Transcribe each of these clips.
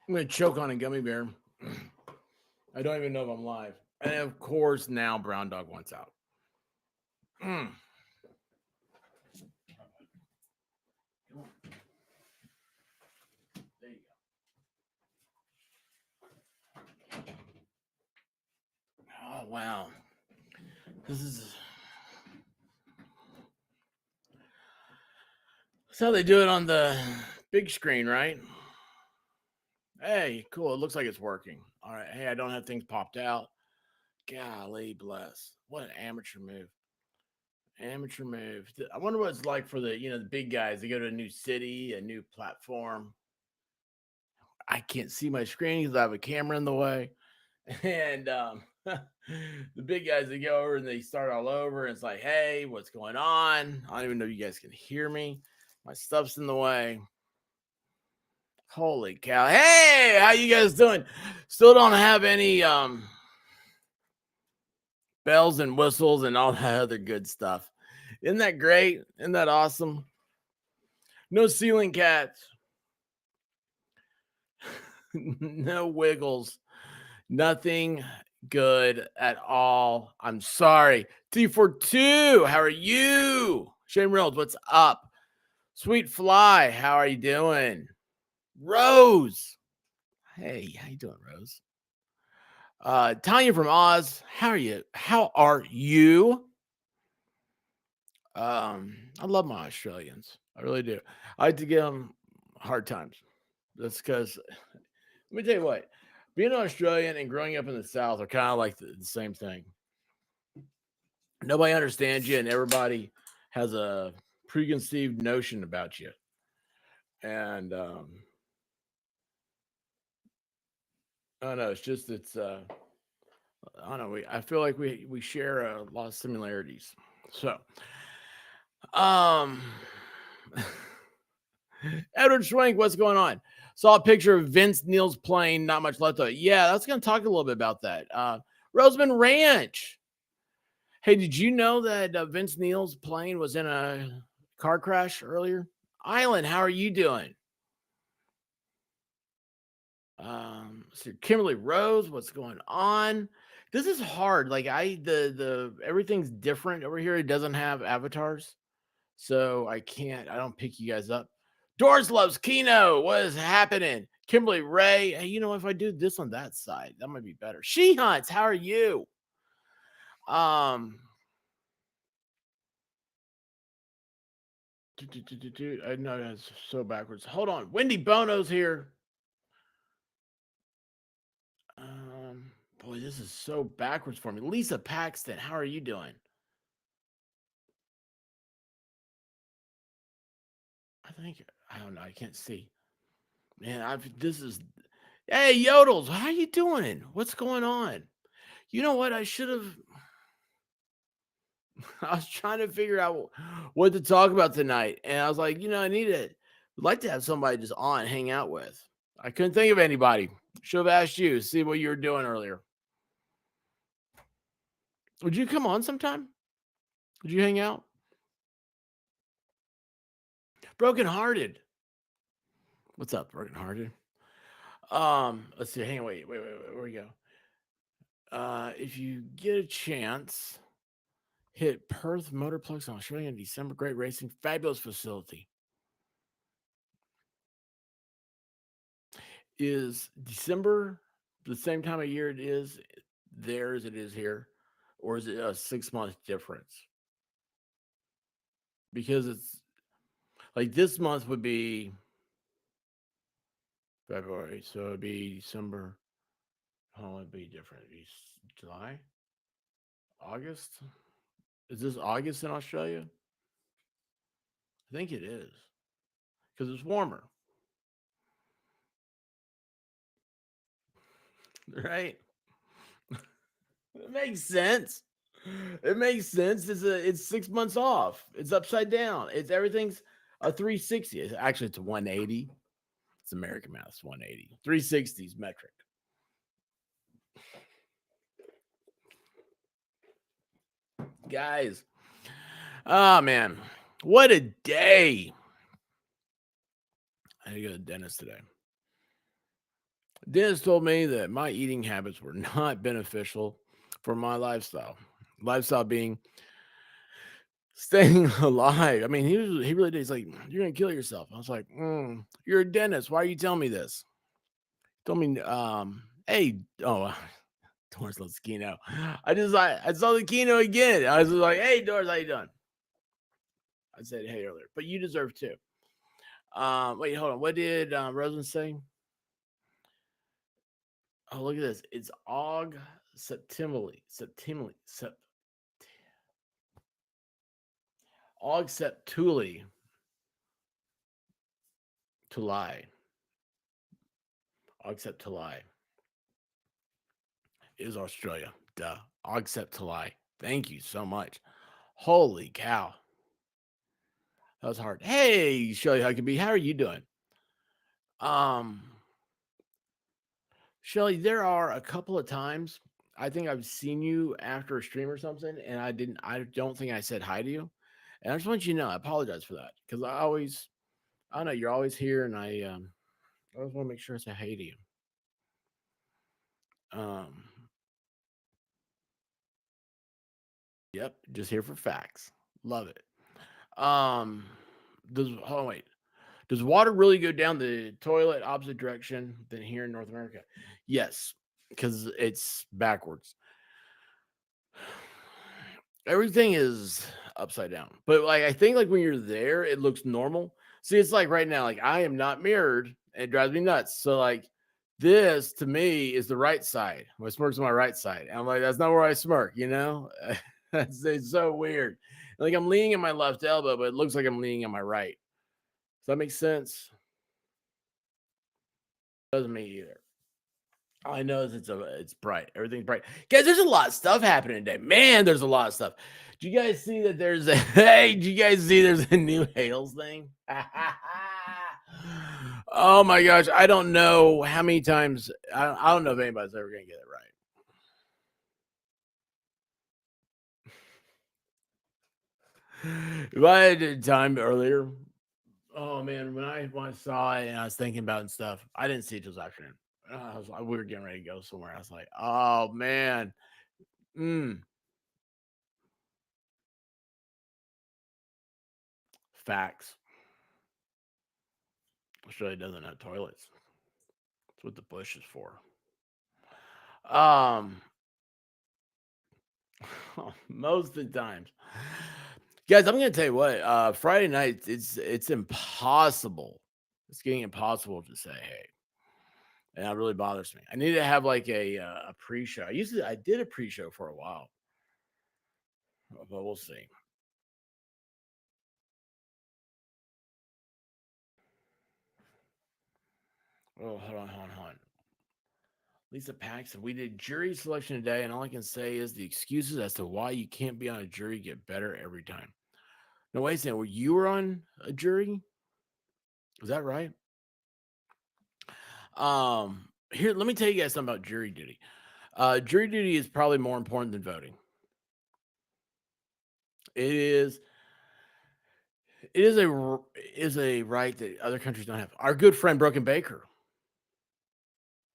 I'm gonna choke on a gummy bear. I don't even know if I'm live. And of course, now Brown Dog wants out. Mm. There you go. Oh wow, this is that's how they do it on the big screen, right? Hey, cool. It looks like it's working. All right. Hey, I don't have things popped out. Golly bless. What an amateur move. Amateur move. I wonder what it's like for the big guys. They go to a new city, a new platform. I can't see my screen because I have a camera in the way. And the big guys, they go over and they start all over. And it's like, hey, what's going on? I don't even know if you guys can hear me. My stuff's in the way. Holy cow. Hey, how you guys doing? Still don't have any bells and whistles and all that other good stuff. Isn't that great? Isn't that awesome? No ceiling cats. No wiggles. Nothing good at all. I'm sorry. T42, how are you? Shane Reynolds, what's up? Sweet Fly, how are you doing? Rose. Hey, how you doing, Rose? Tanya from Oz, how are you? How are you? I love my Australians. I really do. I like to give them hard times. That's because let me tell you what, being an Australian and growing up in the South are kind of like the same thing. Nobody understands you, and everybody has a preconceived notion about you. And I don't know. I don't know. I feel like we share a lot of similarities. So, um, Edward Schwenk, what's going on? Saw a picture of Vince Neil's plane. Not much left of it. Yeah, that's going to talk a little bit about that. Roseman Ranch. Hey, did you know that Vince Neil's plane was in a car crash earlier? Island, how are you doing? So Kimberly Rose, what's going on? This is hard. Like the everything's different over here. It doesn't have avatars, so I don't pick you guys up. Doors loves Kino. What is happening? Kimberly Ray. Hey, if I do this on that side, that might be better. She Hunts, how are you? Um, I know that's so backwards. Hold on. Wendy Bono's here. Boy, this is so backwards for me. Lisa Paxton, how are you doing? I don't know. I can't see. Man, hey, Yodels, how you doing? What's going on? You know what? I should have. I was trying to figure out what to talk about tonight, and I was like, I'd like to have somebody just on hang out with. I couldn't think of anybody. Should have asked you. See what you were doing earlier. Would you come on sometime? Would you hang out? Broken Hearted. What's up, Broken Hearted? Let's see. Hang on, wait. Where we go? If you get a chance, hit Perth Motorplex in Australia in December. Great racing, fabulous facility. Is December the same time of year it is there as it is here, or is it a 6 month difference? Because it's like this month would be February, so it'd be December. Oh, it'd be different. It'd be July, August. Is this August in Australia? I think it is because it's warmer, right? It makes sense. It makes sense. It's 6 months off. It's upside down. Everything's a 360. Actually, it's 180. It's American math. It's 180. 360 is metric. Guys. Oh man. What a day. I had to go to the dentist today. Dennis told me that my eating habits were not beneficial for my lifestyle. Lifestyle being staying alive. I mean, he really did. He's like, "You're gonna kill yourself." I was like, "You're a dentist. Why are you telling me this?" He told me, "Hey, oh, Doris loves Kino." I saw the Kino again. I was just like, "Hey, Doris, how you doing?" I said, "Hey" earlier, but you deserve to. Wait, hold on. What did Rosen say? Oh, look at this. It's Aug Septuli to lie. Aug Septuli is Australia. Duh. Aug Septuli. Thank you so much. Holy cow. That was hard. Hey, Shelly Huckabee, how are you doing? Um, Shelly, there are a couple of times I think I've seen you after a stream or something, and I don't think I said hi to you. And I just want you to know, I apologize for that because I don't know, you're always here, and I always want to make sure I say hey to you. Um, yep, just here for facts. Love it. Um, wait. Does water really go down the toilet opposite direction than here in North America? Yes, because it's backwards. Everything is upside down. But like I think like when you're there, it looks normal. See, it's like right now, like I am not mirrored, and it drives me nuts. So like this to me is the right side. My smirk's on my right side. And I'm like, that's not where I smirk, you know? It's so weird. Like I'm leaning on my left elbow, but it looks like I'm leaning on my right. Does that make sense? Doesn't me either. All I know is it's bright. Everything's bright. Guys, there's a lot of stuff happening today. Man, there's a lot of stuff. Do you guys see that there's a hey, do you guys see there's a new Hales thing? Oh my gosh. I don't know how many times I don't know if anybody's ever gonna get it right. If I had time earlier, oh man, when I saw it and I was thinking about it and stuff, I didn't see it till this afternoon. We were getting ready to go somewhere. I was like, oh man. Mm, facts. Australia doesn't have toilets. That's what the bush is for. Um, most of the times, guys, I'm gonna tell you what. Friday night, it's impossible. It's getting impossible to say hey, and that really bothers me. I need to have like a pre-show. I did a pre-show for a while, but we'll see. Oh, hold on. Lisa Paxton, we did jury selection today, and all I can say is the excuses as to why you can't be on a jury get better every time. No, wait a second. Were you were on a jury? Is that right? Here, let me tell you guys something about jury duty. Jury duty is probably more important than voting. It is. It is a right that other countries don't have. Our good friend Broken Baker,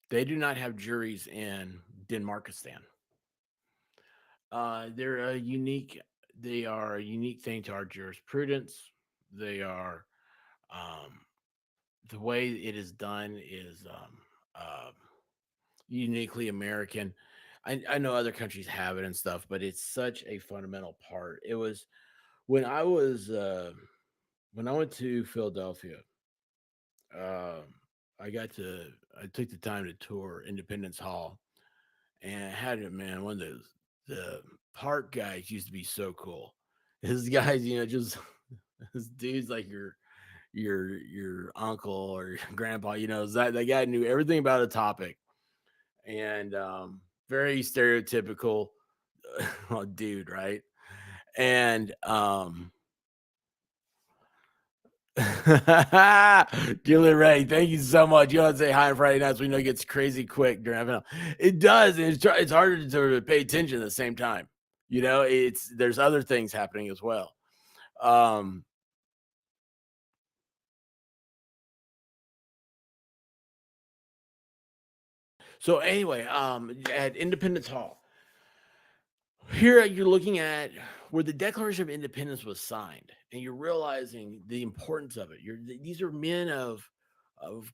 they do not have juries in Denmarkistan. They're a unique. They are a unique thing to our jurisprudence. They are um, the way it is done is uniquely American. I know other countries have it and stuff, but it's such a fundamental part. It was when I was when I went to Philadelphia. Uh, I took the time to tour Independence Hall, and I had it, man. One of the park guys used to be so cool. His guys, just this dude's like your uncle or your grandpa. That guy knew everything about a topic, and very stereotypical dude, right? And Julie Ray, thank you so much. You want to say hi on Friday nights? We know it gets crazy quick during NFL. It does. And it's harder to sort of pay attention at the same time. There's other things happening as well. Um, So anyway, at Independence Hall, here you're looking at where the Declaration of Independence was signed, and you're realizing the importance of it. These are men of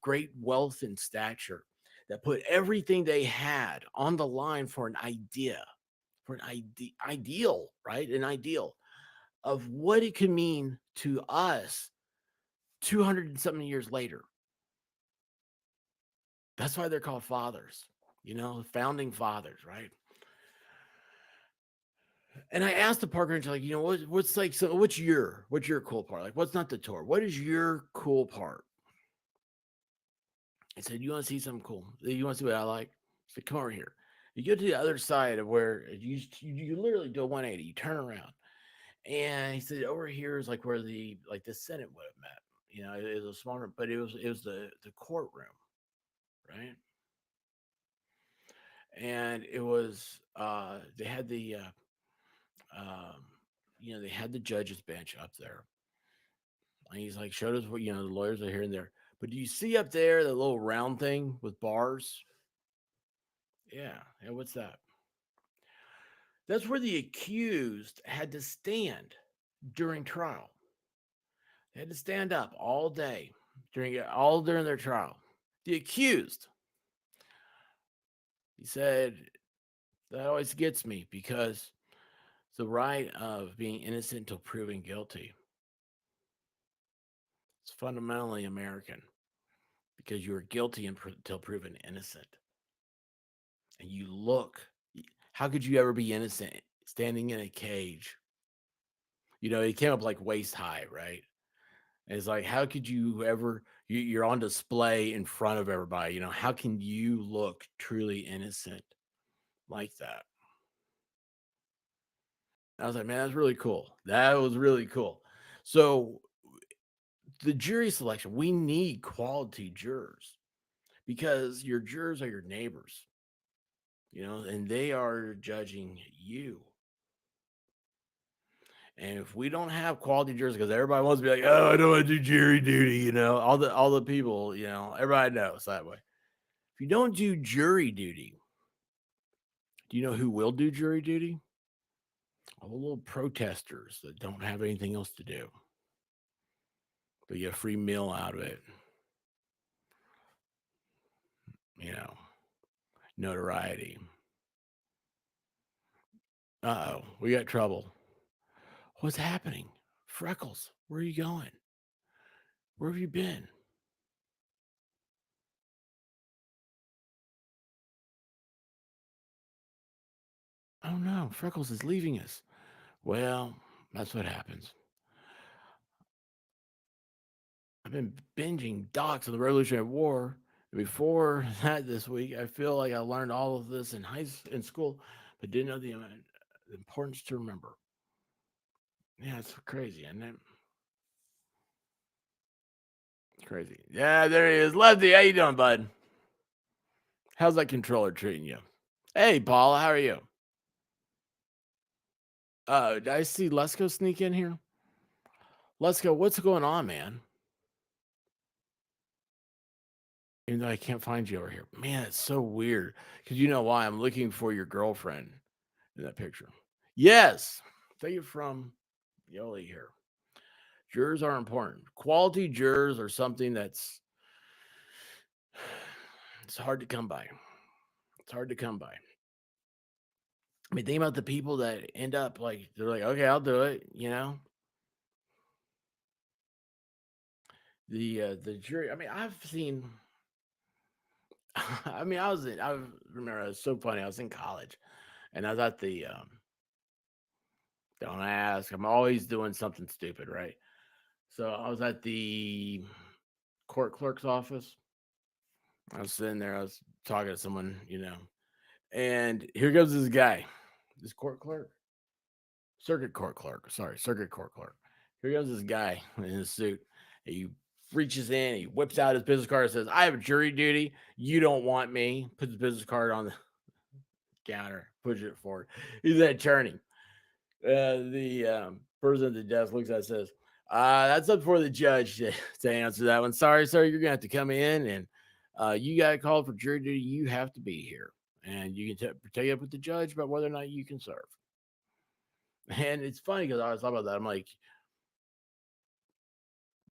great wealth and stature that put everything they had on the line for an idea, for an ideal, right? An ideal of what it could mean to us 200 and something years later. That's why they're called fathers, founding fathers, right? And I asked the park ranger, like, what's like, so what's your cool part? Like, what's not the tour? What is your cool part? I said, you want to see something cool? You want to see what I like? I said, come over here. You go to the other side of where you literally do a 180. You turn around, and he said, over here is like where the Senate would have met. It was a smaller, but it was the courtroom, right? And it was they had um, they had the judge's bench up there. And he's like, showed us what, the lawyers are here and there. But do you see up there the little round thing with bars? Yeah. Yeah. What's that? That's where the accused had to stand during trial. They had to stand up all day during their trial. The accused, he said, that always gets me because the right of being innocent until proven guilty. It's fundamentally American because you are guilty until proven innocent. And you look, how could you ever be innocent standing in a cage? It came up like waist high, right? And it's like, how could you ever, you're on display in front of everybody? How can you look truly innocent like that? I was like, man, that's really cool. That was really cool. So, the jury selection, we need quality jurors because your jurors are your neighbors, and they are judging you. And if we don't have quality jurors, because everybody wants to be like, oh, I don't want to do jury duty, all the people, everybody knows that way. If you don't do jury duty, do you know who will do jury duty? All the little protesters that don't have anything else to do. They get a free meal out of it, you know, notoriety. Uh-oh, we got trouble. What's happening? Freckles, where are you going? Where have you been? Oh no, Freckles is leaving us. Well, that's what happens. I've been binging docs of the Revolutionary War. Before that, this week, I feel like I learned all of this in school, but didn't know the importance to remember. Yeah, it's crazy, isn't it? Crazy. Yeah, there he is. Lefty, how you doing, bud? How's that controller treating you? Hey, Paula, how are you? Did I see Lesko sneak in here? Lesko, what's going on, man? Even though I can't find you over here. Man, it's so weird. Because you know why? I'm looking for your girlfriend in that picture. Yes. Thank you from Yolie here. Jurors are important. Quality jurors are something that's it's hard to come by. It's hard to come by. I mean, think about the people that end up like they're like, okay, I'll do it. The jury. I mean, I've seen. I mean, I remember it was so funny. I was in college, and I was at the. Don't ask. I'm always doing something stupid, right? So I was at the court clerk's office. I was sitting there. I was talking to someone, and here goes this guy, this court clerk, circuit court clerk. Sorry, circuit court clerk. Here goes this guy in his suit. He reaches in, he whips out his business card and says, I have jury duty. You don't want me. Puts his business card on the counter, pushes it forward. He's an attorney. The person at the desk looks at it and says, that's up for the judge to answer that one. Sorry, sir, you're going to have to come in and You got called for jury duty. You have to be here, and you can take it up with the judge about whether or not you can serve. And it's funny because I was talking about that. I'm like,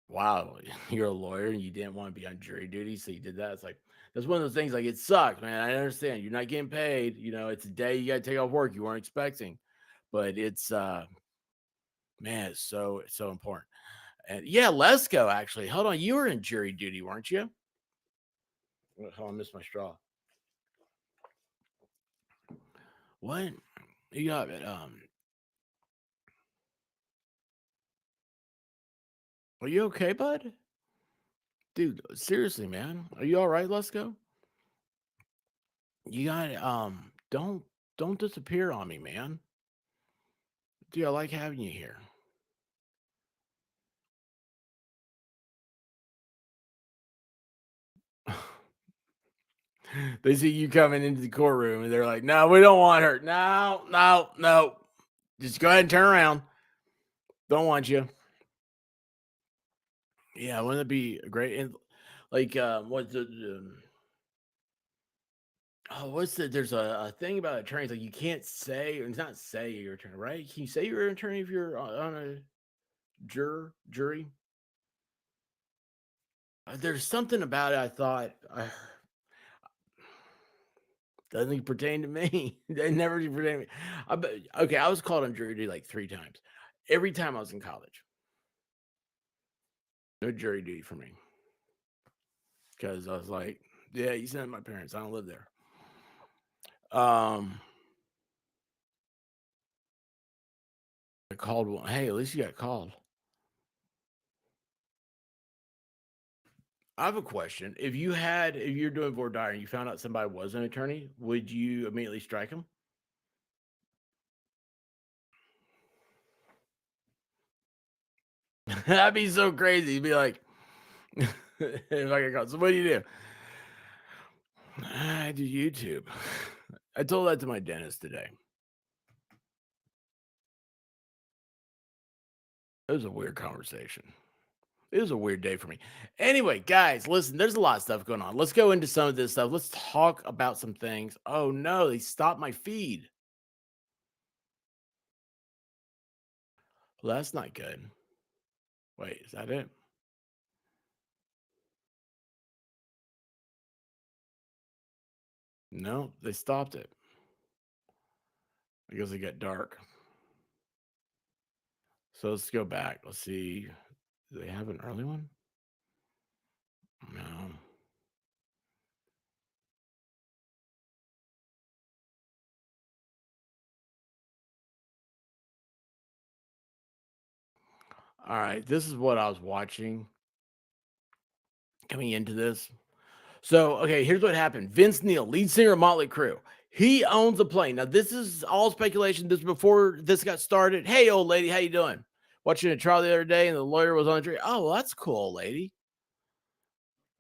wow, you're a lawyer and you didn't want to be on jury duty, so you did that. It's like that's one of those things. Like it sucks, man. I understand you're not getting paid. It's a day you got to take off work you weren't expecting, but it's man, it's so important. And yeah, let's go. Actually, hold on, you were in jury duty, weren't you? Hold on, I missed my straw. What you got it? Are you okay, bud? Dude, seriously, man, are you all right? Let's go. You got don't disappear on me, man. Dude, I like having you here. They see you coming into the courtroom and they're like, no, we don't want her. No, no, no. Just go ahead and turn around. Don't want you. Yeah, wouldn't it be great? And like, what's the, what's the, there's a thing about attorneys, like you can't say, it's not say you're an attorney, right? Can you say you're an attorney if you're on a jury? There's something about it I thought, doesn't even pertain to me. They never pertain to me. Okay, I was called on jury duty like 3 times. Every time I was in college. No jury duty for me. Because I was like, yeah, you sent my parents. I don't live there. I called one. Hey, at least you got called. I have a question. If you're doing voir dire and you found out somebody was an attorney, would you immediately strike them? That'd be so crazy. You'd be like, if I get caught, so what do you do? I do YouTube. I told that to my dentist today. It was a weird conversation. It was a weird day for me. Anyway, guys, listen, there's a lot of stuff going on. Let's go into some of this stuff. Let's talk about some things. Oh no, they stopped my feed. Well, that's not good. Wait, is that it? No, they stopped it because it got dark. So let's go back. Let's see. Do they have an early one? No. All right. This is what I was watching coming into this. So, okay, here's what happened. Vince Neil, lead singer of Motley Crue, he owns a plane. Now, this is all speculation. This is before this got started. Hey, old lady, how you doing? Watching a trial the other day, and the lawyer was on the jury. Oh, well, that's cool, old lady.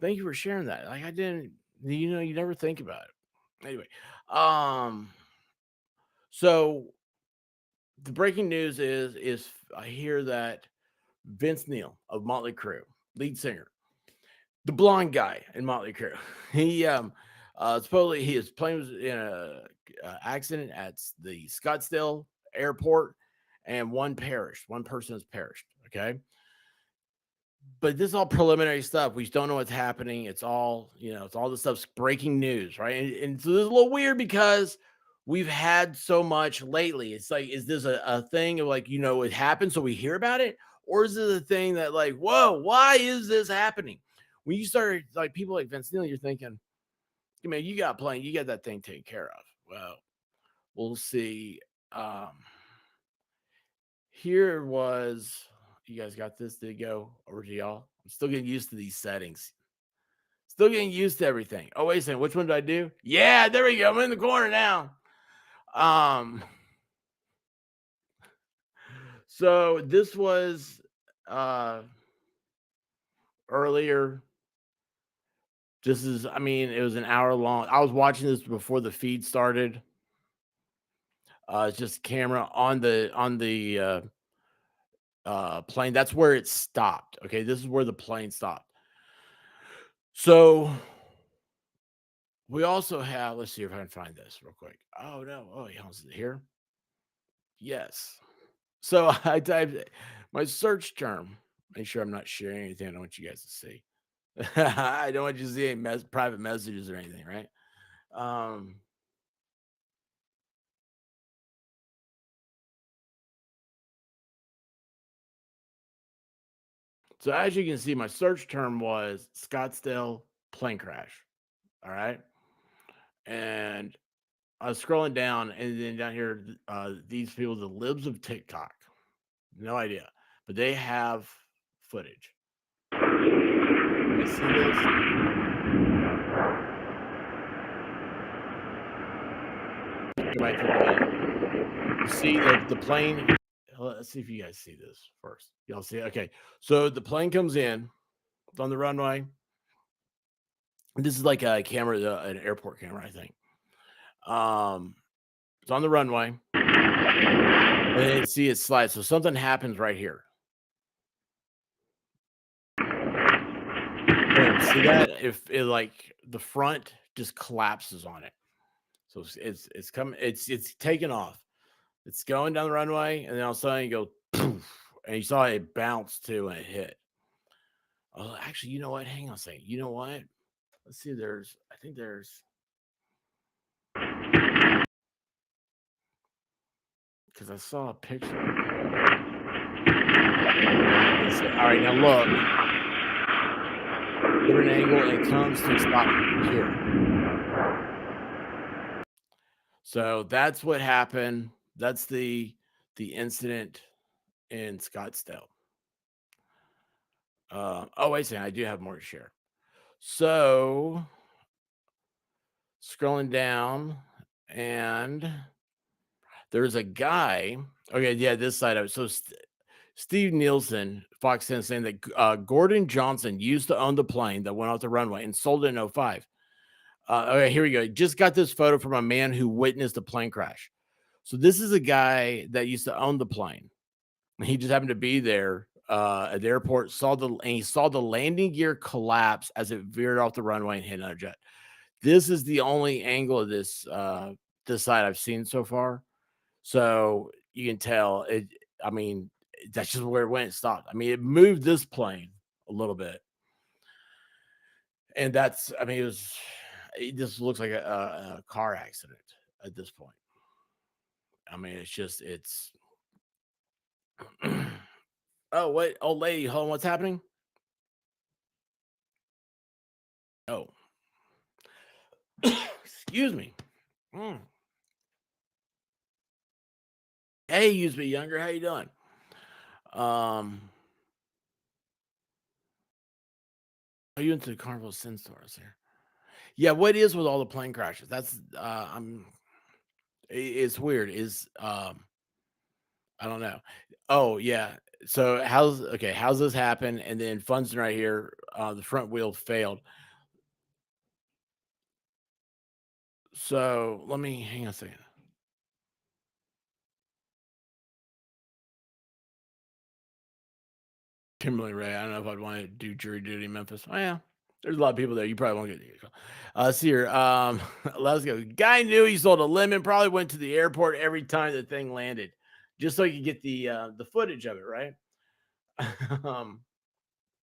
Thank you for sharing that. Like, I didn't, you never think about it. Anyway, um, so the breaking news is I hear that Vince Neil of Motley Crue, lead singer, the blonde guy in Motley Crue. He supposedly his plane was in a accident at the Scottsdale airport, and one perished. One person has perished. Okay, but this is all preliminary stuff. We don't know what's happening. It's all it's all the stuff's breaking news, right? And so this is a little weird because we've had so much lately. It's like, is this a thing of like it happened, so we hear about it, or is it a thing that like, whoa, why is this happening? When you start like people like Vince Neil, you're thinking, man, you got playing, you got that thing taken care of. Well, we'll see. Um, Here was you guys got this to go over to y'all. I'm still getting used to these settings. Still getting used to everything. Oh, wait a second. Which one did I do? Yeah, there we go. I'm in the corner now. Um, so this was earlier. I mean, it was an hour long. I was watching this before the feed started. It's just camera on the plane. That's where it stopped. Okay, this is where the plane stopped. So We also have, let's see if I can find this real quick. Oh no. Oh, yeah, is it here? Yes. So I typed my search term. Make sure I'm not sharing anything. I don't want you guys to see. I don't want you to see any private messages or anything, right? Um, so as you can see, my search term was Scottsdale plane crash. All right. And I was scrolling down, and then down here, these people, the libs of TikTok, no idea, but they have footage. You guys see this? Go back to the beginning. You see the plane. Let's see if you guys see this first. Y'all see it? Okay. So the plane comes in, it's on the runway. This is like a camera, an airport camera, I think. It's on the runway, and then see it slide. So something happens right here. Boom. See that? If it like the front just collapses on it. So it's coming, it's taking off. It's going down the runway, and then all of a sudden you go poof, and you saw it bounce too and it hit. Oh, actually, you know what? Hang on a second. You know what? Let's see. I think there's, because I saw a picture. All right, now look. Different angle, and it comes to a stop here. So that's what happened. That's the incident in Scottsdale. Oh, wait a second. I do have more to share. So scrolling down, and there's a guy. Okay, yeah, this side of it. So Steve Nielsen, Fox 10, saying that Gordon Johnson used to own the plane that went off the runway and sold it in 05. Okay, here we go. Just got this photo from a man who witnessed the plane crash. So this is a guy that used to own the plane. He just happened to be there at the airport, and he saw the landing gear collapse as it veered off the runway and hit another jet. This is the only angle of this side I've seen so far. So you can tell it. I mean, that's just where it went and stopped. I mean, it moved this plane a little bit, and that's. I mean, it just looks like a car accident at this point. I mean, it's. Oh wait, old lady, hold on, what's happening? Oh, excuse me. Mm. Hey, used to be younger. How you doing? Um, are you into the Carnival Sin stores here? Yeah, what is with all the plane crashes? That's it's weird. I don't know. Oh yeah. So how's this happen? And then Funston right here, the front wheel failed. So let me hang on a second. Kimberly Ray. I don't know if I'd want to do jury duty in Memphis. Oh yeah. There's a lot of people there. You probably won't get see here. Let's go. Guy knew he sold a lemon, probably went to the airport every time the thing landed, just so he could get the footage of it, right? All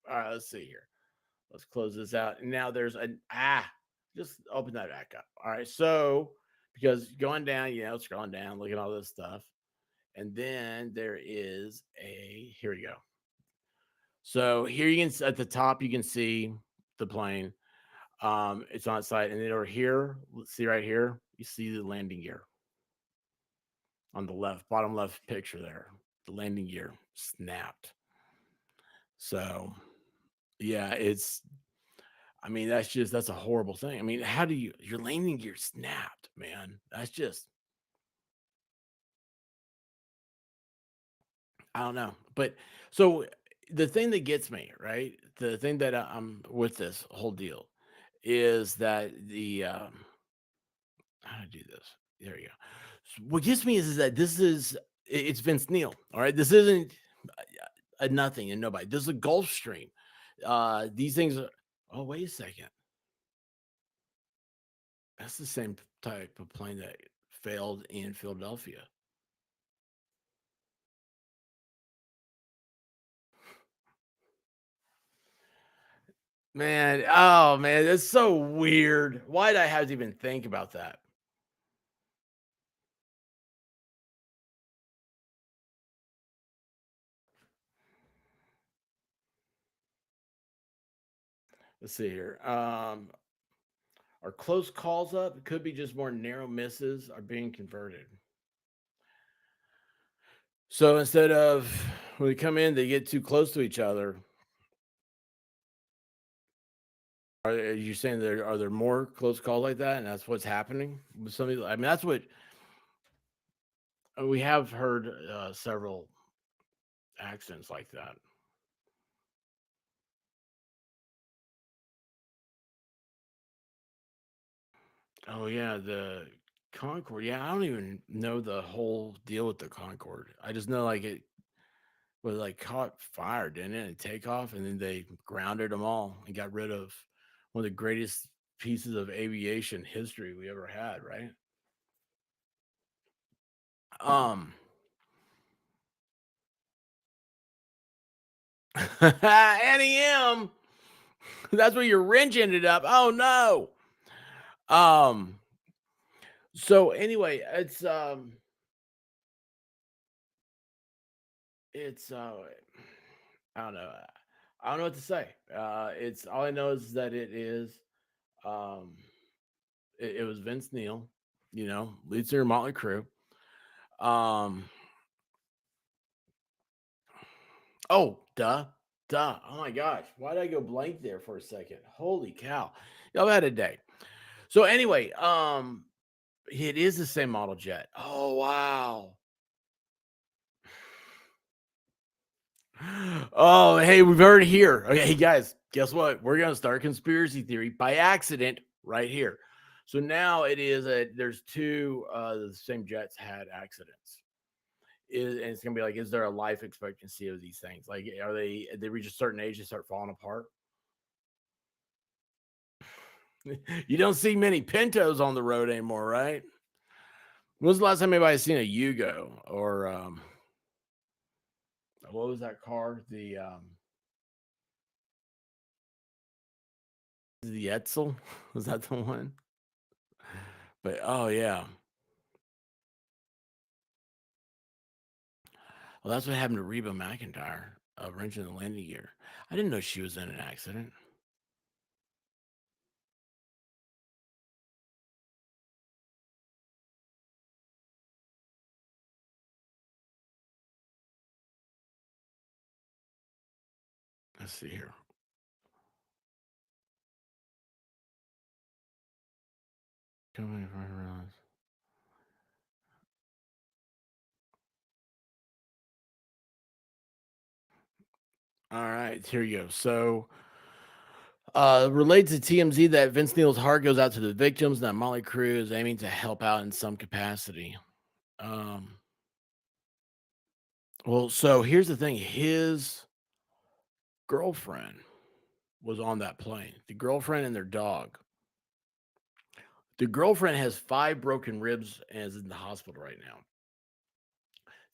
right, let's see here. Let's close this out. And now there's just open that back up. All right. So because going down, scrolling down, look at all this stuff. And then there is here we go. So here you can, at the top, you can see the plane. It's on its side. And then over here, let's see right here, you see the landing gear on the left, bottom left picture there. The landing gear snapped. So yeah, I mean, that's a horrible thing. I mean, how do your landing gear snapped, man? That's just, I don't know. But so the thing that gets me, right? The thing that I'm with this whole deal is that how to do this. There you go. So what gets me is that it's Vince Neil. All right. This isn't a nothing and nobody. This is a Gulfstream. These things are, oh, wait a second. That's the same type of plane that failed in Philadelphia. Man, oh man, that's so weird. Why did I have to even think about that? Let's see here. Are close calls up? It could be just more narrow misses are being converted. So instead of when they come in, they get too close to each other. Are you saying there more close calls like that, and that's what's happening with some of I mean, that's what we have heard several accidents like that. Oh yeah, the Concorde. Yeah, I don't even know the whole deal with the Concorde. I just know like it was like caught fire, didn't it? And take off, and then they grounded them all and got rid of one of the greatest pieces of aviation history we ever had, right? Um, NEM. That's where your wrench ended up. Oh no. Um. So anyway, it's I don't know. I don't know what to say. It's all I know is that it is. Um, it was Vince Neil, lead singer of Motley Crue. Um, oh, duh. Oh my gosh, why did I go blank there for a second? Holy cow, y'all had a day. So anyway, it is the same model jet. Oh wow. Oh, hey, we've heard it here. Okay, hey guys, guess what? We're gonna start conspiracy theory by accident right here. So now it is there's two the same jets had accidents. And it's gonna be like, is there a life expectancy of these things? Like, are they reach a certain age, they start falling apart? You don't see many Pintos on the road anymore, right? When was the last time anybody seen a Yugo or what was that car? The Etzel? Was that the one? But oh yeah. Well, that's what happened to Reba McIntyre, wrench in the landing gear. I didn't know she was in an accident. Let's see here. Coming if I realize. All right, here you go. So, related to TMZ that Vince Neil's heart goes out to the victims, and that Molly Crue is aiming to help out in some capacity. Um, well, so here's the thing: his girlfriend was on that plane. The girlfriend and their dog. The girlfriend has 5 broken ribs and is in the hospital right now.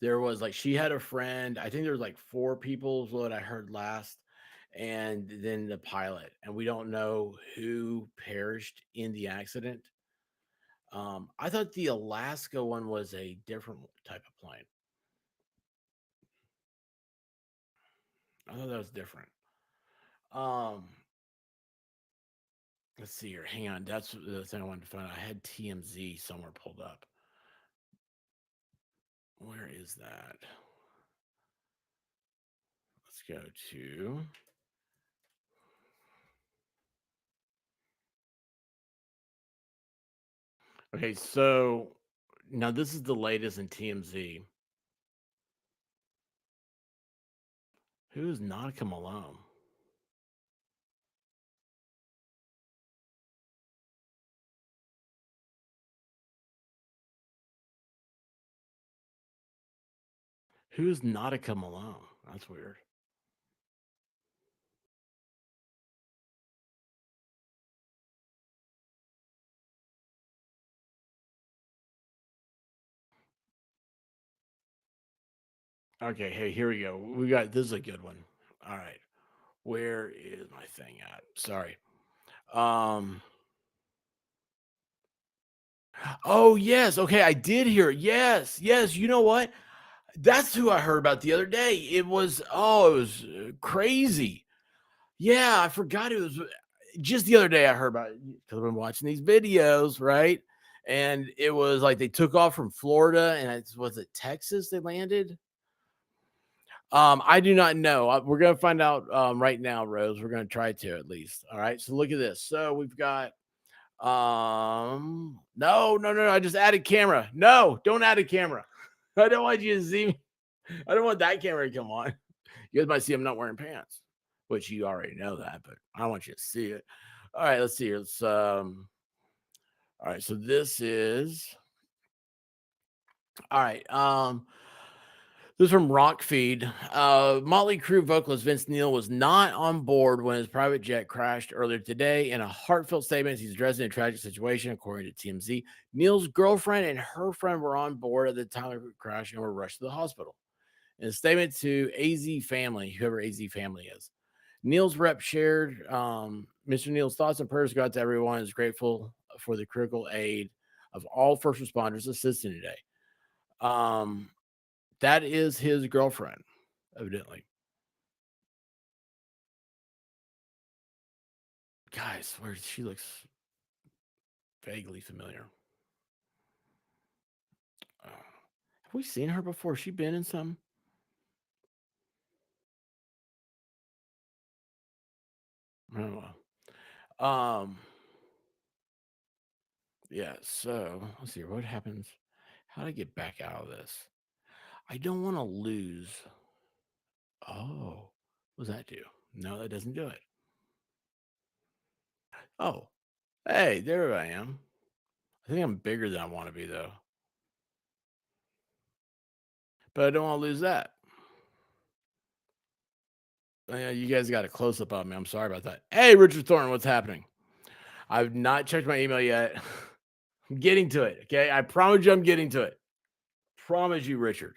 There was like she had a friend. I think there was like 4 people is what I heard last, and then the pilot. And we don't know who perished in the accident. I thought the Alaska one was a different type of plane. I thought that was different. Um, let's see here. Hang on. That's the thing I wanted to find out. I had TMZ somewhere pulled up. Where is that? Let's go to. Okay, so now this is the latest in TMZ. Who is Nautica Malone? Who's Nautica Malone? That's weird. Okay, hey, here we go. We got this is a good one. All right. Where is my thing at? Sorry. Um Oh, yes. Okay, I did hear it. Yes. Yes, you know what? That's who I heard about the other day. It was crazy. Yeah, I forgot it was just the other day I heard about it because I've been watching these videos, right? And it was like they took off from Florida and was it Texas they landed? I do not know. We're gonna find out right now, Rose. We're gonna try to at least. All right. So look at this. So we've got no, no, no, no. I just added camera. No, don't add a camera. I don't want you to see me. I don't want that camera to come on. You guys might see I'm not wearing pants, which you already know that, but I don't want you to see it. All right, let's see. All right, so this is all right. This is from Rockfeed. Motley Crue vocalist Vince Neil was not on board when his private jet crashed earlier today. In a heartfelt statement, he's addressing a tragic situation, according to TMZ. Neil's girlfriend and her friend were on board at the time of the crash and were rushed to the hospital. In a statement to AZ Family, whoever AZ Family is, Neil's rep shared Mr. Neil's thoughts and prayers go out to everyone. Is grateful for the critical aid of all first responders assisting today. Um, that is his girlfriend, evidently. Guys, where she looks vaguely familiar. Have we seen her before? Has she been in some? I don't know. Yeah. So let's see what happens. How do I get back out of this? I don't want to lose. Oh, what does that do? No, that doesn't do it. Oh, hey, there I am. I think I'm bigger than I want to be though, but I don't want to lose that. Yeah, you guys got a close up on me. I'm sorry about that. Hey, Richard Thornton, what's happening? I've not checked my email yet. I'm getting to it. Okay, I promise you, I'm getting to it. Promise you, Richard.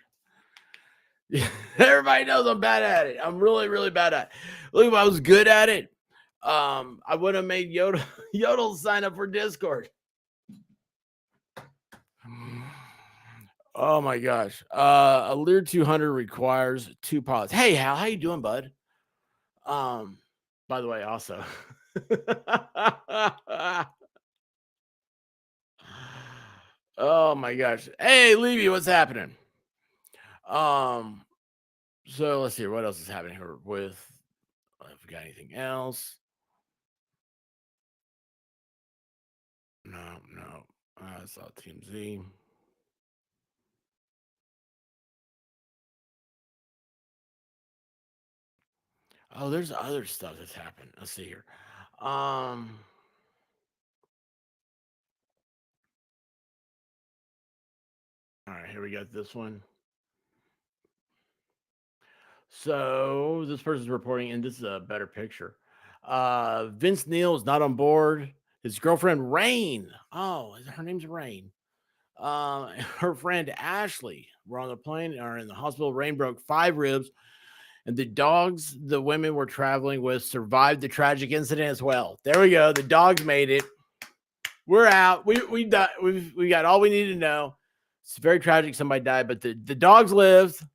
Everybody knows I'm bad at it. I'm really, really bad at it. Look, if I was good at it, I would have made Yodel sign up for Discord. Oh my gosh. A Lear 200 requires two pilots. Hey Hal, how you doing, bud? Um, by the way, also. Oh my gosh. Hey, Levy, what's happening? Um, so let's see what else is happening here with if we got anything else. No, no. I saw Team Z. Oh, there's other stuff that's happened. Let's see here. Um, all right, here we got this one. So this person's reporting, and this is a better picture. Vince Neil is not on board. His girlfriend Rain. Oh, her name's Rain. Her friend Ashley were on the plane and are in the hospital. Rain broke 5 ribs, and the dogs the women were traveling with survived the tragic incident as well. There we go. The dogs made it. We're out. We got we got all we need to know. It's very tragic. Somebody died, but the dogs lived.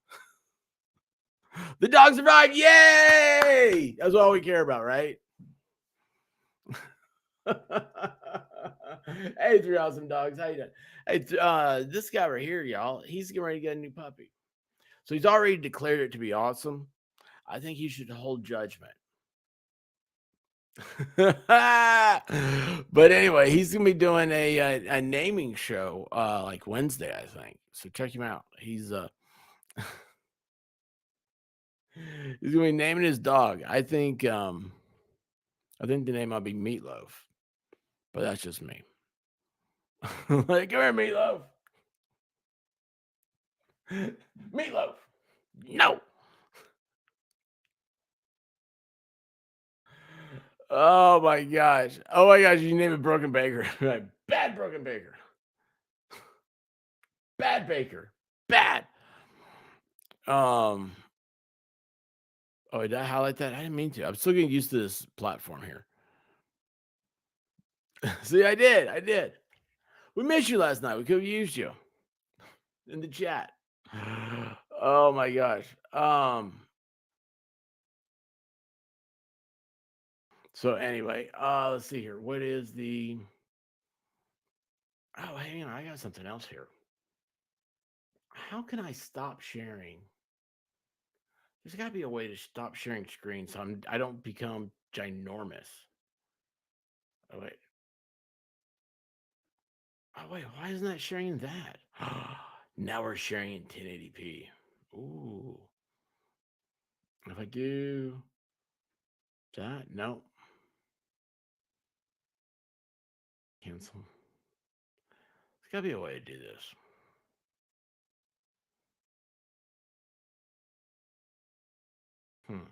The dogs survived. Yay! That's all we care about, right? Hey, 3 awesome dogs. How you doing? Hey, this guy right here, y'all, he's getting ready to get a new puppy. So he's already declared it to be awesome. I think he should hold judgment. But anyway, he's gonna be doing a naming show like Wednesday, I think. So check him out. He's gonna be naming his dog. I think the name might be Meatloaf, but that's just me. Like, come here, Meatloaf. Meatloaf. No. Oh my gosh. Oh my gosh. You name it Broken Baker. Right. Bad Broken Baker. Bad Baker. Bad. Um, oh, did I highlight that? I didn't mean to. I'm still getting used to this platform here. See, I did. I did. We missed you last night. We could have used you in the chat. Oh my gosh. So anyway, let's see here. What is the Oh, hang on, I got something else here. How can I stop sharing? There's got to be a way to stop sharing screens so I don't become ginormous. Oh wait. Oh wait, why isn't that sharing that? Now we're sharing in 1080p. Ooh. If I do that, no. Cancel. There's gotta be a way to do this. Hmm.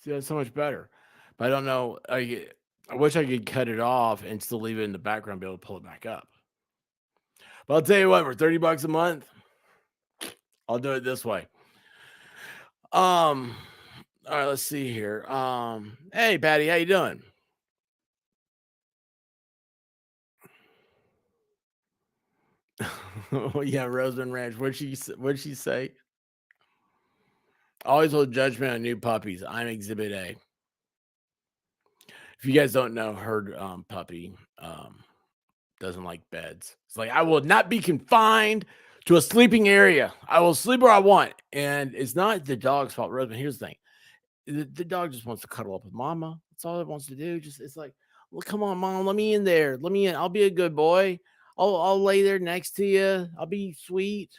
See, that's so much better. But I don't know. I wish I could cut it off and still leave it in the background, be able to pull it back up. But I'll tell you what, for $30 a month, I'll do it this way. All right, let's see here. Hey Patty, how you doing? Yeah, Roseman Ranch. What'd she say? Always hold judgment on new puppies. I'm exhibit A. If you guys don't know, her puppy doesn't like beds. It's like, I will not be confined to a sleeping area. I will sleep where I want. And it's not the dog's fault, Roseman. Here's the thing. The dog just wants to cuddle up with mama. That's all it wants to do. Just it's like, well, come on, mom, let me in there. Let me in. I'll be a good boy. I'll lay there next to you. I'll be sweet.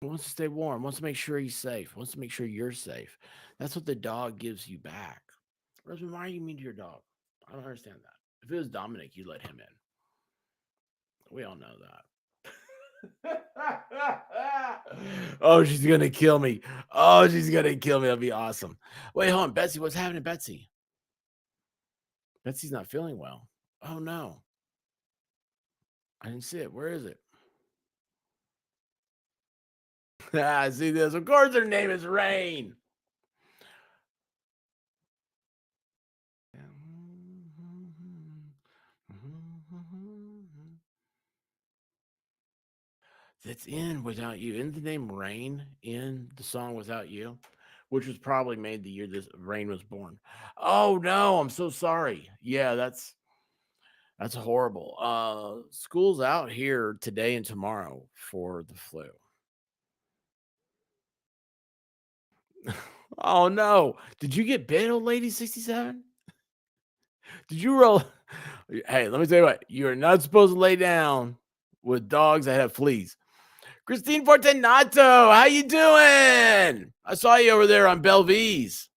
He wants to stay warm. Wants to make sure he's safe. Wants to make sure you're safe. That's what the dog gives you back. Roseman, why are you mean to your dog? I don't understand that. If it was Dominic, you'd let him in. We all know that. Oh, she's gonna kill me. Oh, she's gonna kill me. That'll be awesome. Wait, hold on, Betsy. What's happening, Betsy? Betsy's not feeling well. Oh no, I didn't see it. Where is it? I see this. Of course, her name is Rain. That's in Without You. Isn't the name Rain in the song Without You? Which was probably made the year this Rain was born. Oh no, I'm so sorry. Yeah, that's horrible. School's out here today and tomorrow for the flu. Oh no. Did you get bit, old lady 67? Did you roll? Hey, let me tell you what, you are not supposed to lay down with dogs that have fleas. Christine Fortunato, how you doing? I saw you over there on Belvise.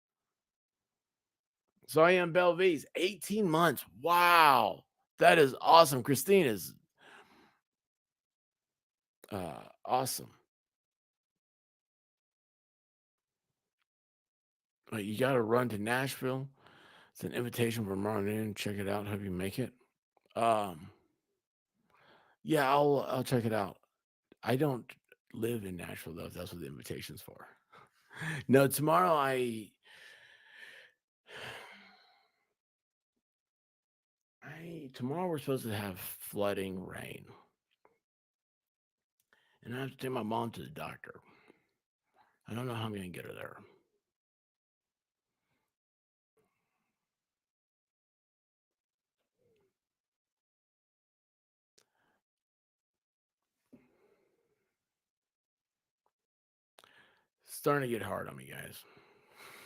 Saw you on Belvise. 18 months. Wow. That is awesome. Christine is awesome. You got to run to Nashville. It's an invitation from Ron in. Check it out. Hope you make it. Um, yeah, I'll check it out. I don't live in Nashville though. If that's what the invitation's for. No, tomorrow tomorrow we're supposed to have flooding rain, and I have to take my mom to the doctor. I don't know how I'm gonna get her there. It's starting to get hard on me, guys.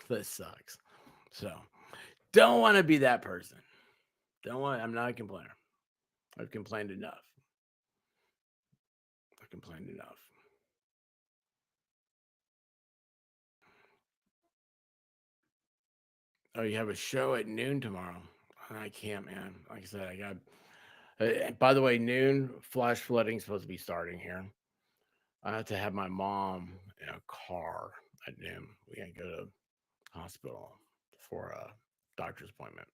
This sucks. So don't want to be that person. Don't want. I'm not a complainer. I've complained enough. I've complained enough. Oh, you have a show at noon tomorrow. I can't, man. Like I said, I got. By the way, noon flash flooding supposed to be starting here. I have to have my mom in a car at noon. We gotta go to hospital for a doctor's appointment.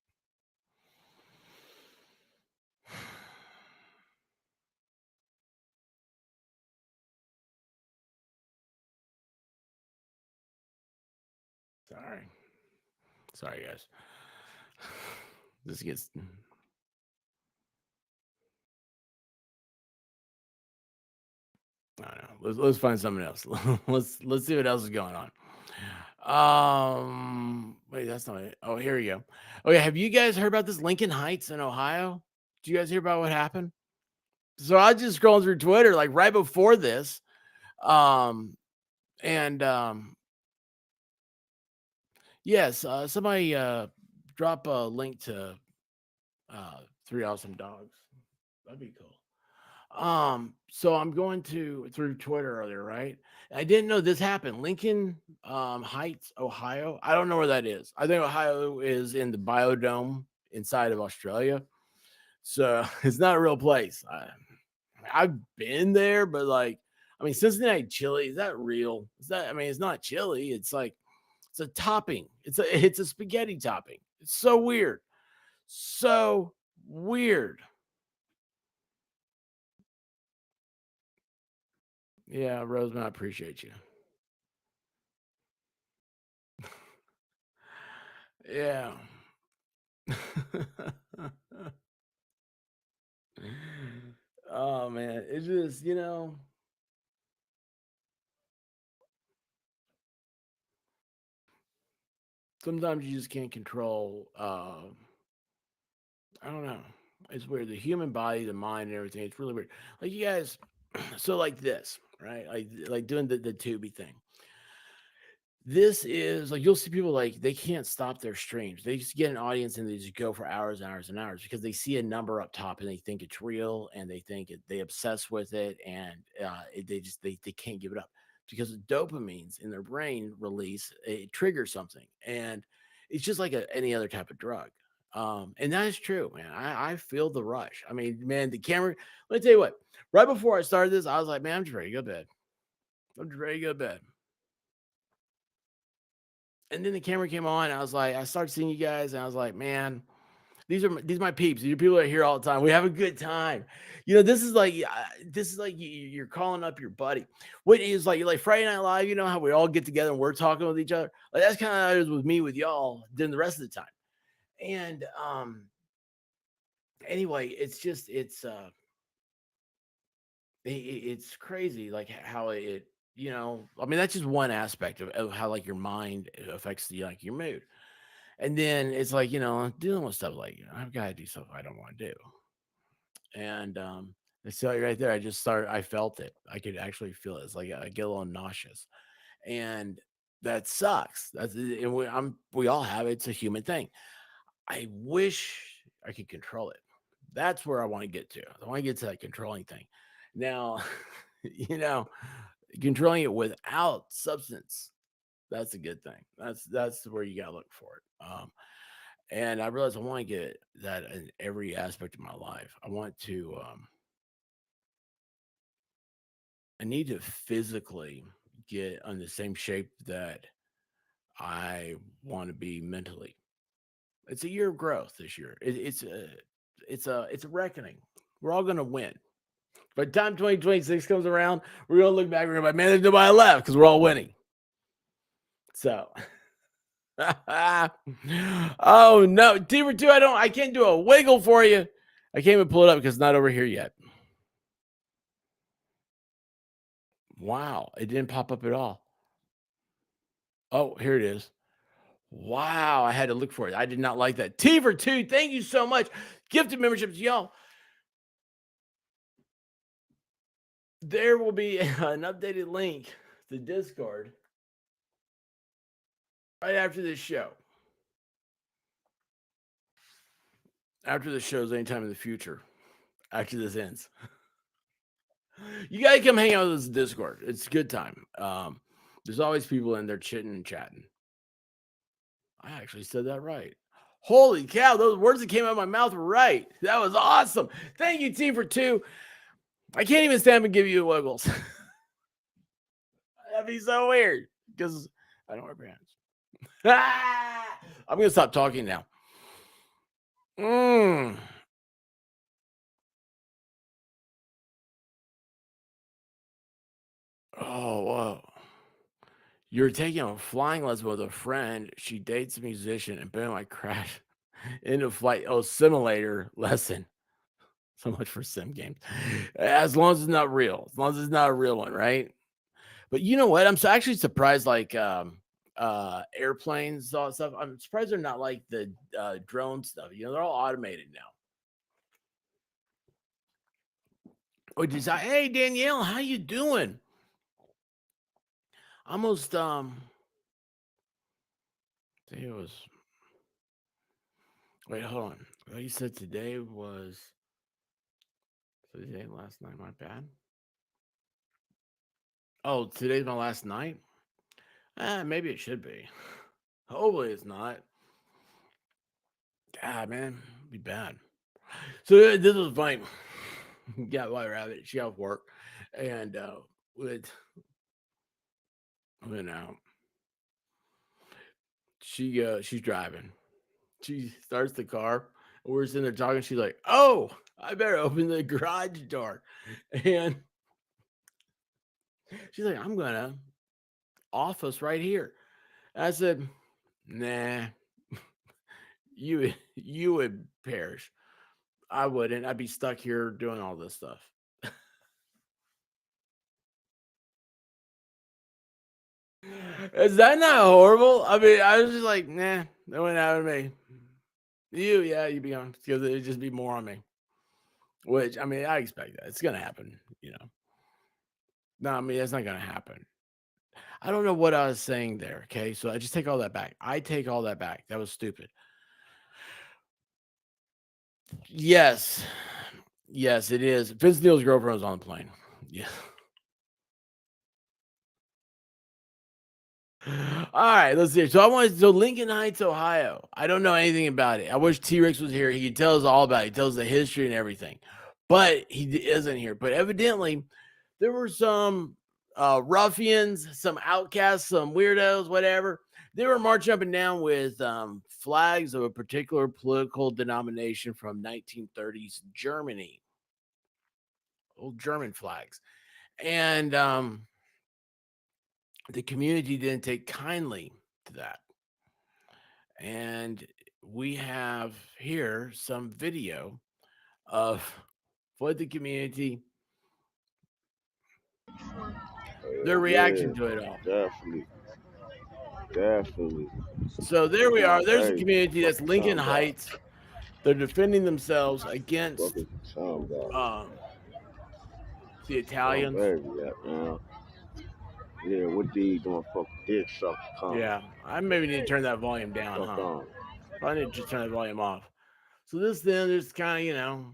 Sorry. Sorry, guys. This gets. I don't know. Let's find something else. Let's see what else is going on. Wait, that's not it. Oh, here we go. Oh yeah, have you guys heard about this Lincoln Heights in Ohio? Do you guys hear about what happened? So I just scrolling through Twitter like right before this, um, and yes, somebody drop a link to Three Awesome Dogs. That'd be cool. So I'm going to through Twitter earlier, right? I didn't know this happened. Lincoln Heights, Ohio. I don't know where that is. I think Ohio is in the biodome inside of Australia. So it's not a real place. I've been there, but like, I mean, Cincinnati chili, is that real? Is that, I mean, it's not chili. It's like, it's a topping. It's a spaghetti topping. It's so weird. So weird. Yeah, Roseman, I appreciate you. Yeah. Oh man, it's just, sometimes you just can't control I don't know. It's weird. The human body, the mind and everything, it's really weird. Like you guys so like this, right? Like doing the tubey thing. This is like you'll see people like they can't stop their streams. They just get an audience and they just go for hours and hours and hours because they see a number up top and they think it's real and they think they obsess with it and they can't give it up because the dopamines in their brain release it triggers something and it's just like any other type of drug. And that is true, man. I feel the rush. I mean, man, the camera. Let me tell you what. Right before I started this, I was like, man, I'm just ready to go to bed. I'm just ready to go to bed. And then the camera came on. And I was like, I started seeing you guys, and I was like, man, these are my peeps. These are people that are here all the time. We have a good time. This is like you're calling up your buddy. What is like Friday Night Live? You know how we all get together and we're talking with each other. Like that's kind of how it is with me with y'all. Then the rest of the time. And anyway, it's crazy like how it I mean that's just one aspect of how like your mind affects like your mood. And then it's like, dealing with stuff like, I've got to do stuff I don't want to do. And I saw it right there. I felt it. I could actually feel it. It's like I get a little nauseous. And that sucks. And we all have it. It's a human thing. I wish I could control it. That's where I want to get to. I want to get to that controlling thing. Now, you know, controlling it without substance. That's a good thing. That's where you gotta look for it. And I realized I want to get that in every aspect of my life. I need to physically get on the same shape that I want to be mentally. It's a year of growth this year. It's a reckoning. We're all gonna win. By the time 2026 comes around, we're gonna look back. We're gonna be like, man, there's nobody left because we're all winning. So, oh no, T for two. I can't do a wiggle for you. I can't even pull it up because it's not over here yet. Wow, it didn't pop up at all. Oh, here it is. Wow, I had to look for it. I did not like that. T for two. Thank you so much. Gifted memberships, y'all. There will be an updated link to Discord right after this show. After the show's anytime in the future. After this ends. You gotta come hang out with us in Discord. It's a good time. There's always people in there chitting and chatting. I actually said that right. Holy cow, those words that came out of my mouth were right. That was awesome. Thank you, T for two. I can't even stand and give you wiggles. That'd be so weird because I don't wear pants. I'm gonna stop talking now. Oh, whoa. You're taking a flying lesson with a friend. She dates a musician, and boom, I crash into flight. Oh, simulator lesson. So much for sim games. As long as it's not real. As long as it's not a real one, right? But you know what? I'm so actually surprised, like airplanes, all that stuff. I'm surprised they're not like the drone stuff. You know, they're all automated now. Which is hey Danielle, how you doing? Almost it was wait, hold on. Oh, you said today was today last night, my bad. Oh, today's my last night? Maybe it should be. Hopefully it's not. God, man, it'd be bad. So this was funny. Got White Rabbit. She off work, and with went out. She's driving. She starts the car. We're sitting there talking. She's like, "Oh, I better open the garage door," and she's like, "I'm gonna office right here." And I said, "Nah, you would perish. I wouldn't. I'd be stuck here doing all this stuff." Is that not horrible? I mean, I was just like, nah, that went out of me. Yeah, you'd be on because it'd just be more on me. Which I mean, I expect that. It's gonna happen, you know. No, I mean that's not gonna happen. I don't know what I was saying there. Okay. So I just take all that back. I take all that back. That was stupid. Yes. Yes, it is. Vince Neil's girlfriend was on the plane. Yeah. All right, let's see. So I wanted so Lincoln Heights, Ohio. I don't know anything about it. I wish T Rex was here. He could tell us all about it. He tells the history and everything, but isn't here. But evidently, there were some ruffians, some outcasts, some weirdos, whatever. They were marching up and down with flags of a particular political denomination from 1930s Germany, old German flags, and the community didn't take kindly to that. And we have here some video of what the community, their Yeah, reaction to it all. definitely, definitely. So there we are. There's a Hey, community fuck that's you Lincoln talking about? Heights. They're defending themselves Fuck against is you talking about? um, the Oh, Italians. baby, yeah, man. Yeah, what these doing fuck dick suck come? Yeah, I maybe need to turn that volume down, Fuck huh? on. Probably need to just turn the volume off. So this then is kind of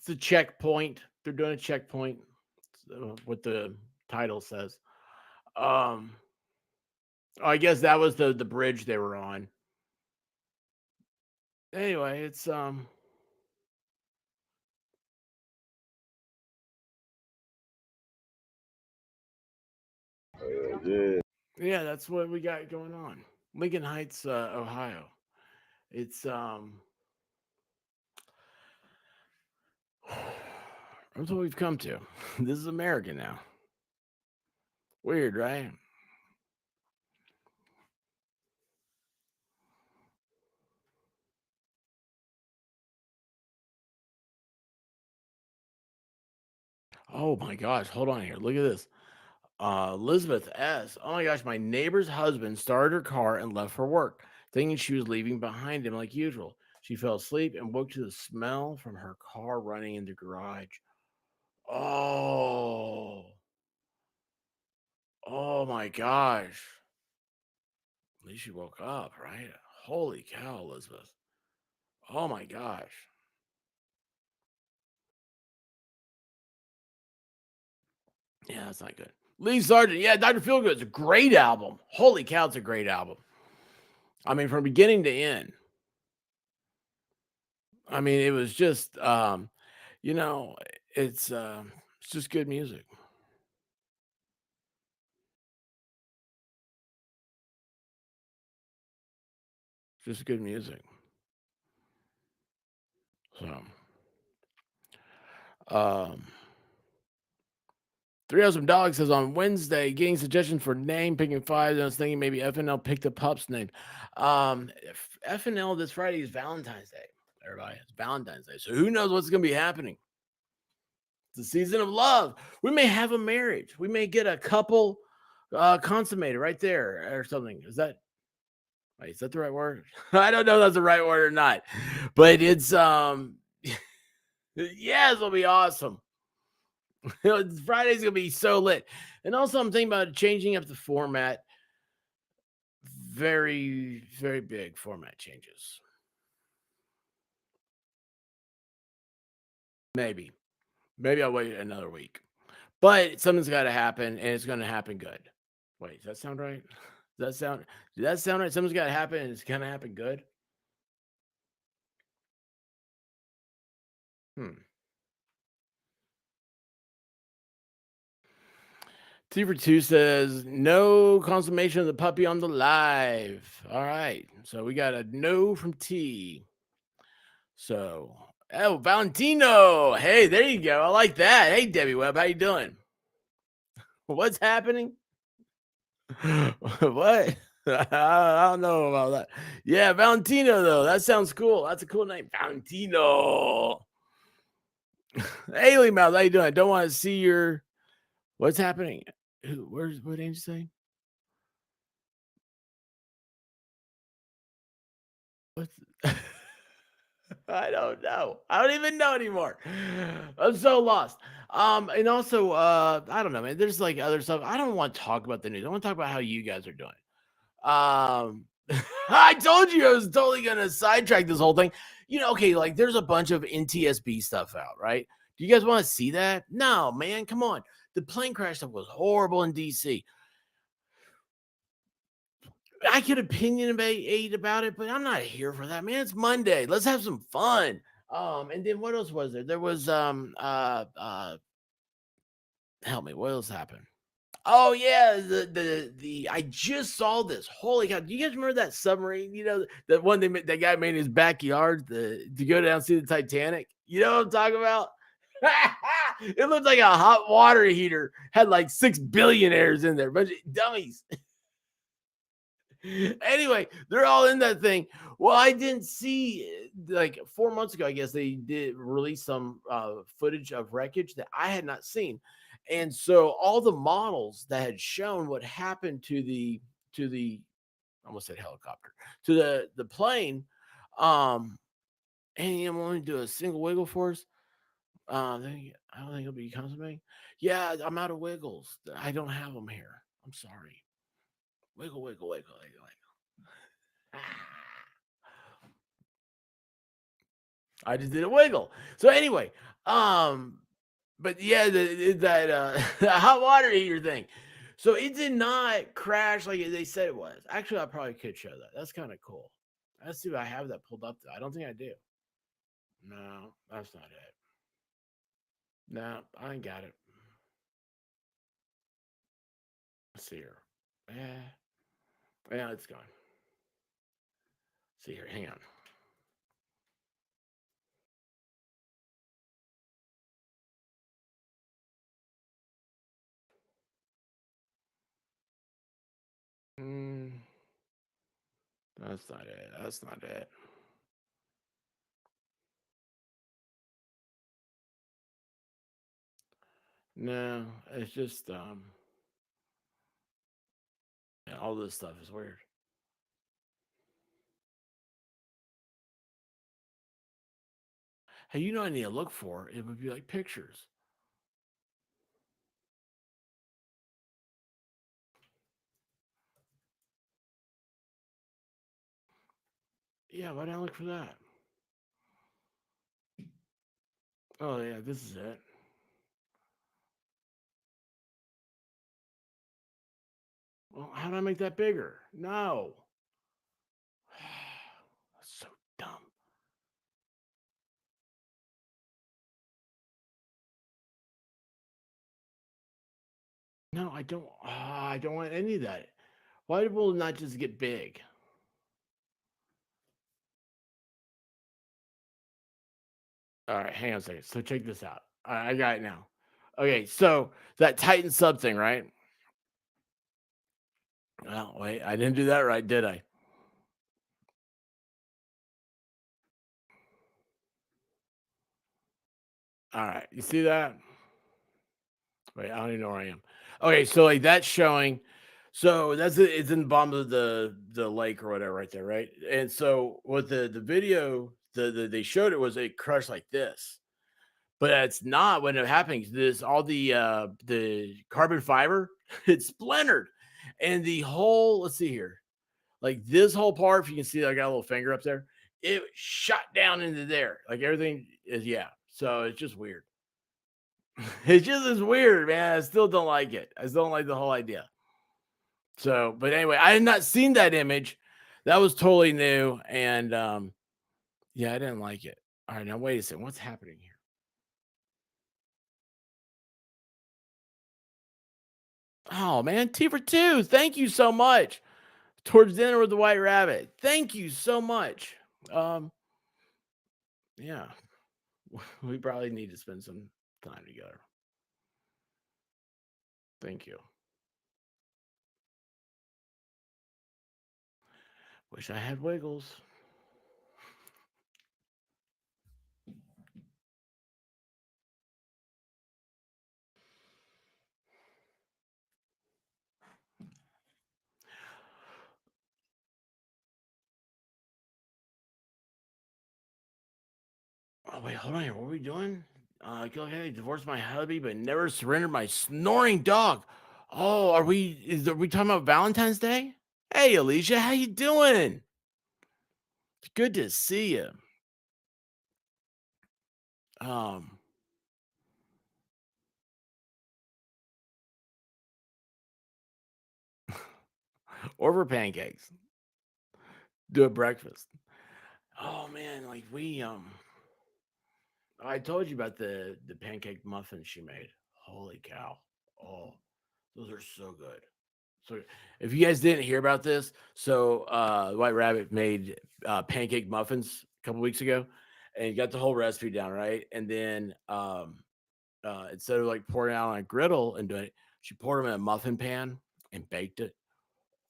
it's a checkpoint. They're doing a checkpoint. What the title says. Um, I guess that was the bridge they were on. Anyway, it's Yeah, yeah, that's what we got going on. Lincoln Heights, Ohio. It's that's what we've come to. This is America now. Weird, right? Oh my gosh, hold on here. Look at this. Elizabeth S. Oh my gosh, my neighbor's husband started her car and left for work, thinking she was leaving behind him like usual. She fell asleep and woke to the smell from her car running in the garage. Oh, oh my gosh. At least she woke up, right? Holy cow, Elizabeth. Oh my gosh. Yeah, that's not good. Lee Sargent, yeah, Dr. Feelgood's a great album. Holy cow, it's a great album. I mean, from beginning to end. I mean, it was just you know, it's just good music. Just good music. So um Three Awesome Dog says on Wednesday, getting suggestions for name, picking five. And I was thinking maybe FNL picked the pup's name. FNL this Friday is Valentine's Day. Everybody, it's Valentine's Day. So who knows what's going to be happening? It's the season of love. We may have a marriage. We may get a couple consummated right there or something. Is that the right word? I don't know if that's the right word or not. But it's yeah, it'll be awesome. Friday's gonna be so lit. And also I'm thinking about changing up the format. Very, very big format changes. Maybe I'll wait another week. But something's got to happen, and it's going to happen good. Wait, does that sound right? Did that sound right? Something's got to happen, and it's going to happen good. T for 2 says no consummation of the puppy on the live. All right, so we got a no from T. So, oh, Valentino. Hey, there you go. I like that. Hey, Debbie Webb, how you doing? What's happening? What? I don't know about that. Yeah, Valentino, though. That sounds cool. That's a cool name. Valentino. Haley Mouth, how you doing? I don't want to see your. What's happening? What did you say? What's. I don't know. I don't even know anymore. I'm so lost. And also, I don't know, man. There's like other stuff. I don't want to talk about the news. I want to talk about how you guys are doing. I told you I was totally gonna sidetrack this whole thing. Okay, like there's a bunch of NTSB stuff out, right? Do you guys want to see that? No, man, come on. The plane crash stuff was horrible in DC. I could opinionate about it, but I'm not here for that, man. It's Monday. Let's have some fun. And then what else was there? There was help me, what else happened? Oh yeah, the I just saw this. Holy cow! Do you guys remember that submarine? That one that guy made in his backyard to go down and see the Titanic. You know what I'm talking about? It looked like a hot water heater. Had like 6 billionaires in there, bunch of dummies. Anyway, they're all in that thing. Well, I didn't see like 4 months ago. I guess they did release some footage of wreckage that I had not seen, and so all the models that had shown what happened to the I almost said helicopter, to the plane, and I'm only do a single wiggle for us. I don't think it'll be consummating. Yeah, I'm out of wiggles. I don't have them here. I'm sorry. Wiggle, wiggle, wiggle, wiggle, wiggle. I just did a wiggle. So anyway, but yeah, that the hot water heater thing. So it did not crash like they said it was. Actually, I probably could show that. That's kind of cool. Let's see if I have that pulled up. I don't think I do. No, that's not it. No, I ain't got it. Let's see here. Yeah, it's gone. See here. Hang on. That's not it. That's not it. No, it's just yeah, all this stuff is weird. Hey, I need to look for? It would be like pictures. Yeah, why don't I look for that? Oh yeah, this is it. Well, how do I make that bigger? No. That's so dumb. No, I don't. I don't want any of that. Why will it not just get big? All right, hang on a second. So check this out. I got it now. Okay, so that Titan sub thing, right? Oh, wait, I didn't do that right, did I? All right, you see that? Wait, I don't even know where I am. Okay, so like that's showing. So it's in the bottom of the lake or whatever, right there, right? And so what the video they showed it was it crushed like this, but that's not what ended up happening. This all the carbon fiber it splintered, and the whole let's see here, like this whole part, if you can see, I got a little finger up there. It shot down into there, like everything is yeah. So it's just weird. It just is weird, man. I still don't like it. I still don't like the whole idea. So, but anyway, I had not seen that image. That was totally new, and yeah, I didn't like it. All right, now wait a second. What's happening here? Oh man, T for two. Thank you so much. Towards dinner with the White Rabbit. Thank you so much. Um, yeah, we probably need to spend some time together. Thank you. Wish I had wiggles. Oh wait, hold on here. What are we doing? Go ahead. I divorced my hubby, but never surrendered my snoring dog. Oh, are we talking about Valentine's Day? Hey, Alicia, how you doing? It's good to see you. Um, Order pancakes. Do a breakfast. Oh man, like I told you about the pancake muffins she made. Holy cow! Oh, those are so good. So if you guys didn't hear about this, so White Rabbit made pancake muffins a couple weeks ago, and you got the whole recipe down, right? And then instead of like pouring it out on a griddle and doing it, she poured them in a muffin pan and baked it.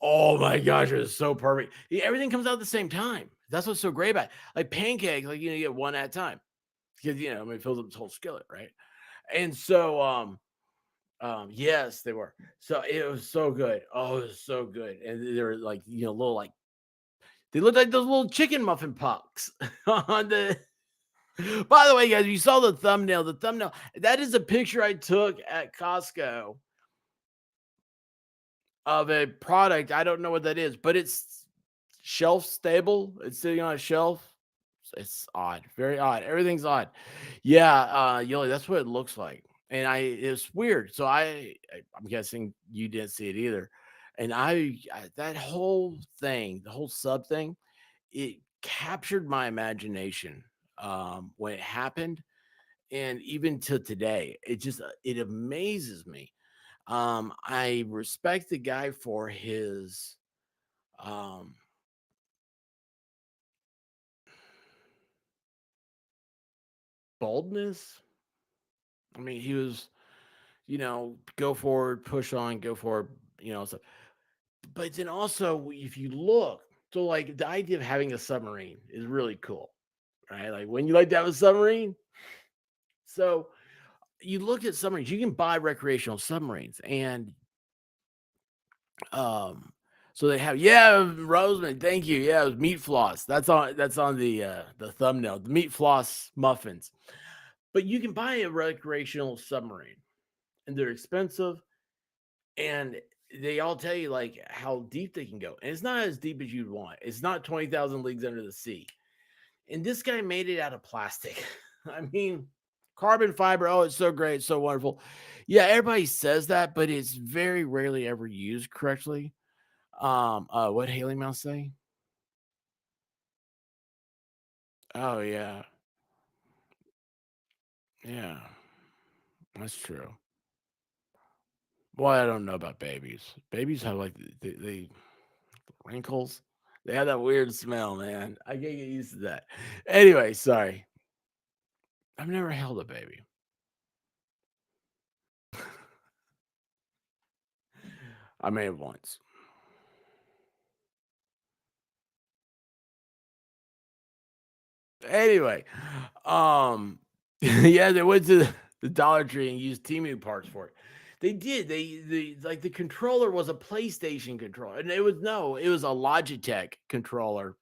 Oh my gosh, it was so perfect. Yeah, everything comes out at the same time. That's what's so great about it. Like pancakes, like you get one at a time because I mean, it fills up this whole skillet, right? And so yes, they were. So it was so good. Oh, it was so good. And they were like, little like they looked like those little chicken muffin pucks on the by the way, guys, you saw the thumbnail, that is a picture I took at Costco of a product. I don't know what that is, but it's shelf stable. It's sitting on a shelf. It's odd, very odd. Everything's odd. Yeah, Yolie, that's what it looks like. And it's weird. So I'm guessing you didn't see it either. And I that whole thing, the whole sub thing, it captured my imagination when it happened, and even to today, it amazes me. I respect the guy for his um boldness. I mean, he was, go forward, push on, go forward, so but then also if you look, so like the idea of having a submarine is really cool, right? Like when you like to have a submarine. So you look at submarines, you can buy recreational submarines, and um so they have, yeah, Roseman, thank you. Yeah, it was meat floss. That's on the thumbnail, the meat floss muffins. But you can buy a recreational submarine and they're expensive, and they all tell you like how deep they can go. And it's not as deep as you'd want. It's not 20,000 leagues under the sea. And this guy made it out of plastic. I mean, carbon fiber. Oh, it's so great, it's so wonderful. Yeah, everybody says that, but it's very rarely ever used correctly. What Haley Mouse say? Oh yeah, yeah, that's true. Well, I don't know about babies. Babies have like they wrinkles. They have that weird smell, man. I can't get used to that. Anyway, sorry. I've never held a baby. I may have once. Anyway, yeah, they went to the Dollar Tree and used Temu parts for it. They did. They like the controller was a PlayStation controller, and it was a Logitech controller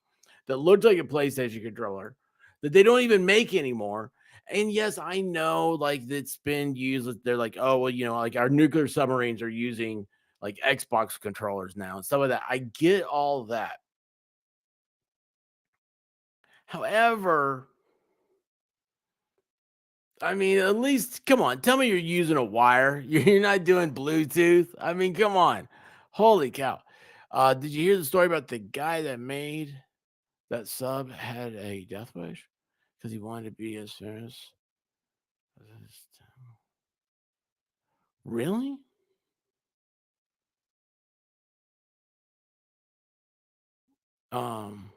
that looked like a PlayStation controller that they don't even make anymore. And yes, I know like that's been used. They're like, oh well, like our nuclear submarines are using like Xbox controllers now and stuff like that. I get all that. However, I mean, at least come on, tell me you're using a wire. You're not doing Bluetooth. I mean, come on. Holy cow. Did you hear the story about the guy that made that sub had a death wish because he wanted to be as famous as his Really? Um,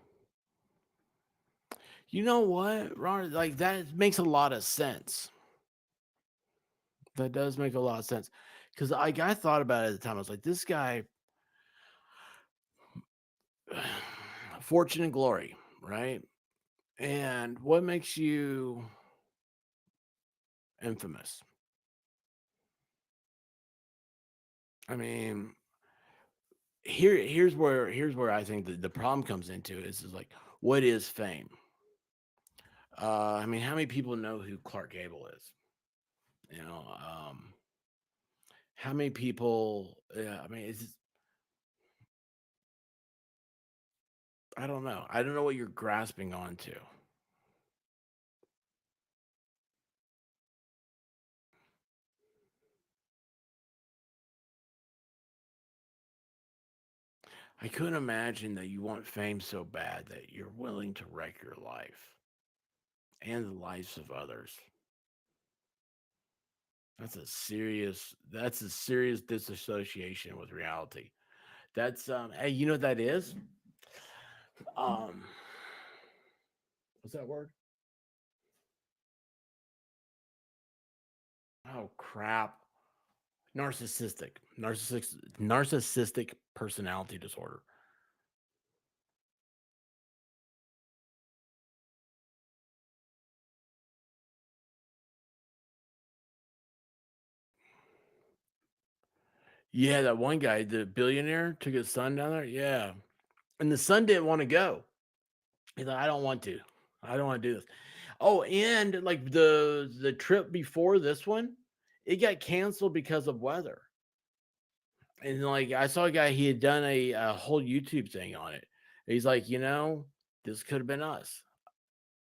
you know what, Ron? Like that makes a lot of sense. That does make a lot of sense. Because I thought about it at the time. I was like, this guy, fortune and glory, right? And what makes you infamous? I mean, here's where I think the problem comes into is like what is fame? I mean, how many people know who Clark Gable is? You know, how many people? Yeah, I mean, I don't know. I don't know what you're grasping onto. I couldn't imagine that you want fame so bad that you're willing to wreck your life and the lives of others. That's a serious disassociation with reality. That's hey, you know what that is? Um what's that word? Oh crap. Narcissistic personality disorder. Yeah, that one guy, the billionaire, took his son down there. Yeah. And the son didn't want to go. He's like, I don't want to. I don't want to do this. Oh, and like the trip before this one, it got canceled because of weather. And like I saw a guy, he had done a whole YouTube thing on it. He's like, this could have been us.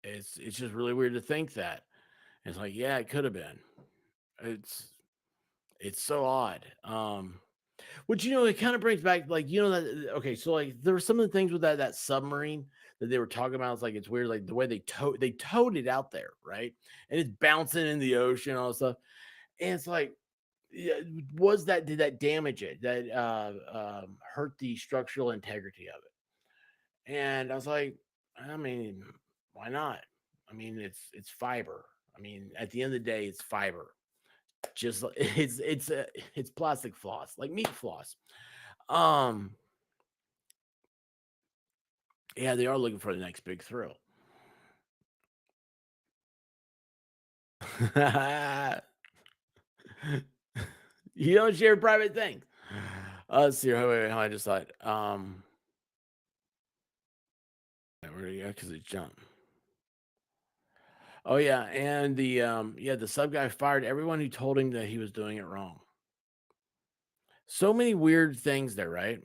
It's just really weird to think that. It's like, yeah, it could have been. It's it's so odd. Which it kind of brings back like that okay, so like there were some of the things with that submarine that they were talking about. It's like it's weird, like the way they towed it out there, right? And it's bouncing in the ocean, all this stuff. And it's like, yeah, did that damage it? That hurt the structural integrity of it? And I was like, I mean, why not? I mean, it's fiber. I mean, at the end of the day, it's fiber. Just it's plastic floss, like meat floss. Um, yeah, they are looking for the next big thrill. You don't share private things. Let's see. Wait, how I just thought. Where do you go? Because it jumped. Oh yeah, and the sub guy fired everyone who told him that he was doing it wrong. So many weird things there, right?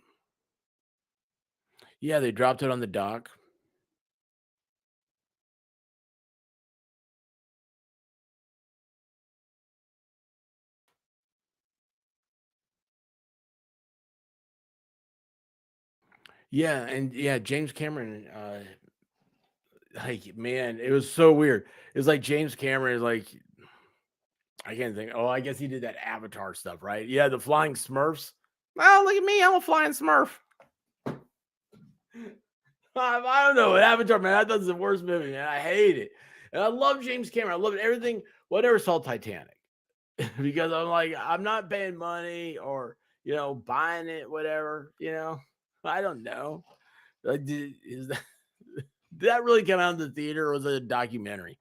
Yeah, they dropped it on the dock. Yeah, and yeah, James Cameron. Like man, it was so weird. It was like James Cameron is like I can't think. Oh, I guess he did that Avatar stuff, right? Yeah, the flying Smurfs. Well, look at me, I'm a flying Smurf. I don't know. Avatar, man, I thought it was the worst movie, man. I hate it. And I love James Cameron. I love everything, whatever saw Titanic. Because I'm like, I'm not paying money or buying it, whatever. I don't know. Is that did that really come out in the theater, or was it a documentary?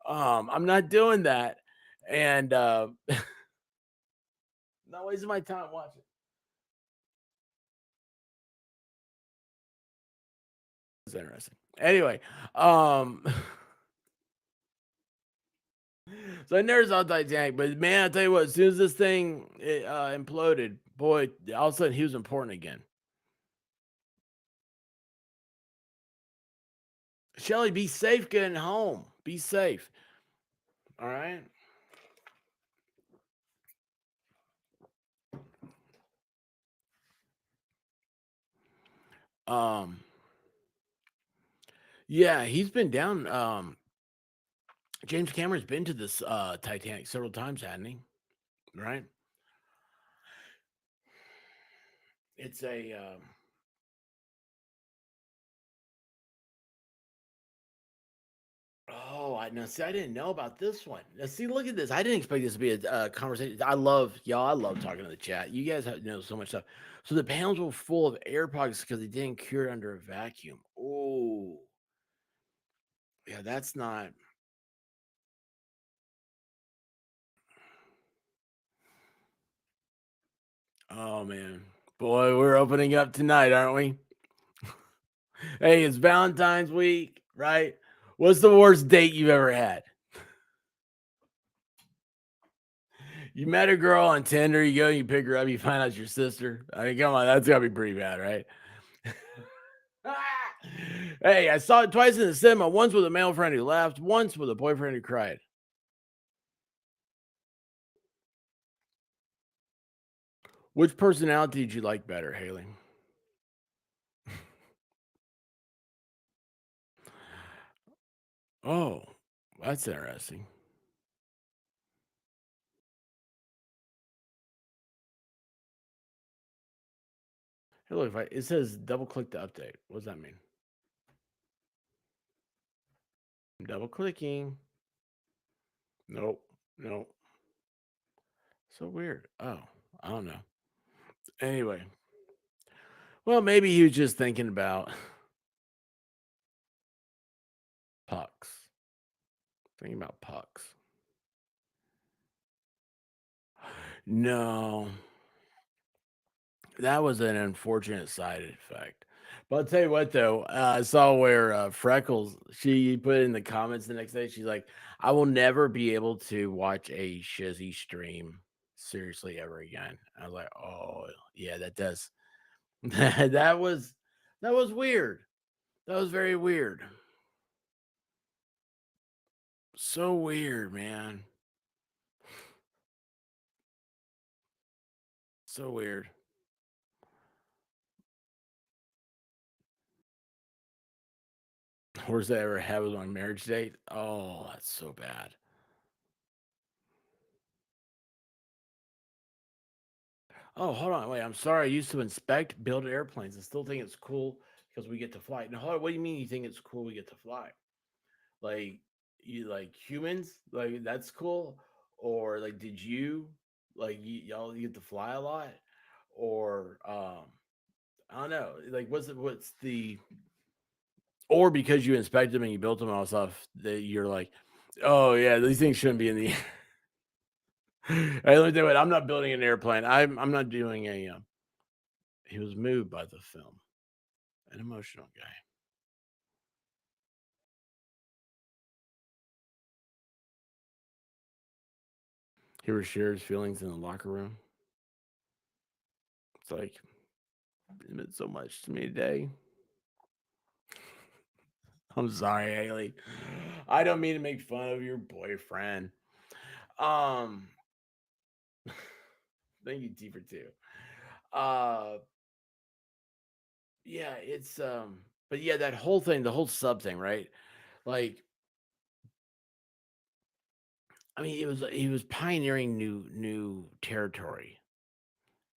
I'm not doing that, and not wasting my time watching. It's interesting. Anyway, so I never saw Titanic, but man, I tell you what, as soon as this thing imploded, boy, all of a sudden he was important again. Shelly, be safe getting home. Be safe. All right. Um, yeah, he's been down. James Cameron's been to this Titanic several times, hasn't he? Right? It's a oh, I know. See, I didn't know about this one. Now, see, look at this. I didn't expect this to be a conversation. I love y'all. I love talking to the chat. You guys know so much stuff. So the panels were full of air pockets because they didn't cure it under a vacuum. Oh, yeah, that's not. Oh man, boy, we're opening up tonight, aren't we? Hey, it's Valentine's week, right? What's the worst date you've ever had? You met a girl on Tinder, you go, you pick her up, you find out it's your sister. I mean, come on, that's gotta be pretty bad, right? Hey, I saw it twice in the cinema. Once with a male friend who laughed, once with a boyfriend who cried. Which personality did you like better, Haley? Oh, that's interesting. Hey, look, it says double click to update. What does that mean? I'm double clicking. Nope. Nope. So weird. Oh, I don't know. Anyway, well, maybe he was just thinking about pucks. Thinking about pucks. No, that was an unfortunate side effect. But I'll tell you what, though, I saw where Freckles, she put in the comments the next day, she's like, I will never be able to watch a Shizzy stream seriously ever again. I was like, oh, yeah, that does. That was weird. That was very weird. So weird, man. So weird. Worst I ever had was my marriage date. Oh, that's so bad. Oh, hold on. Wait, I'm sorry. I used to inspect, build airplanes and still think it's cool because we get to fly. Now, hold on, what do you mean you think it's cool we get to fly? Like, you like humans? Like, that's cool? Or like, did you like y'all get to fly a lot? Or I don't know. Like, what's the or because you inspected them and you built them and all stuff that you're like, oh yeah, these things shouldn't be in the air. Hey, let me tell you what, I'm not building an airplane. I'm not doing a he was moved by the film. An emotional guy. He ever shared his feelings in the locker room. It's like it meant so much to me today. I'm sorry, Haley. I don't mean to make fun of your boyfriend. Um thank you, T for two. Uh yeah, it's but yeah, that whole thing, the whole sub thing, right? Like, I mean, he was pioneering new territory.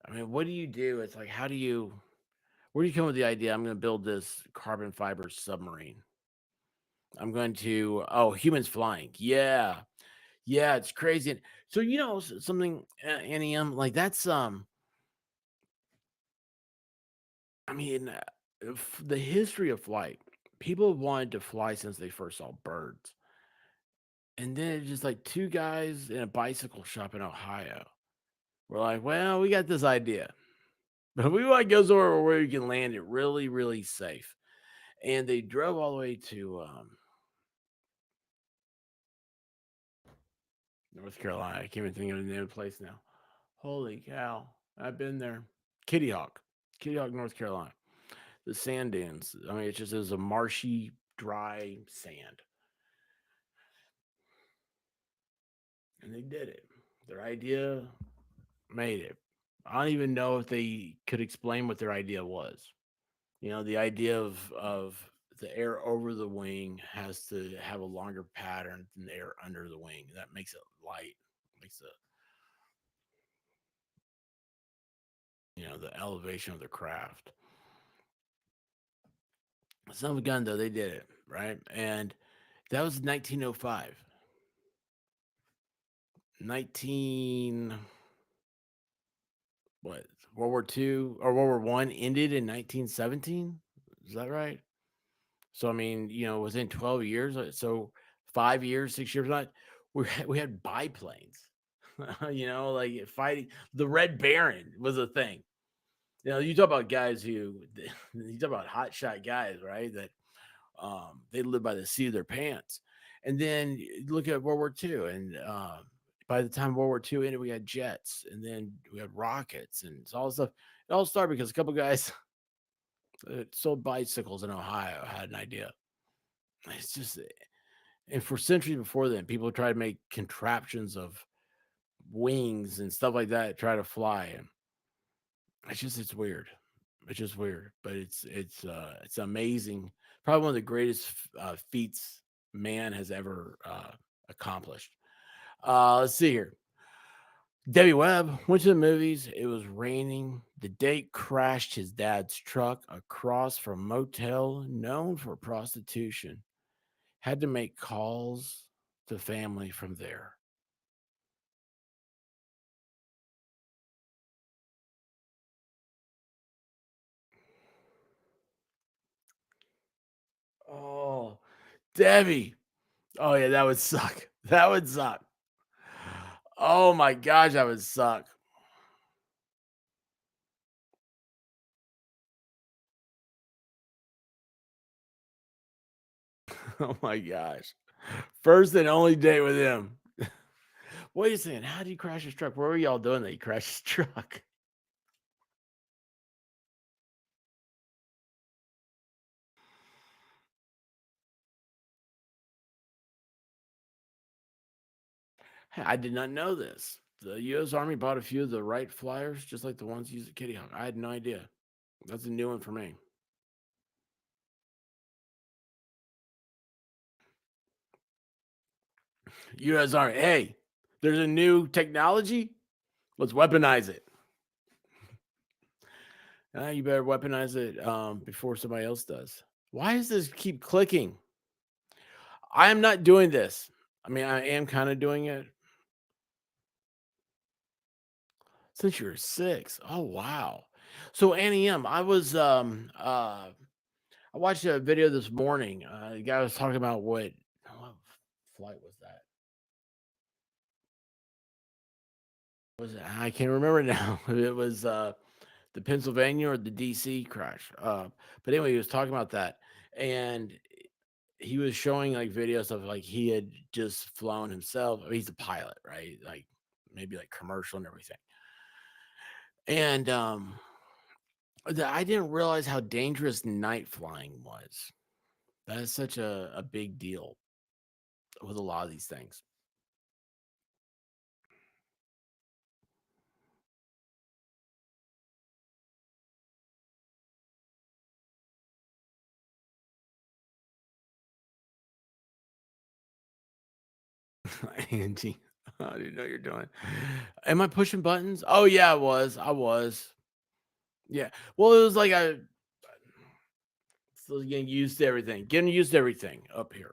I mean, what do you do? It's like, how do you where do you come with the idea? I'm going to build this carbon fiber submarine. I'm going to humans flying. Yeah, yeah, it's crazy. So something, Annie, like that's I mean, the history of flight, people have wanted to fly since they first saw birds. And then it's just like two guys in a bicycle shop in Ohio. We're like, well, we got this idea, but we want to go somewhere where we can land it really, really safe. And they drove all the way to North Carolina. I can't even think of the name of the place now. Holy cow. I've been there. Kitty Hawk, Kitty Hawk, North Carolina. The sand dunes. I mean, it just is a marshy, dry sand. And they did it. Their idea made it. I don't even know if they could explain what their idea was. The idea of the air over the wing has to have a longer pattern than the air under the wing. That makes it light, makes the elevation of the craft. Son of a gun, though, they did it right, and that was 1905. 19 what World War II or World War One ended in 1917. Is that right? So I mean, within 12 years, so 5 years, 6 years, not we had biplanes. Like fighting. The Red Baron was a thing. You talk about guys who you talk about hotshot guys, right? That they live by the seat of their pants. And then look at World War II, and by the time World War II ended, we had jets, and then we had rockets, and it's all stuff. It all started because a couple guys that sold bicycles in Ohio had an idea. It's just, and for centuries before then, people tried to make contraptions of wings and stuff like that, try to fly, and it's weird. It's just weird, but it's amazing. Probably one of the greatest feats man has ever accomplished. Let's see here. Debbie Webb went to the movies. It was raining. The date crashed his dad's truck across from a motel known for prostitution. Had to make calls to family from there. Oh, Debbie. Oh yeah, that would suck. That would suck. Oh my gosh, that would suck. Oh my gosh. First and only date with him. Wait a second. How did he crash his truck? What were y'all doing that he crashed his truck? Hey, I did not know this. The U.S. Army bought a few of the Wright flyers, just like the ones used at Kitty Hawk. I had no idea. That's a new one for me. U.S. Army, hey, there's a new technology. Let's weaponize it. You better weaponize it before somebody else does. Why does this keep clicking? I am not doing this. I mean, I am kind of doing it since you were 6. Oh wow. So Annie M, I watched a video this morning. The guy was talking about what flight was that? Was it? I can't remember now. It was the Pennsylvania or the DC crash. But anyway, he was talking about that, and he was showing like videos of like he had just flown himself. I mean, he's a pilot, right? Like maybe like commercial and everything. And I didn't realize how dangerous night flying was. That is such a big deal with a lot of these things. Angie, I didn't know you're doing. Am I pushing buttons? Oh yeah, I was. I was. Yeah. Well, it was like I still getting used to everything. Getting used to everything up here.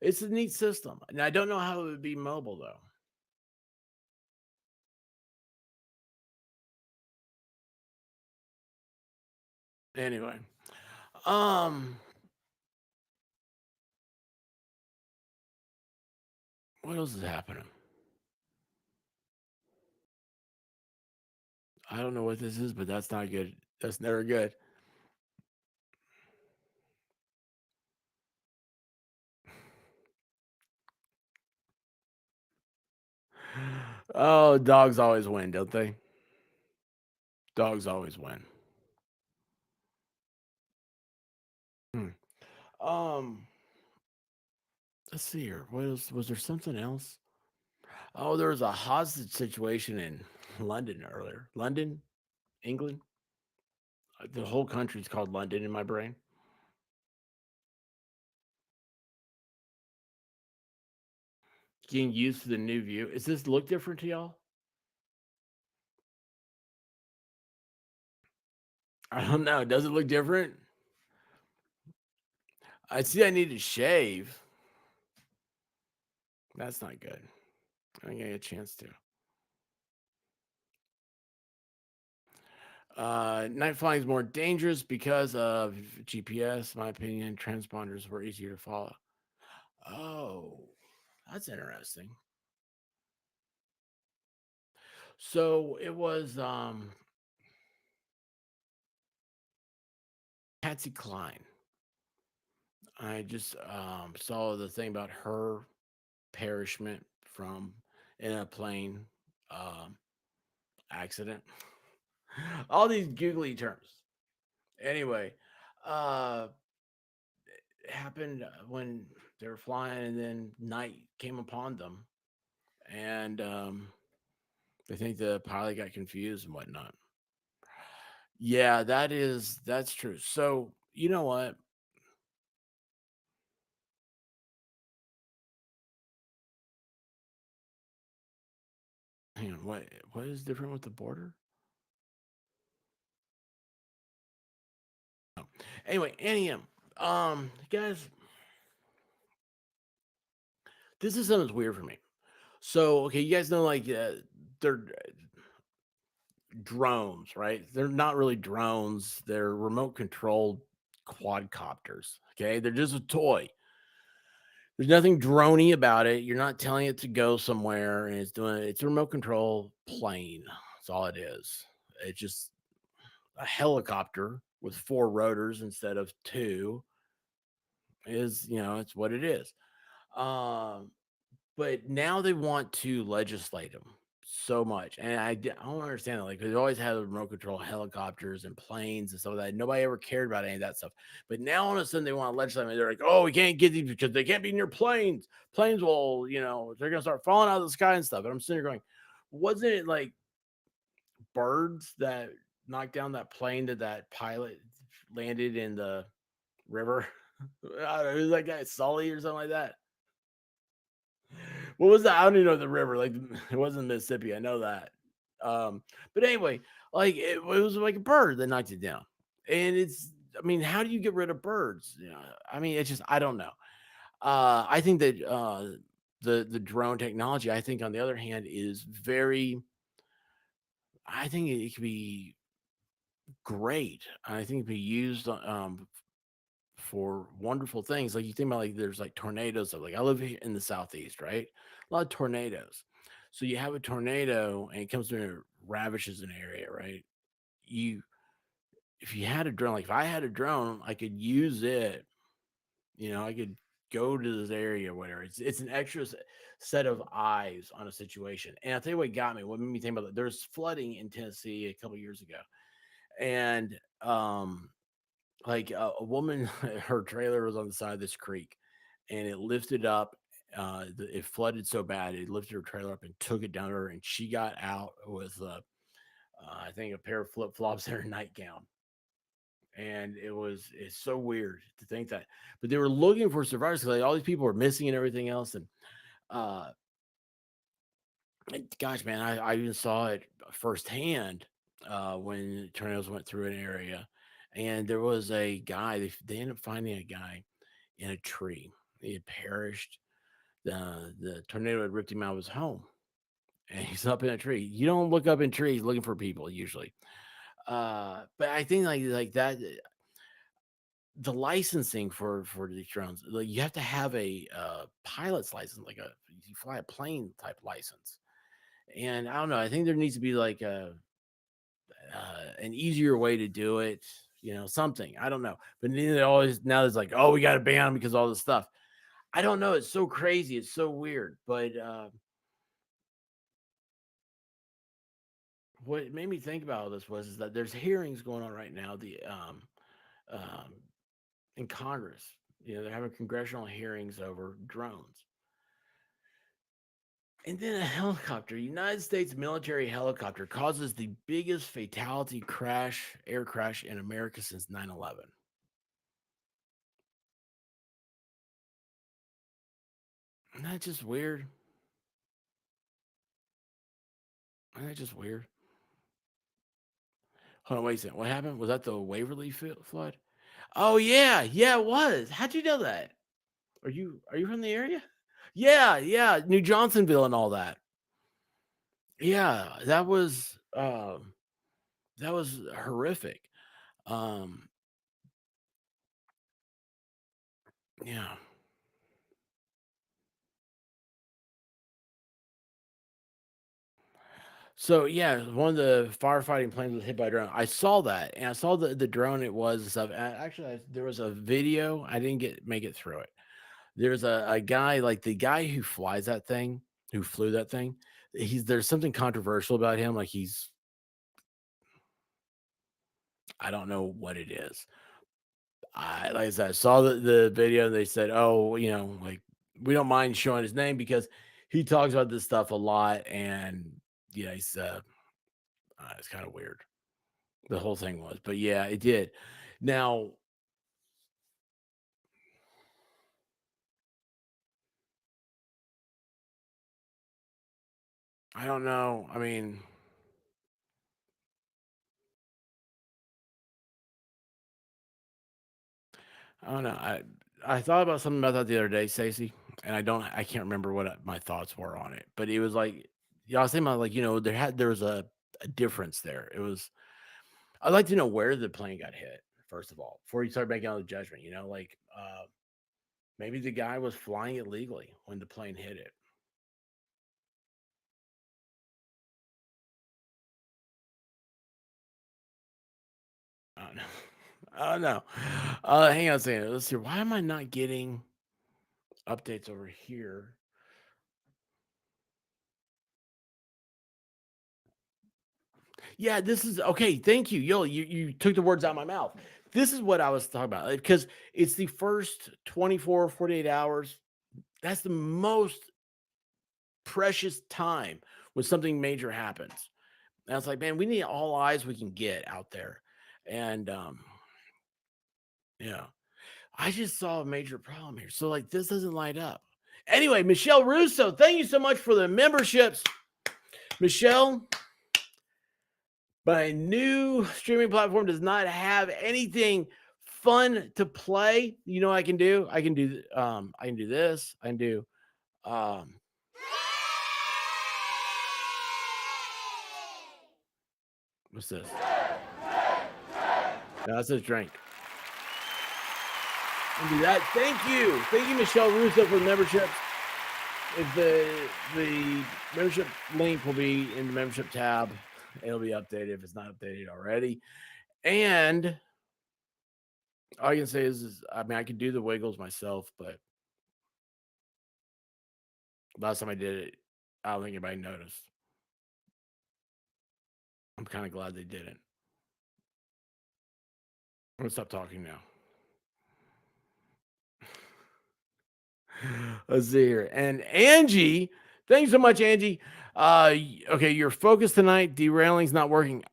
It's a neat system, and I don't know how it would be mobile though. Anyway, um, what else is happening? I don't know what this is, but that's not good. That's never good. Oh, dogs always win, don't they? Dogs always win. Hmm. Um, let's see here. What else? Was there something else? Oh, there was a hostage situation in London earlier. London, England. The whole country's called London in my brain. Getting used to the new view. Does this look different to y'all? I don't know. Does it look different? I see I need to shave. That's not good. I didn't get a chance to. Night flying is more dangerous because of GPS. In my opinion, transponders were easier to follow. Oh, that's interesting. So it was Patsy Cline. I just saw the thing about her perishment from in a plane um, accident. All these googly terms. Anyway, uh, it happened when they were flying, and then night came upon them, and they think the pilot got confused and whatnot. Yeah, that's true. So you know what? Hang on, what is different with the border? Oh. Anyway, anyhow, guys, this is something that's weird for me. So, okay, you guys know like they're drones, right? They're not really drones. They're remote controlled quadcopters. Okay, they're just a toy. There's nothing drony about it. You're not telling it to go somewhere, and it's a remote control plane. That's all it is. It's just a helicopter with four rotors instead of two. It's what it is. Um, but now they want to legislate them so much, and I don't understand it. Like they always had remote control helicopters and planes and stuff like that. Nobody ever cared about any of that stuff. But now all of a sudden they want to legislate. They're like, oh, we can't get these because they can't be near planes. Planes will, they're gonna start falling out of the sky and stuff. And I'm sitting there going, wasn't it like birds that knocked down that plane that pilot landed in the river? I don't know, it was like that Sully or something like that. What was that? I don't even know the river. Like it wasn't Mississippi. I know that. But anyway, like it was like a bird that knocked it down. And I mean, how do you get rid of birds? I mean, it's just I don't know. I think that the drone technology, I think on the other hand, is very I think it could be great. I think it could be used for wonderful things. Like you think about like there's like tornadoes. Like I live here in the southeast, right? A lot of tornadoes. So you have a tornado and it comes through and it ravishes an area, right? You if you had a drone, like if I had a drone, I could use it. I could go to this area, or whatever. It's an extra set of eyes on a situation. And I'll tell you what got me. What made me think about that? There's flooding in Tennessee a couple years ago, and like a woman, her trailer was on the side of this creek, and it lifted up. It flooded so bad, it lifted her trailer up and took it down to her, and she got out with, I think, a pair of flip flops and her nightgown. And it's so weird to think that, but they were looking for survivors because like, all these people were missing and everything else. And uh, gosh, man, I even saw it firsthand when tornadoes went through an area, and there was a guy. They ended up finding a guy in a tree. He had perished. The tornado had ripped him out of his home, and he's up in a tree. You don't look up in trees looking for people usually. But I think like that the licensing for these drones, like you have to have a pilot's license, like a you fly a plane type license. And I don't know. I think there needs to be like a an easier way to do it. Something I don't know. But then it always now it's like, oh, we got to ban them because of all this stuff. I don't know. It's so crazy. It's so weird. But what made me think about all this was is that there's hearings going on right now. Um, in Congress. They're having congressional hearings over drones. And then a helicopter, United States military helicopter, causes the biggest fatality air crash in America since 9/11. Isn't that just weird? Isn't that just weird? Hold on, wait a second. What happened? Was that the Waverly flood? Oh yeah, yeah, it was. How'd you know that? Are you from the area? Yeah, yeah, New Johnsonville and all that. Yeah, that was horrific. Um, yeah. So yeah, one of the firefighting planes was hit by a drone. I saw that, and I saw the drone it was and stuff. And actually, there was a video. I didn't make it through it. There's a guy, like the guy who flies that thing, who flew that thing. There's something controversial about him. Like I don't know what it is. Like I said, I saw the video. And they said, oh, like we don't mind showing his name because he talks about this stuff a lot, and yeah, it's kind of weird. The whole thing was, but yeah, it did. Now, I don't know. I mean, I don't know. I thought about something about that the other day, Stacey, and I can't remember what my thoughts were on it, but it was like, yeah, I was thinking about like, there was a difference there. I'd like to know where the plane got hit, first of all, before you start making all the judgment, like, maybe the guy was flying it legally when the plane hit it. I don't know. I don't know. Hang on a second. Let's see. Why am I not getting updates over here? Yeah, this is okay. Thank you, Yolie. You took the words out of my mouth. This is what I was talking about because it's the first 24, 48 hours. That's the most precious time when something major happens. And I was like, man, we need all eyes we can get out there. And yeah, I just saw a major problem here. So like this doesn't light up. Anyway, Michelle Russo, thank you so much for the memberships. Michelle, my new streaming platform does not have anything fun to play. You know what I can do? I can do this. I can do um what's this? No, that's a drink. I can do that. Thank you. Thank you, Michelle Russo, for the memberships. If the membership link will be in the membership tab. It'll be updated if it's not updated already. And all I can say is I mean, I could do the wiggles myself, but last time I did it, I don't think anybody noticed. I'm kind of glad they didn't. I'm gonna stop talking now. Let's see here. And Angie, thanks so much, Angie. Okay, your focus tonight, derailing's not working.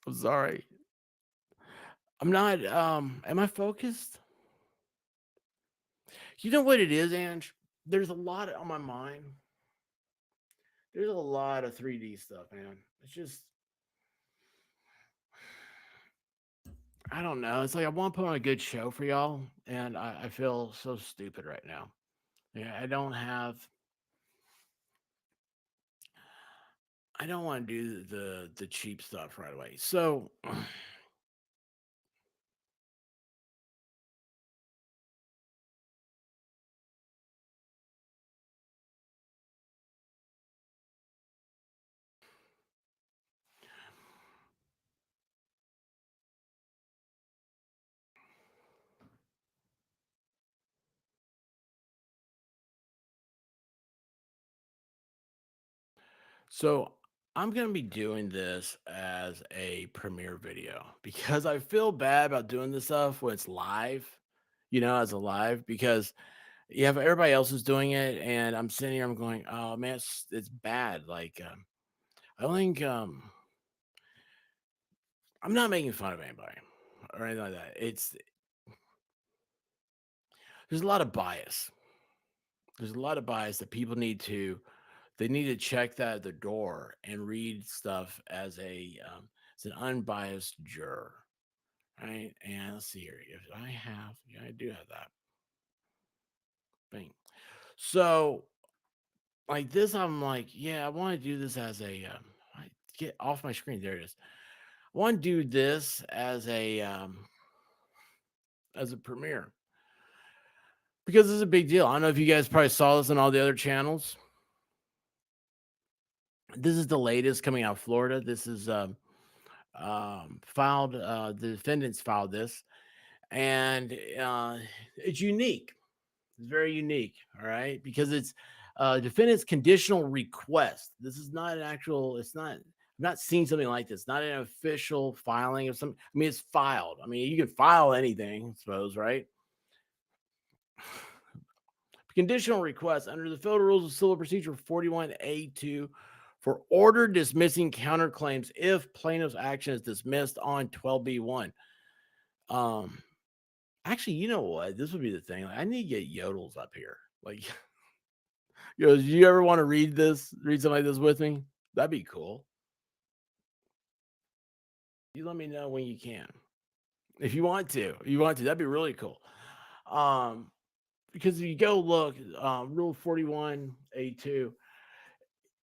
I'm sorry. I'm not am I focused? You know what it is, Ange? There's a lot on my mind. There's a lot of 3D stuff, man. It's just I don't know. It's like I want to put on a good show for y'all, and I feel so stupid right now. Yeah, I don't have I don't want to do the cheap stuff right away. So so I'm gonna be doing this as a premiere video because I feel bad about doing this stuff when it's live, as a live because you have everybody else is doing it, and I'm sitting here, I'm going, oh man, it's bad. Like, I don't think I'm not making fun of anybody or anything like that. There's a lot of bias. There's a lot of bias that people they need to check that at the door and read stuff as an unbiased juror, right? And let's see here. If I have, yeah, I do have that thing. So like this, I'm like, yeah, I want to do this as get off my screen. There it is. I want to do this as a premiere because this is a big deal. I don't know if you guys probably saw this on all the other channels. This is the latest coming out of Florida. This is filed. The defendants filed this, and it's unique. It's very unique. All right, because it's defendant's conditional request. This is not an actual. It's not. I've not seen something like this. Not an official filing of some. I mean, it's filed. I mean, you can file anything, I suppose, right? Conditional request under the Federal Rules of Civil Procedure 41A2 for order dismissing counterclaims if plaintiff's action is dismissed on 12B1. Um, Actually, you know what? This would be the thing. Like, I need to get Yodels up here. Like, do you ever want to read something like this with me? That'd be cool. You let me know when you can. If you want to. That'd be really cool. Um, because if you go look, Rule 41A2,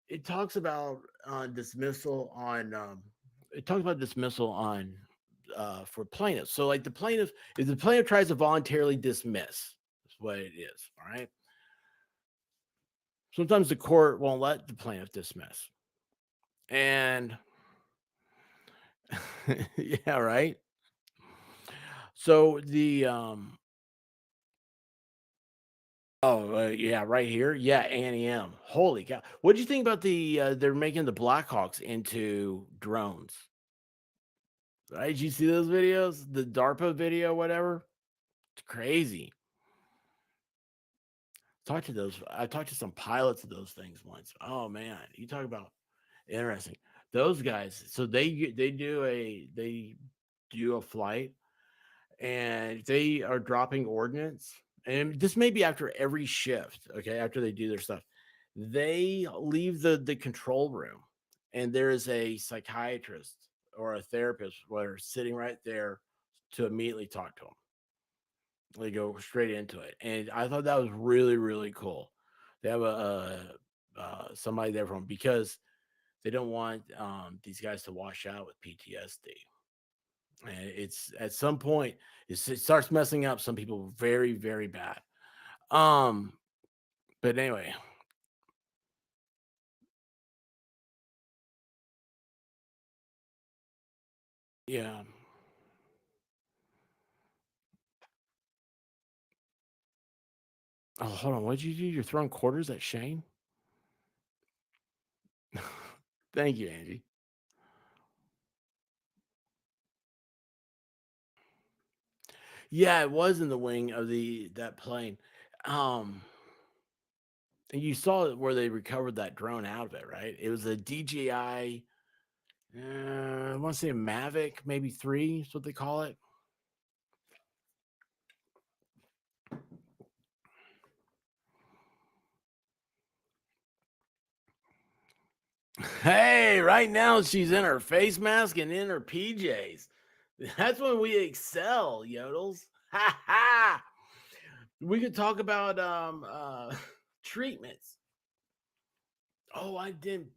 it talks about dismissal on it talks about dismissal on for plaintiffs. So like if the plaintiff tries to voluntarily dismiss, that's what it is. All right. Sometimes the court won't let the plaintiff dismiss. And yeah, right. So the yeah, right here. Yeah, Annie M. Holy cow. What do you think about they're making the Blackhawks into drones? Right? Did you see those videos? The DARPA video, whatever? It's crazy. I talked to some pilots of those things once. Oh man, you talk about interesting. Those guys, so they do a flight and they are dropping ordnance. And this may be after every shift, okay, after they do their stuff. They leave the control room and there is a psychiatrist or a therapist where sitting right there to immediately talk to them. They go straight into it, and I thought that was really really cool. They have somebody there from because they don't want these guys to wash out with PTSD, and it's at some point it starts messing up some people very very bad. Um, but anyway, yeah. Oh, hold on. What did you do? You're throwing quarters at Shane? Thank you, Angie. Yeah, it was in the wing of the that plane. Um, and you saw where they recovered that drone out of it, right? It was a DJI. I want to say a Mavic, maybe 3 is what they call it. Hey, right now she's in her face mask and in her PJs. That's when we excel, Yodels. Ha ha. We could talk about treatments. Oh, I didn't.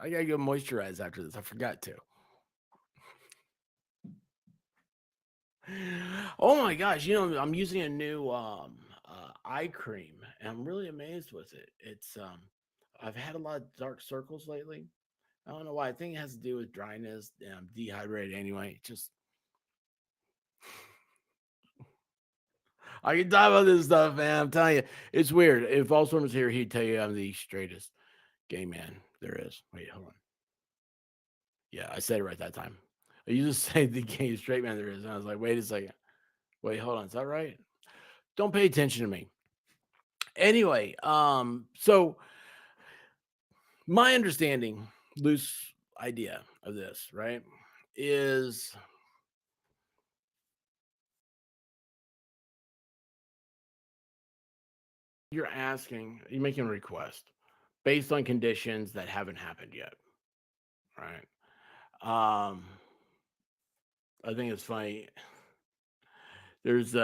I gotta go moisturize after this. I forgot to. Oh my gosh, I'm using a new eye cream and I'm really amazed with it. It's I've had a lot of dark circles lately. I don't know why. I think it has to do with dryness. And I'm dehydrated anyway. Just I can talk about this stuff, man. I'm telling you, it's weird. If Allstorm was here, he'd tell you I'm the straightest gay man there is. Wait, hold on. Yeah, I said it right that time. I used to say the gay straight man there is, and I was like, wait a second. Wait, hold on. Is that right? Don't pay attention to me. Anyway, so my understanding, loose idea of this, right, is you're making a request based on conditions that haven't happened yet, right? Um, I think it's funny. There's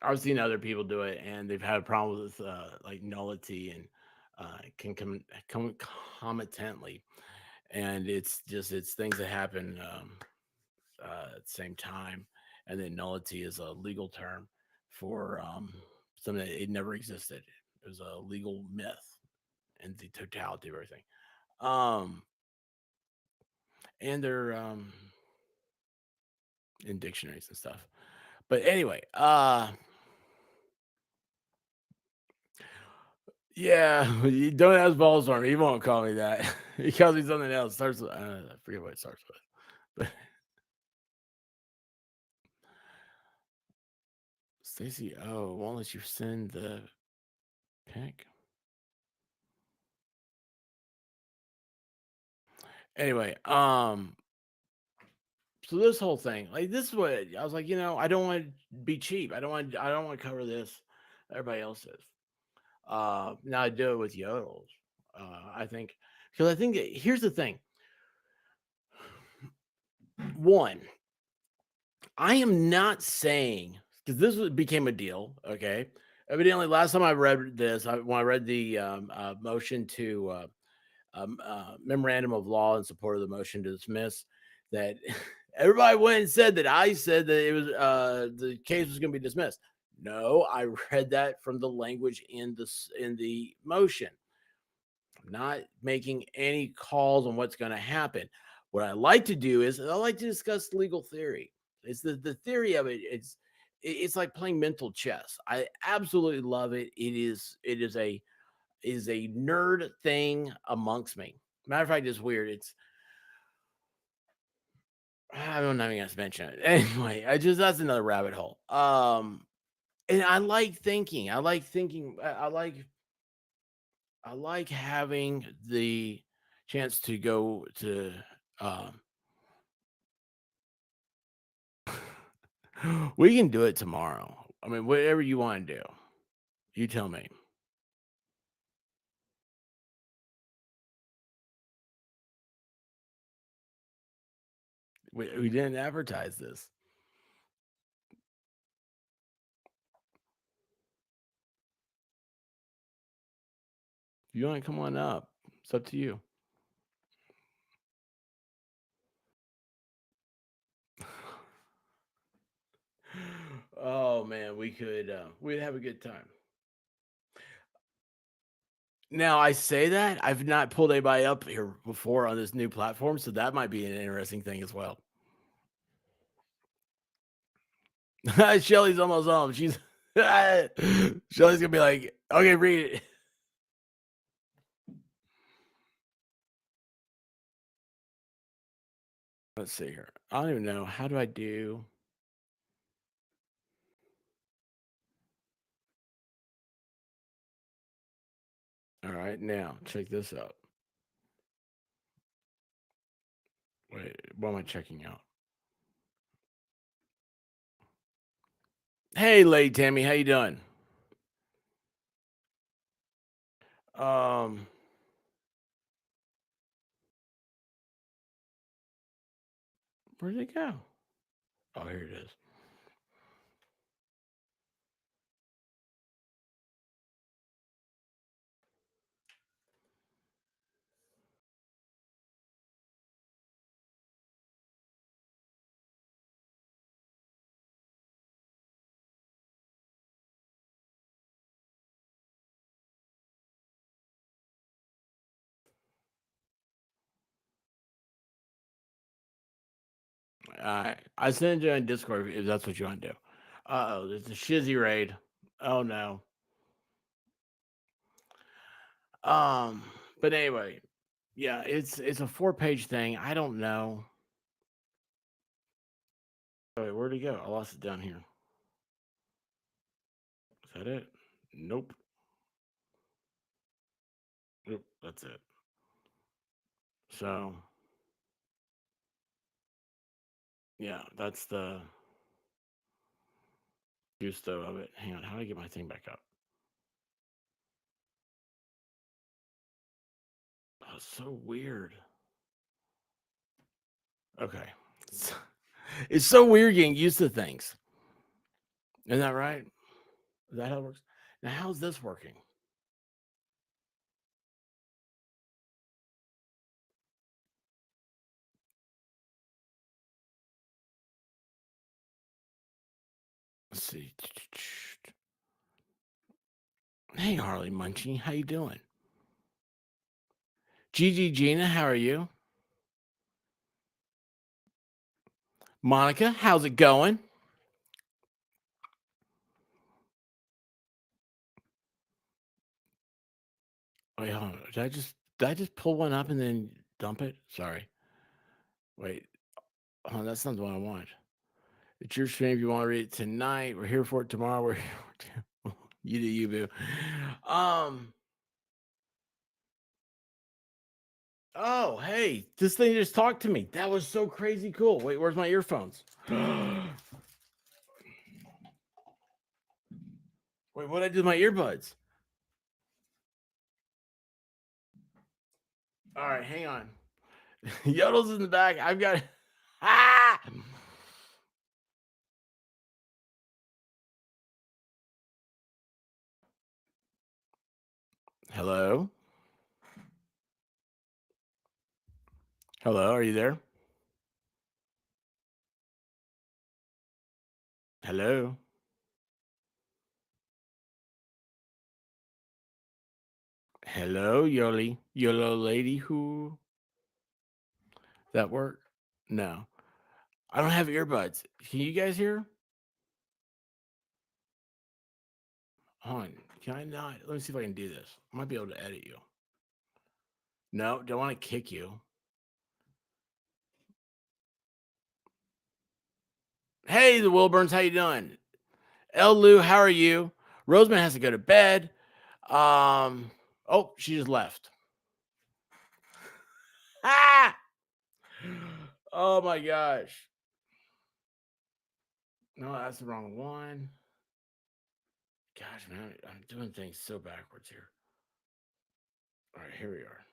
I've seen other people do it, and they've had problems with like nullity and can come concomitantly, and it's things that happen at the same time, and then nullity is a legal term for something that it never existed. It was a legal myth in the totality of everything. Um, and they're in dictionaries and stuff. But anyway, yeah, you don't ask balls on me. He won't call me that. He calls me something else. Starts with, I forget what it starts with. But Stacy, oh, won't let you send the pic. Anyway, so this whole thing, like this is what I was like, I don't want to be cheap. I don't want to cover this. Everybody else is. Now I do it with yodels. I think because I think that, here's the thing. One, I am not saying because became a deal. Okay, evidently last time I read this, when I read the motion to memorandum of law in support of the motion to dismiss, that everybody went and said that I said that it was the case was going to be dismissed. No, I read that from the language in the motion. I'm not making any calls on what's going to happen. What I like to do is I like to discuss legal theory. It's the theory of it. It's like playing mental chess. I absolutely love it. It is a nerd thing amongst me. Matter of fact, it's weird. I'm not even gonna mention it. Anyway, that's another rabbit hole. And I like thinking. I like thinking. I like having the chance to go to. Um, we can do it tomorrow. I mean, whatever you want to do, you tell me. We didn't advertise this. If you want to come on up, it's up to you. Oh man, we'd have a good time. Now I say that I've not pulled anybody up here before on this new platform, so that might be an interesting thing as well. Shelly's almost home. She's Shelly's gonna be like, okay, read it. Let's see here. I don't even know. How do I do? All right, now check this out. Wait, what am I checking out? Hey, Lady Tammy, how you doing? Um, where did it go? Oh, here it is. I sent it in Discord if that's what you want to do. Oh, there's a shizzy raid. Oh no. Um, but anyway, yeah, it's a 4-page thing. I don't know. Oh, wait, where'd it go? I lost it down here. Is that it? Nope. Nope, that's it. So yeah, that's the gusto of it. Hang on, how do I get my thing back up? Oh, it's so weird. Okay. It's so weird getting used to things. Isn't that right? Is that how it works? Now, how's this working? Let's see. Hey, Harley Munchie, how you doing? Gigi Gina, how are you? Monica, how's it going? Wait, hold on. Did I just pull one up and then dump it? Sorry. Wait. Oh, that's not the one I want. It's your stream if you want to read it tonight. We're here for it tomorrow. We're here for it. You do you, boo. Oh, hey, this thing just talked to me. That was so crazy cool. Wait, where's my earphones? Wait, what did I do with my earbuds? All right, hang on. Yodel's in the back. I've got. Ah! Hello? Hello, are you there? Hello? Hello, Yolie. YOLO lady who? That work? No. I don't have earbuds. Can you guys hear? Hold on. Can I not? Let me see if I can do this. I might be able to edit you. No, don't want to kick you. Hey, the Wilburns, how you doing? El Lou, how are you? Roseman has to go to bed. Oh, she just left. Ah! Oh my gosh. No, that's the wrong one. Gosh, man, I'm doing things so backwards here. All right, here we are.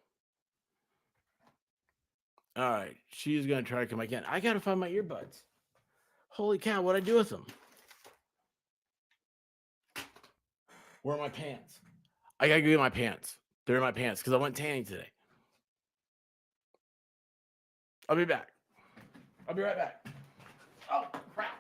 All right, she's gonna try to come back in. I gotta find my earbuds. Holy cow, what'd I do with them? Where are my pants? I gotta go get my pants. They're in my pants because I went tanning today. I'll be back. I'll be right back. Oh, crap.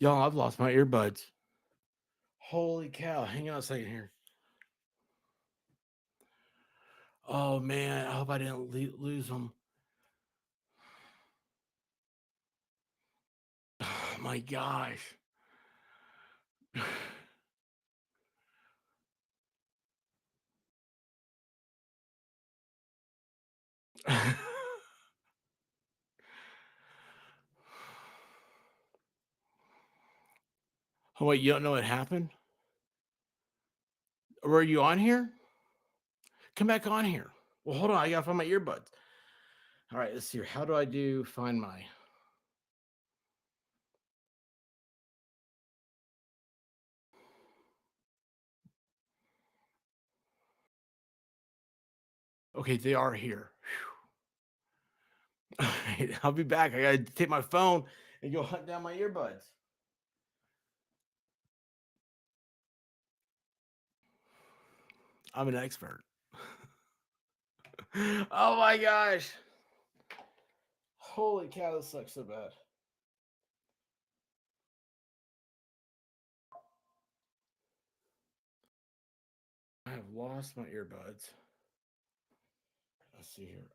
Y'all, I've lost my earbuds. Holy cow. Hang on a second here. Oh, man. I hope I didn't lose them. Oh, my gosh. Oh, wait, you don't know what happened? Were you on here? Come back on here. Well, hold on. I gotta find my earbuds. All right, let's see here. How do I find my? Okay, they are here. All right, I'll be back. I gotta take my phone and go hunt down my earbuds. I'm an expert. Oh my gosh. Holy cow, this sucks so bad. I have lost my earbuds. Let's see here.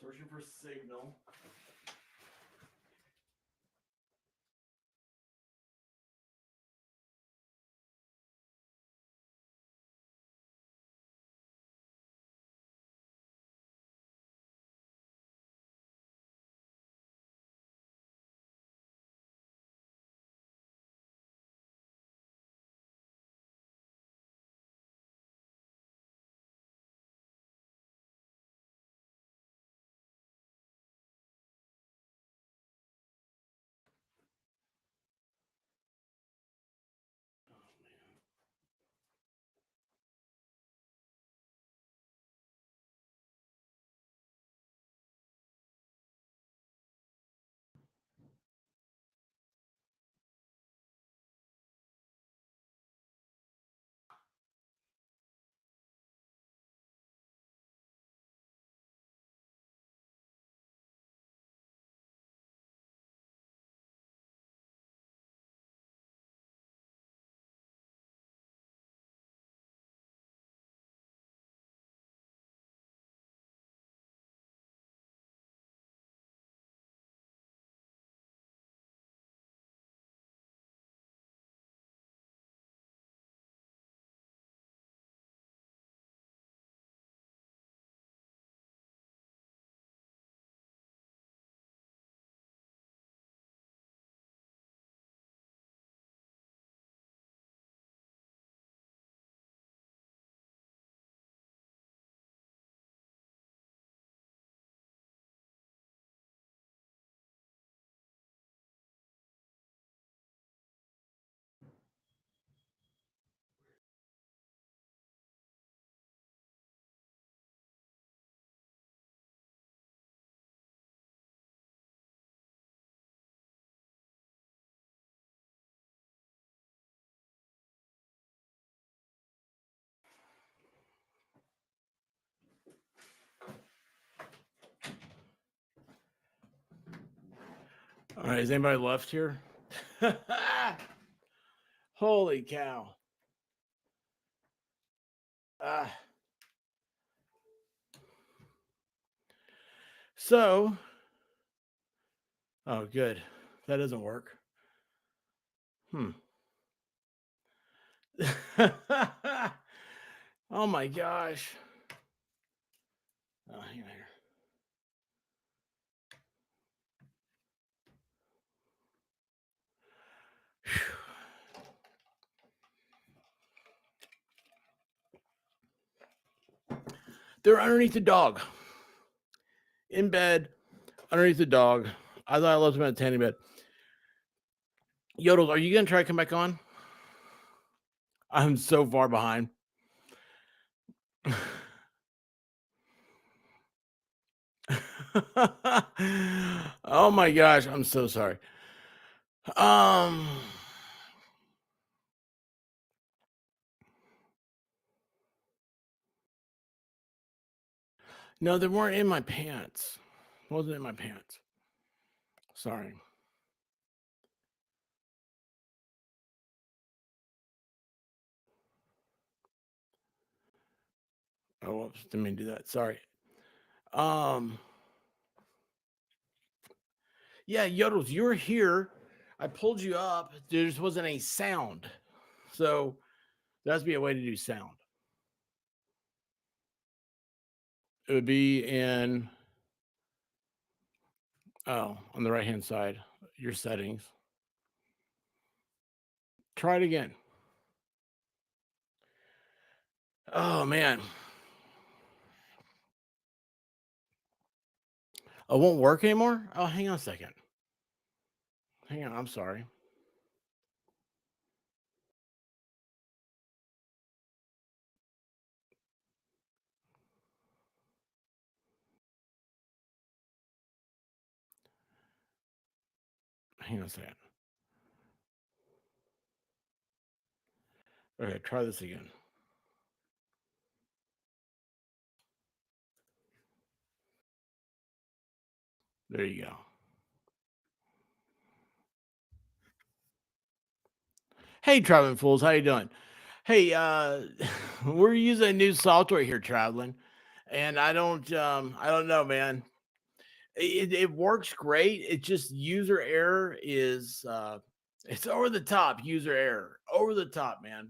Searching for signal. All right, is anybody left here? Holy cow. So, oh, good. That doesn't work. Oh my gosh. Oh, hang on here. They're underneath the dog. In bed, underneath the dog. I thought I left them in a tanning bed. Yodel, are you gonna try to come back on? I'm so far behind. Oh my gosh, I'm so sorry. Um, no, they weren't in my pants. Wasn't in my pants. Sorry. Oh, whoops, didn't mean to do that. Sorry. Um, yeah, Yodels, you were here. I pulled you up. There just wasn't any sound. So there has to be a way to do sound. It would be in, on the right hand side, your settings. Try it again. Oh, man. It won't work anymore? Oh, hang on a second. Hang on. I'm sorry. Hang on a second. Okay, try this again. There you go. Hey, traveling fools, how you doing? Hey, we're using a new software here, traveling, and I don't know, man. It works great. It just user error is, it's over the top. User error, over the top, man.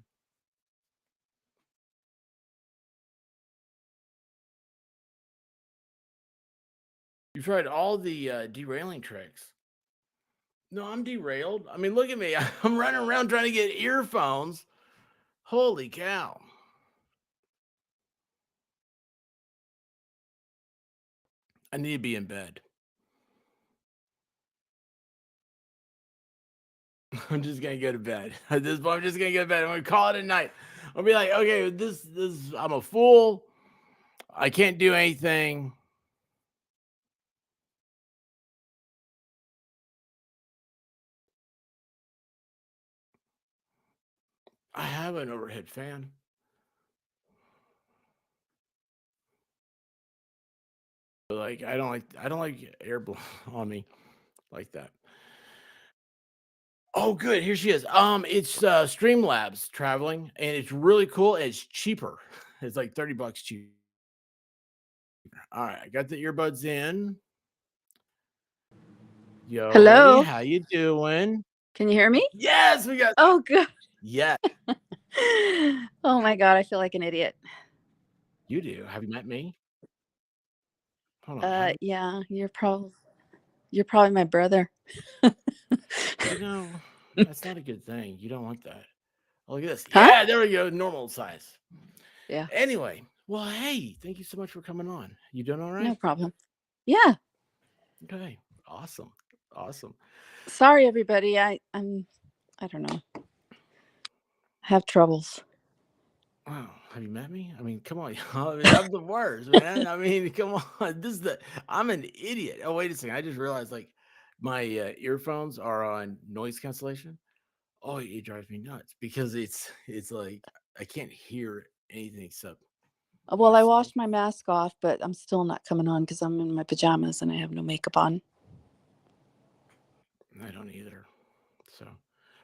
You've tried all the derailing tricks. No, I'm derailed. I mean, look at me. I'm running around trying to get earphones. Holy cow. I need to be in bed. I'm just gonna go to bed. At this point, I'm just gonna go to bed. I'm gonna call it a night. I'll be like, okay, this I'm a fool. I can't do anything. I have an overhead fan. But like I don't like air on me like that. Oh, good. Here she is. It's Streamlabs traveling, and it's really cool. And it's cheaper. It's like $30 cheaper. All right, I got the earbuds in. Yolie, Hello. how you doing? Can you hear me? Yes, we got. Oh, good. Yeah, Oh my God, I feel like an idiot. you do. Have you met me? Hold on. Yeah, you're probably my brother. You know, that's not a good thing. You don't want that. Oh, look at this. Huh? Yeah, there we go. Normal size. Yeah, Anyway, well, hey, thank you so much for coming on. You doing all no right? problem. Yeah. Okay, awesome, awesome. Sorry, everybody. I don't know. Have troubles. Wow, have you met me? I mean, come on. I mean, I'm the worst, man. I mean, come on. I'm an idiot. Oh, wait a second. I just realized like my earphones are on noise cancellation. Oh, it drives me nuts because it's like I can't hear anything except Well, I myself. washed my mask off, but I'm still not coming on because I'm in my pajamas and I have no makeup on. I don't either. So,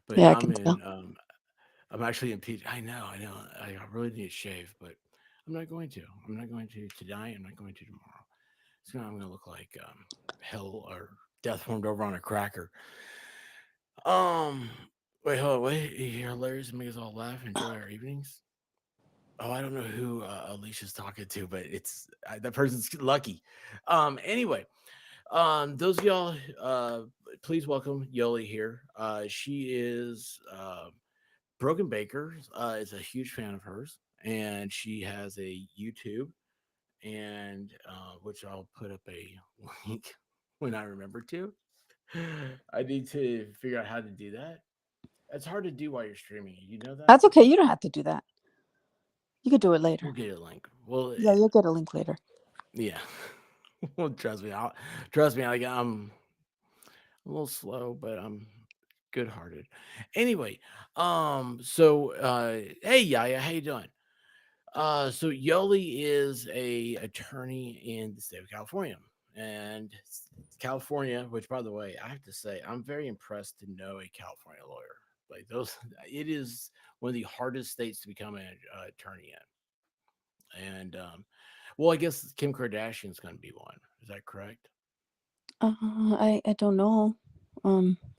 but Yeah, I can tell. I'm actually in PJ. I know. I really need to shave, but I'm not going to. I'm not going to tonight. I'm not going to tomorrow. I'm gonna look like hell or death formed over on a cracker. Um, wait, hold on, wait. You're hilarious and make us all laugh. Enjoy our evenings. Oh, I don't know who Alicia's talking to, but it's that person's lucky. Anyway, those of y'all, please welcome Yolie here. She is Broken Baker is a huge fan of hers, and she has a YouTube, and which I'll put up a link when I remember to. I need to figure out how to do that. It's hard to do while you're streaming. You know that? That's okay. You don't have to do that. You could do it We'll later. get a link. Well, Yeah, you'll get a link later. yeah. Well, trust me. Trust me. I'm a little slow, but Good hearted. Anyway, hey Yaya, how you doing? So Yolie is a attorney in the state of California. And California, which by the way, I have to say, I'm very impressed to know a California lawyer. Like those, it is one of the hardest states to become an attorney in. And well, I guess Kim Kardashian's going to be one. Is that correct? I don't know.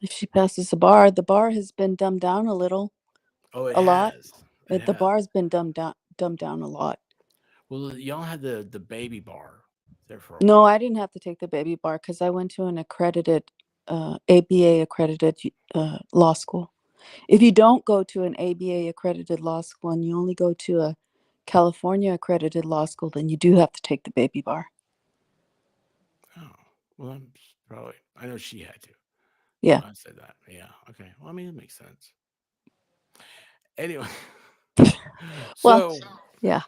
If she passes the bar has been dumbed down a little, Oh, it a lot. has. It The has. bar has been dumbed down a lot. Well, y'all had the baby bar there for a No, I while. didn't have to take the baby bar because I went to an accredited, ABA accredited law school. If you don't go to an ABA accredited law school and you only go to a California accredited law school, then you do have to take the baby bar. Oh, well, I'm probably. I know she had to. Yeah. I said that. Yeah. Okay. Well, I mean, it makes sense. Anyway, Well, so yeah.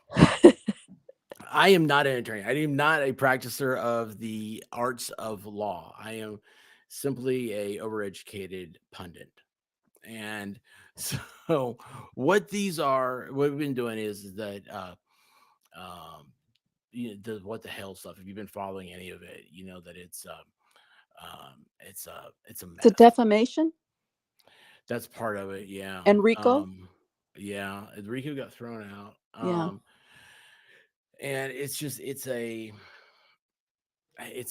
I am not an attorney. I am not a practicer of the arts of law. I am simply a overeducated pundit. And so, what these are, what we've been doing is that, um, the what the hell stuff. If you've been following any of it, you know that it's a It's a mess. defamation That's part of it. Yeah. and RICO. Yeah. Rico got thrown out. Yeah. And it's just it's a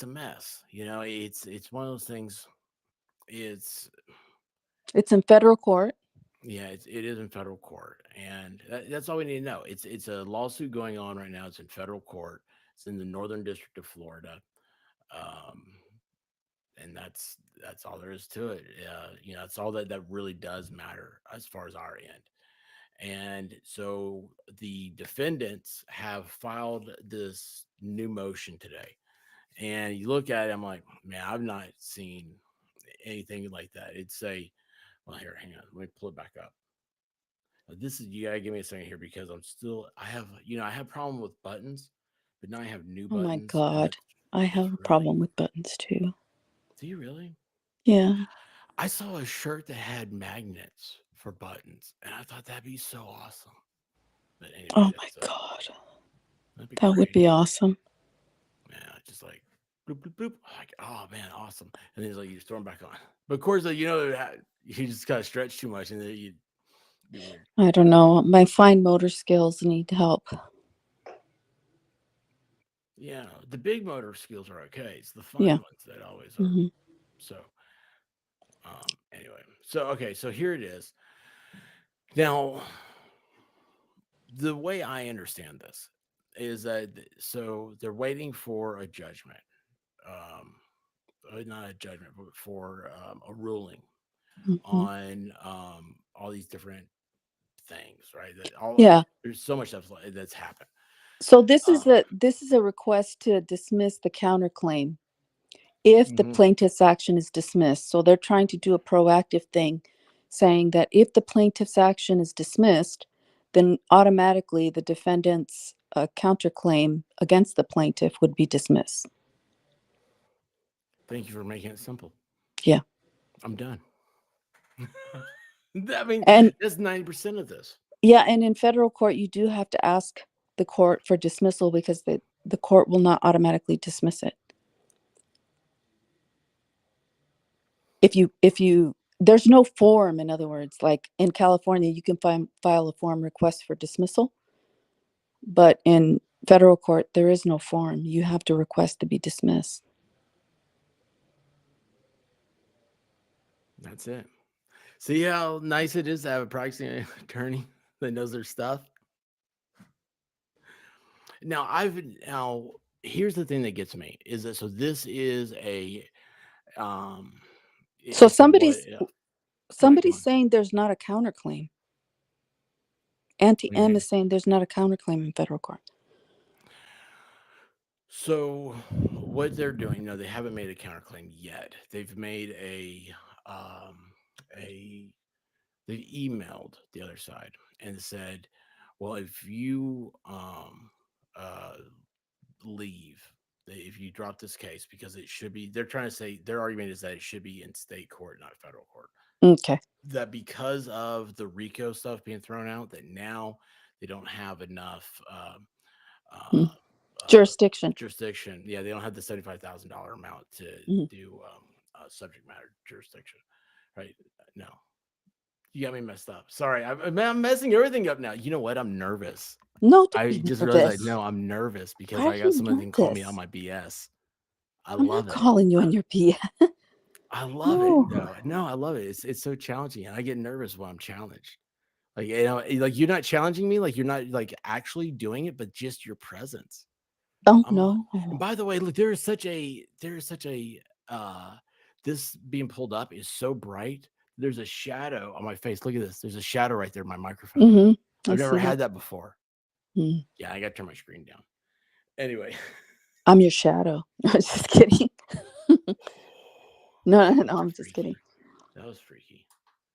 mess. It's one of those things. It's It's in federal court. Yeah, it is in federal court, and that's all we need to know. It's a lawsuit going on right now. It's in federal court. It's in the Northern District of Florida, um, and that's all there is to it. That's all that really does matter as far as our end. And so the defendants have filed this new motion today, and you look at it, I'm like, man, I've not seen anything like that. It's a Well, here, hang on, let me pull it back up. This is You gotta give me a second here because I have problem with buttons, but now I have new Oh my buttons, and God. I it's have a really. problem with buttons too. Do you really? Yeah. I saw a shirt that had magnets for buttons, and I thought that'd be so awesome. But anyway, Oh my God. that'd be That would great. be awesome. Yeah, just like bloop bloop bloop. Like, oh man, awesome. And then it's like you just throw them back on. But of course, you just kind of stretch too much, and then you be weird. I don't know. My fine motor skills need help. Yeah, the big motor skills are okay. It's the fine Yeah. ones that always are. Hmm. So, anyway, so here it is. Now, the way I understand this is that so they're waiting for a judgment, um, not a judgment, but for a ruling Hmm. on all these different things, right? That all Yeah. There's so much stuff that's happened. So this is Um, a request to dismiss the counterclaim if the mhm. plaintiff's action is dismissed. So they're trying to do a proactive thing, saying that if the plaintiff's action is dismissed, then automatically the defendant's counterclaim against the plaintiff would be dismissed. Thank you for making it simple. Yeah. I'm done. I mean, And that's 90% of this. yeah, and in federal court, you do have to ask the court for dismissal because the court will not automatically dismiss it. If you there's no form, in other words, like in California, you can file a form request for dismissal, but in federal court, there is no form. You have to request to be dismissed. That's it. See how nice it is to have a practicing attorney that knows their stuff. Now here's the thing that gets me is that this is a um So it's a what Go ahead, go somebody's on. saying there's not a counterclaim. Auntie What do you M mean? is saying there's not a counterclaim in federal court. So what they're doing, no, they haven't made a counterclaim yet. They've made um a they emailed the other side and said, well, if you uh leave, if you drop this case, because it should be, they're trying to say their argument is that it should be in state court, not federal court. Okay. that because of the RICO stuff being thrown out, that now they don't have enough Mm. uh, Jurisdiction. jurisdiction. Yeah, they don't have the $75,000 amount to Mhm. do subject matter jurisdiction. Right? No, you got me messed up. Sorry, I'm messing everything up now. You know what? I'm nervous. No, don't I be just realized I nervous. know I'm nervous because Why are I got you somebody that can call me on nervous? my BS. I I'm not love it. calling you on your BS. I love it. No. No, I love it. It's so challenging, and I get nervous when I'm challenged. Like like you're not challenging me, like you're not like actually doing it, but just your presence. Oh I'm like, and no. by the way, look, there is such a this being pulled up is so bright. There's a shadow on my face. Look at this. There's a shadow right there in my microphone. I I've never see that. had that before. Mm. Yeah, I got to turn my screen down. Anyway, I'm your shadow. I was just kidding. No, no, that no. was I'm just kidding. freaky. That was freaky.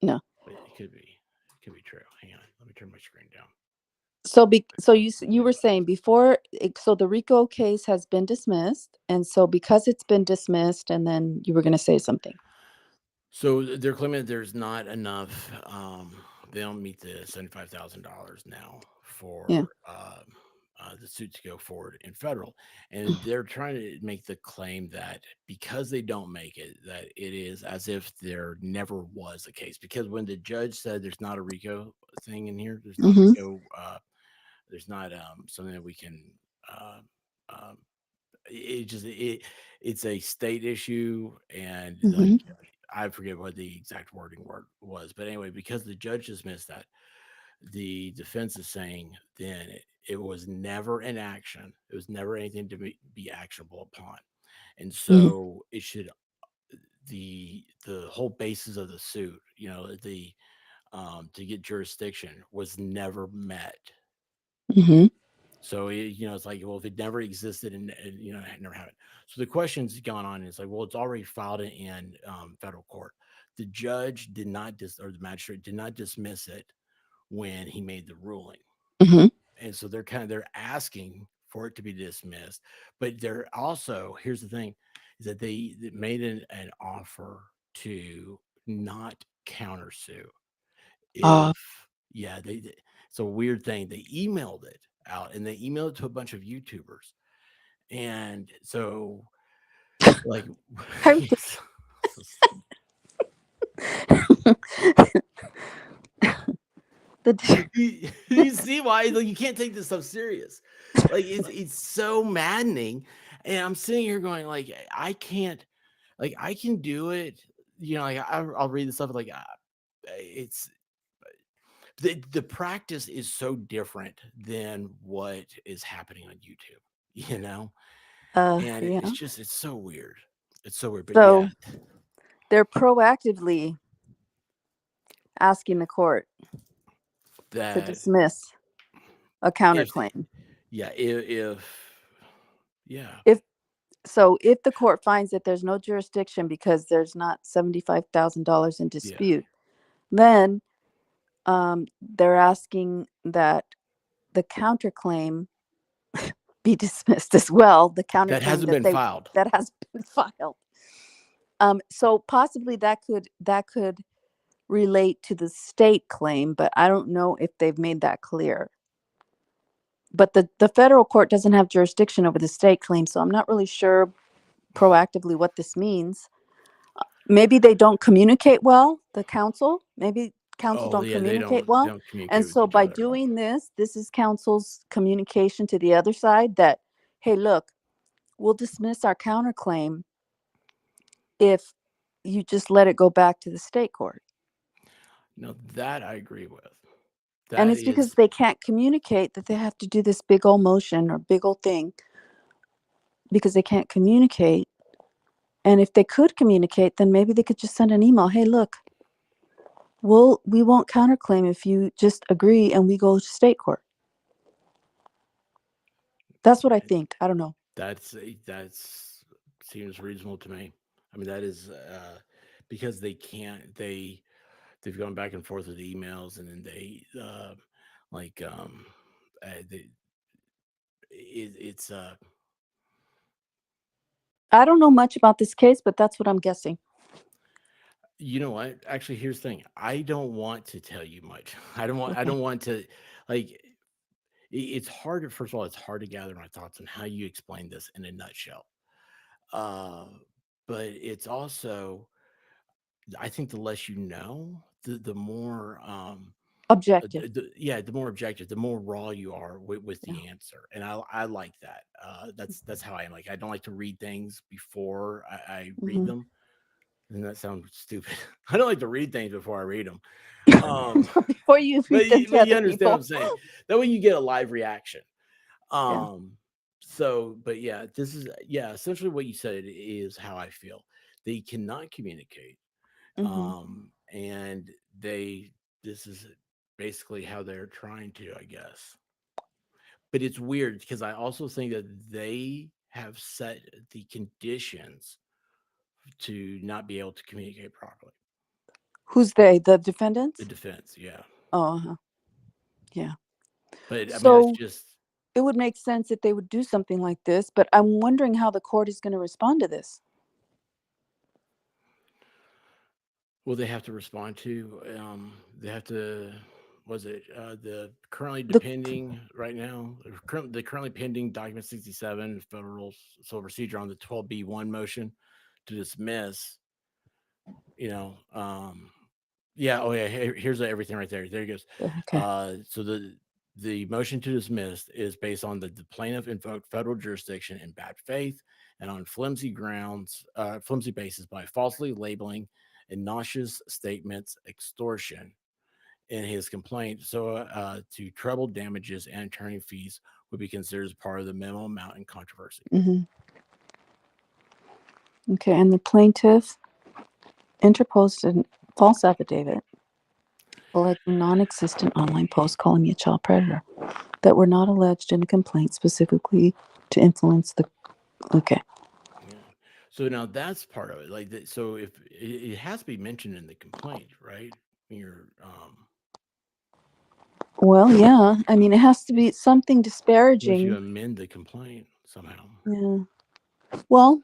No. But it could be. It could be true. Hang on. Let me turn my screen down. So you were saying before. So the RICO case has been dismissed, and so because it's been dismissed, and then you were going to say something. So they're claiming that there's not enough. They don't meet the $75,000 now Yeah. for the suit to go forward in federal, and they're trying to make the claim that because they don't make it, that it is as if there never was a case. Because when the judge said there's not a RICO thing in here, there's not Mm-hmm. RICO. There's not something that we can. Uh, um, it just it's a state issue, and like Mm-hmm. I forget what the exact word was, but anyway, because the judge dismissed that, the defense is saying then it was never an action. It was never anything to be actionable upon, and Mm-hmm. so it should the whole basis of the suit, the to get jurisdiction was never met. Mm-hmm. So it's like, well, if it never existed and it never happened. So the question's gone on. And it's like, well, it's already filed in federal court. The judge did not or the magistrate did not dismiss it when he made the ruling, Mm-hmm. and so they're asking for it to be dismissed. But they're also, here's the thing, is that they made an offer to not countersue Uh, if it's a weird thing. They emailed it out and they emailed it to a bunch of YouTubers. And so like I'm the you see why like you can't take this stuff serious. Like it's so maddening. And I'm sitting here going like I can't like I can do it. Like I'll read the stuff like it's the practice is so different than what is happening on YouTube, and yeah. it's so weird. It's so weird, but yeah, So they're proactively asking the court to that dismiss a if counterclaim. yeah, if yeah, If so, if the court finds that there's no jurisdiction because there's not $75,000 in yeah, dispute, then they're asking that the counterclaim be dismissed as well. The that counterclaim hasn't been filed. that has been filed. So possibly that could relate to the state claim, but I don't know if they've made that clear. But the federal court doesn't have jurisdiction over the state claim, so I'm not really sure proactively what this means. Maybe they don't communicate well, the council. Maybe council Oh don't yeah, they communicate don't they well. don't And communicate with so each by other at all. doing this is council's communication to the other side that, hey, look, we'll dismiss our counterclaim if you just let it go back to the state court. No, that I agree with. And That it's because is they can't communicate that they have to do this big old motion or big old thing because they can't communicate. And if they could communicate, then maybe they could just send an email. Hey, look, we won't counterclaim if you just agree and we go to state court. That's what I think. I don't know. that's seems reasonable to me. I mean, that is because they can't they've gone back and forth with emails, and then they like they, it's I don't know much about this case, but that's what I'm guessing. You know what? Actually, here's the thing. I don't want to tell you much. I Okay. don't want to like it's hard first of all, it's hard to gather my thoughts on how you explain this in a nutshell. Uh but it's also I think the less you know, the more Objective. yeah, the more objective, the more raw you are with Yeah. the answer, and I like that. That's how I am. Like I don't like to read things before I read Hmm. them. Doesn't that sound stupid? I don't like to read things before I read them. Um, Before you read them to but you other understand what I'm people. saying. That way you get a live reaction. Yeah. Um, so, but yeah, this is yeah, essentially what you said is how I feel. They cannot communicate, Hmm. and they this is basically how they're trying to, I guess. But it's weird because I also think that they have set the conditions to not be able to communicate properly. Who's they? The The defendants? defense, yeah. Oh, uh-huh. Yeah. But I mean, that's So just it would make sense that they would do something like this, but I'm wondering how the court is going to respond to this. well, they have to respond to. They have to. Was it the currently The depending right now? The currently pending document 67 federal civil procedure on the 12B1 motion to dismiss. You know, yeah. Oh yeah. Here's everything right there. There it goes. okay. So the motion to dismiss is based on the plaintiff invoked federal jurisdiction in bad faith and on flimsy grounds, flimsy basis by falsely labeling and nauseous statements extortion in his complaint. So to treble damages and attorney fees would be considered as part of the minimum amount in controversy. Hmm. Okay. And the plaintiff interposed a false affidavit alleging non-existent online posts calling me a child predator that were not alleged in a complaint specifically to influence the. Okay. Yeah. So now that's part of it. Like, so if it has to be mentioned in the complaint, right? You're Well, yeah. I mean, it has to be something unless you disparaging. amend the complaint somehow. Yeah. Well,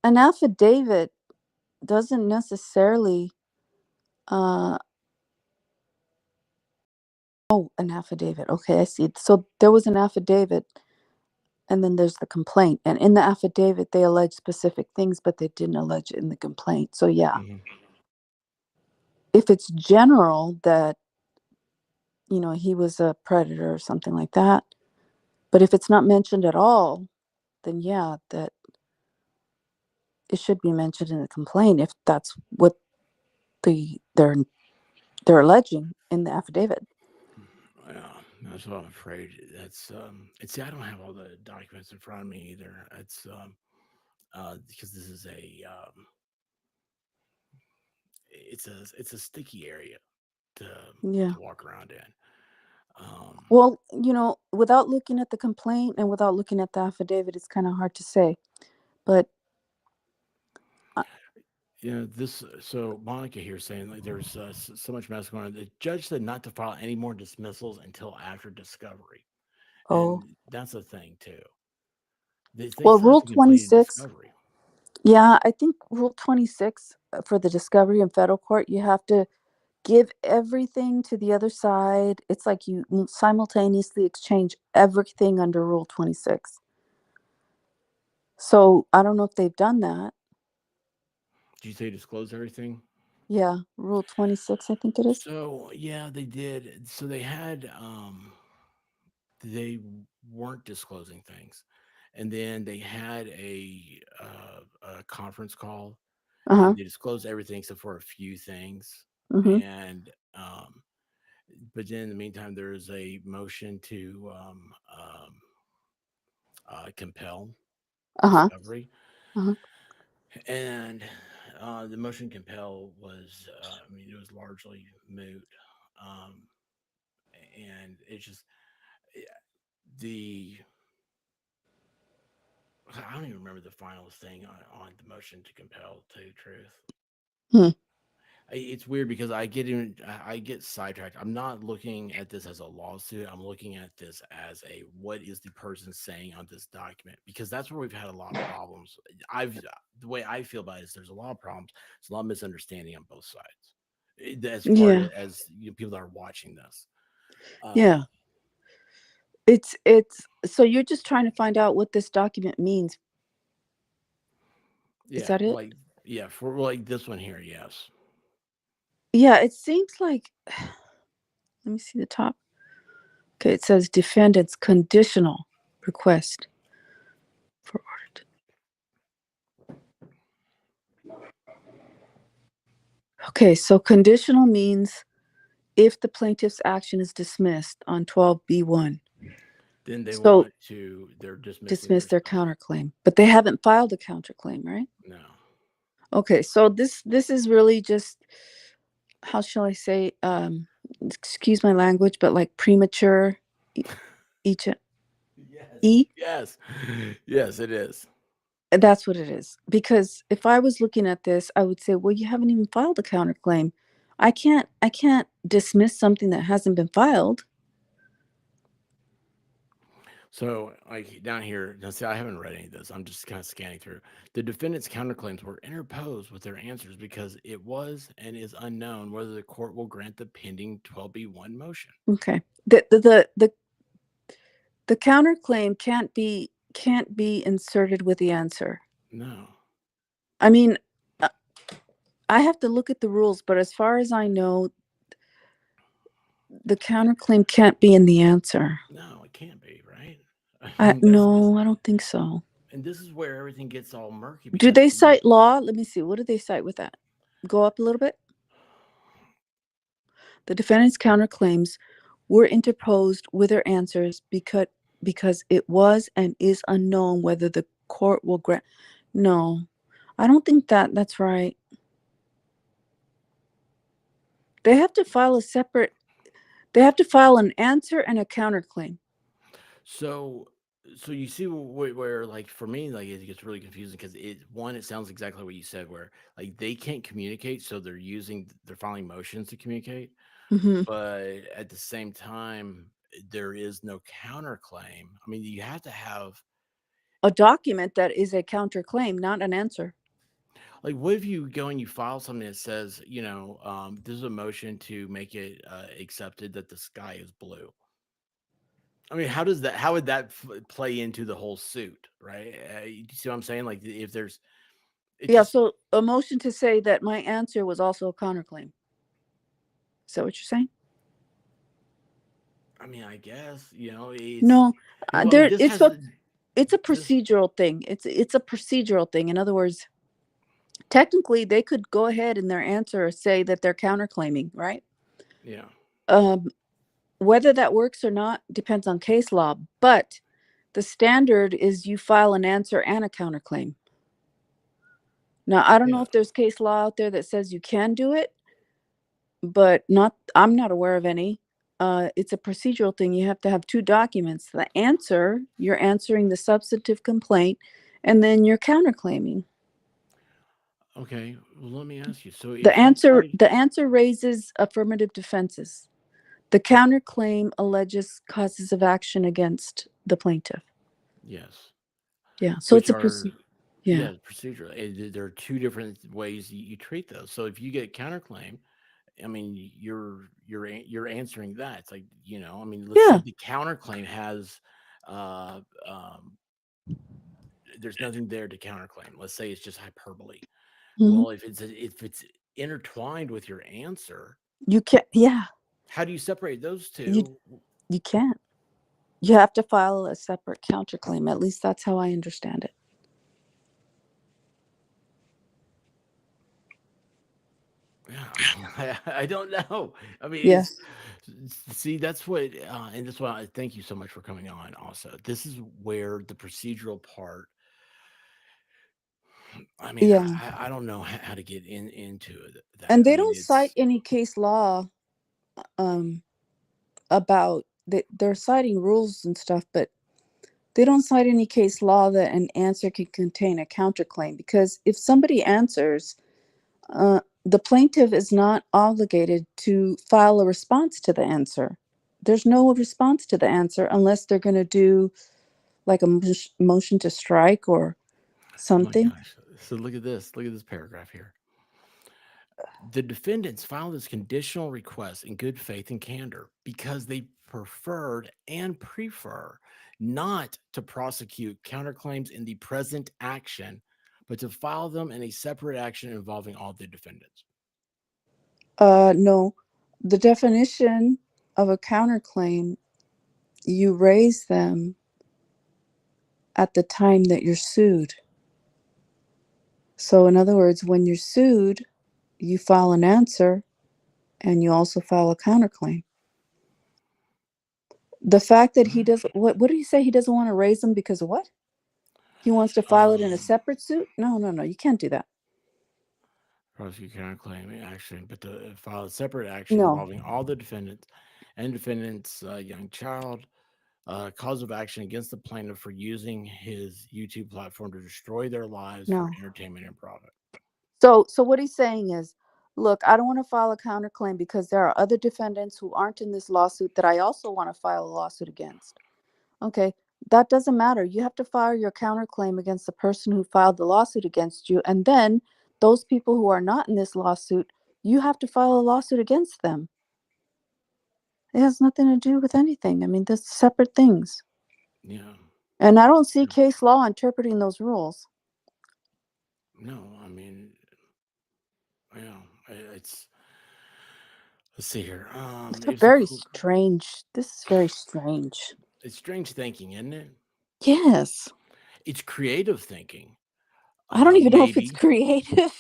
an affidavit doesn't necessarily. Uh, oh, an affidavit. Okay, I see. So there was an affidavit, and then there's the complaint. And in the affidavit, they allege specific things, but they didn't allege it in the complaint. So yeah, Hmm. if it's general that he was a predator or something like that, but if it's not mentioned at all, then yeah, that it should be mentioned in the complaint if that's what they're alleging in the affidavit. Yeah, that's what I'm afraid. That's it's I don't have all the documents in front of me either. It's because this is a it's a sticky area to Yeah. walk around in. Um, Well, without looking at the complaint and without looking at the affidavit, it's kind of hard to say. But uh, this so Monica here saying like there's so much mess going on. The judge said not to file any more dismissals until after discovery, oh, and that's a thing too. They well, still have Rule to complete 26. discovery. Yeah, I think Rule 26 for the discovery in federal court, you have to give everything to the other side. It's like you simultaneously exchange everything under Rule 26. So I don't know if they've done that. Did you say disclose everything? Yeah, Rule 26, I think it is. So yeah, they did. So they weren't disclosing things, and then they had a conference call, Uh huh. and they disclosed everything except for a few things, Mm-hmm. and but then in the meantime, there is a motion to compel Uh huh. discovery, Uh huh. and the motion compel was, I mean, it was largely moot, um, and it's just eh, the I don't even remember the final thing on the motion to compel. To tell you the truth, Hmm. It's weird because I get sidetracked. I'm not looking at this as a lawsuit. I'm looking at this as a what is the person saying on this document, because that's where we've had a lot of problems. I've The way I feel about it is there's a lot of problems. There's a lot of misunderstanding on both sides. As far Yeah. as people that are watching this, Yeah. It's so you're just trying to find out what this document means. Is yeah, that it? like yeah, for like this one here, yes. Yeah, it seems like let me see the top. Okay, it says defendant's conditional request for order. Okay, so conditional means if the plaintiff's action is dismissed on 12B1. Then So they're dismissing dismiss their their stuff. counterclaim, but they haven't filed a counterclaim, right? No, Okay, so this is really just, how shall I say, excuse my language, but like premature e- each yes, e yes, yes, it is. that's what it is. Because if I was looking at this, I would say, well, you haven't even filed a counterclaim. I can't dismiss something that hasn't been filed. So, like down here, now see, I haven't read any of this. I'm just kind of scanning through. The defendant's counterclaims were interposed with their answers because it was and is unknown whether the court will grant the pending 12B1 motion. Okay. The counterclaim can't be inserted with the answer. No, I mean, uh, I have to look at the rules, but as far as I know, the counterclaim can't be in the answer. no, it can't be, right? I mean, that's No, I don't think so. and this is where everything gets all murky Do because they cite law? Let me see. What do they cite with that? Go up a little bit. The defendant's counterclaims were interposed with their answers because it was and is unknown whether the court will grant. No, I don't think that's right. They have to file a separate. They have to file an answer and a counterclaim. so so you see where like for me like it gets really confusing because it sounds exactly what you said where like they can't communicate so they're filing motions to communicate, Hmm. but at the same time there is no counterclaim. I mean you have to have A document that is a counterclaim, not an answer. like what if you go and you file something that says this is a motion to make it accepted that the sky is blue. I mean, how would that play into the whole suit, right? You see what I'm saying? Like, if there's, it Yeah. just, So a motion to say that my answer was also a counterclaim. Is that what you're saying? I mean, I guess, it's, No, I mean, there. this has, It's a this, procedural thing. It's a procedural thing. In other words, technically, they could go ahead in their answer say that they're counterclaiming, right? yeah. Um, Whether that works or not depends on case law, but the standard is you file an answer and a counterclaim. Now, I don't know Yeah. if there's case law out there that says you can do it, but I'm not aware of any. It's a procedural thing. You have to have two documents. The answer, you're answering the substantive complaint, and then you're counterclaiming. Okay. Well, let me ask you. So The if you answer cite, the answer raises affirmative defenses. The counterclaim alleges causes of action against the plaintiff. yes, Yeah. So which it's a are, yeah. yeah, procedural. There are two different ways you treat those. So if you get counterclaim, I mean, you're answering that. It's like, I mean, let's say Yeah. the counterclaim has, uh, um, there's nothing there to counterclaim. Let's say it's just hyperbole. Mhm. Well, if it's intertwined with your answer, You can't. Yeah. how do you separate those You two? you can't. You have to file a separate counterclaim. At least that's how I understand it. Yeah, I mean, I don't know. I mean, Yeah. see, that's what, and that's why I thank you so much for coming on. Also, this is where the procedural part. I mean, Yeah. I don't know how to get into that. And I they mean, don't cite it's any case law um about they're citing rules and stuff, but they don't cite any case law that an answer can contain a counterclaim, because if somebody answers the plaintiff is not obligated to file a response to the answer. There's no response to the answer unless they're going to do like a motion to strike or Oh my something. gosh. So look at this. Look at this paragraph here. The defendants filed this conditional request in good faith and candor because they preferred and prefer not to prosecute counterclaims in the present action, but to file them in a separate action involving all the defendants. No, the definition of a counterclaim, you raise them at the time that you're sued. So in other words, when you're sued, you file an answer and you also file a counterclaim. The fact that he doesn't, what did he say? He doesn't want to raise them because of what? He wants to file it in a separate suit? No, you can't do that. Prosecute counterclaim action, but to file a separate action No, involving all the defendants and defendants' young child, cause of action against the plaintiff for using his YouTube platform to destroy their lives for no. entertainment and profit. So what he's saying is, look, I don't want to file a counterclaim because there are other defendants who aren't in this lawsuit that I also want to file a lawsuit against. Okay, that doesn't matter. You have to file your counterclaim against the person who filed the lawsuit against you. And then those people who are not in this lawsuit, you have to file a lawsuit against them. It has nothing to do with anything. I mean, there's separate things. Yeah. And I don't see case law interpreting those rules. No, I mean, yeah, it's. Let's see here. This is very strange. It's strange thinking, isn't it? Yes. It's creative thinking. I don't even know if it's Maybe. creative. Well,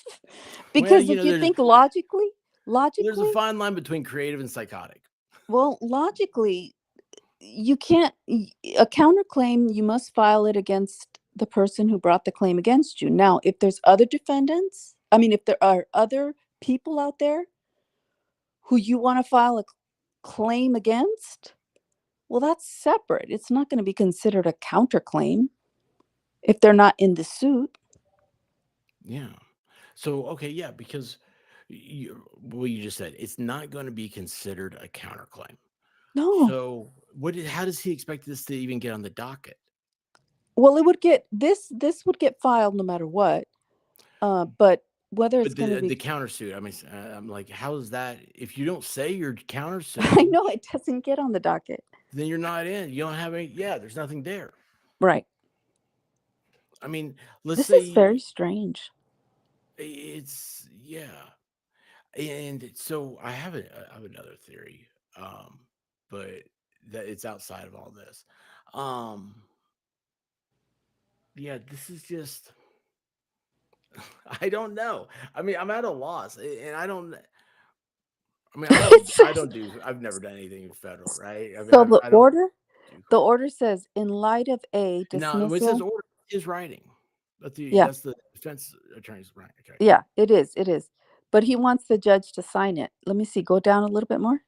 Because if you think logically, there's a fine line between creative and psychotic. well, logically, you can't, a counterclaim, you must file it against the person who brought the claim against you. Now, if there's other defendants, I mean, if there are other people out there who you want to file a claim against, well, that's separate. It's not going to be considered a counterclaim if they're not in the suit. Yeah. So, okay, yeah, because you just said it's not going to be considered a counterclaim. No. So, how does he expect this to even get on the docket? Well, it would get this would get filed no matter what. But whether it's going to be the countersuit, I mean, I'm like, how is that? If you don't say you're countersuit, I know it doesn't get on the docket. Then you're not in. You don't have any. Yeah, there's nothing there. Right. I mean, let's This say is very strange. It's and so I have another theory, but that it's outside of all this. Yeah, this is just. I don't know. I mean, I'm at a loss, and I don't. I mean, I don't do. I've never done anything federal, right? I mean, So the I don't. the order says, in light of a dismissal. Now, when it says order, is writing. That's the defense attorney's right. Okay. Yeah, it is. It is. But he wants the judge to sign it. Let me see. Go down a little bit more.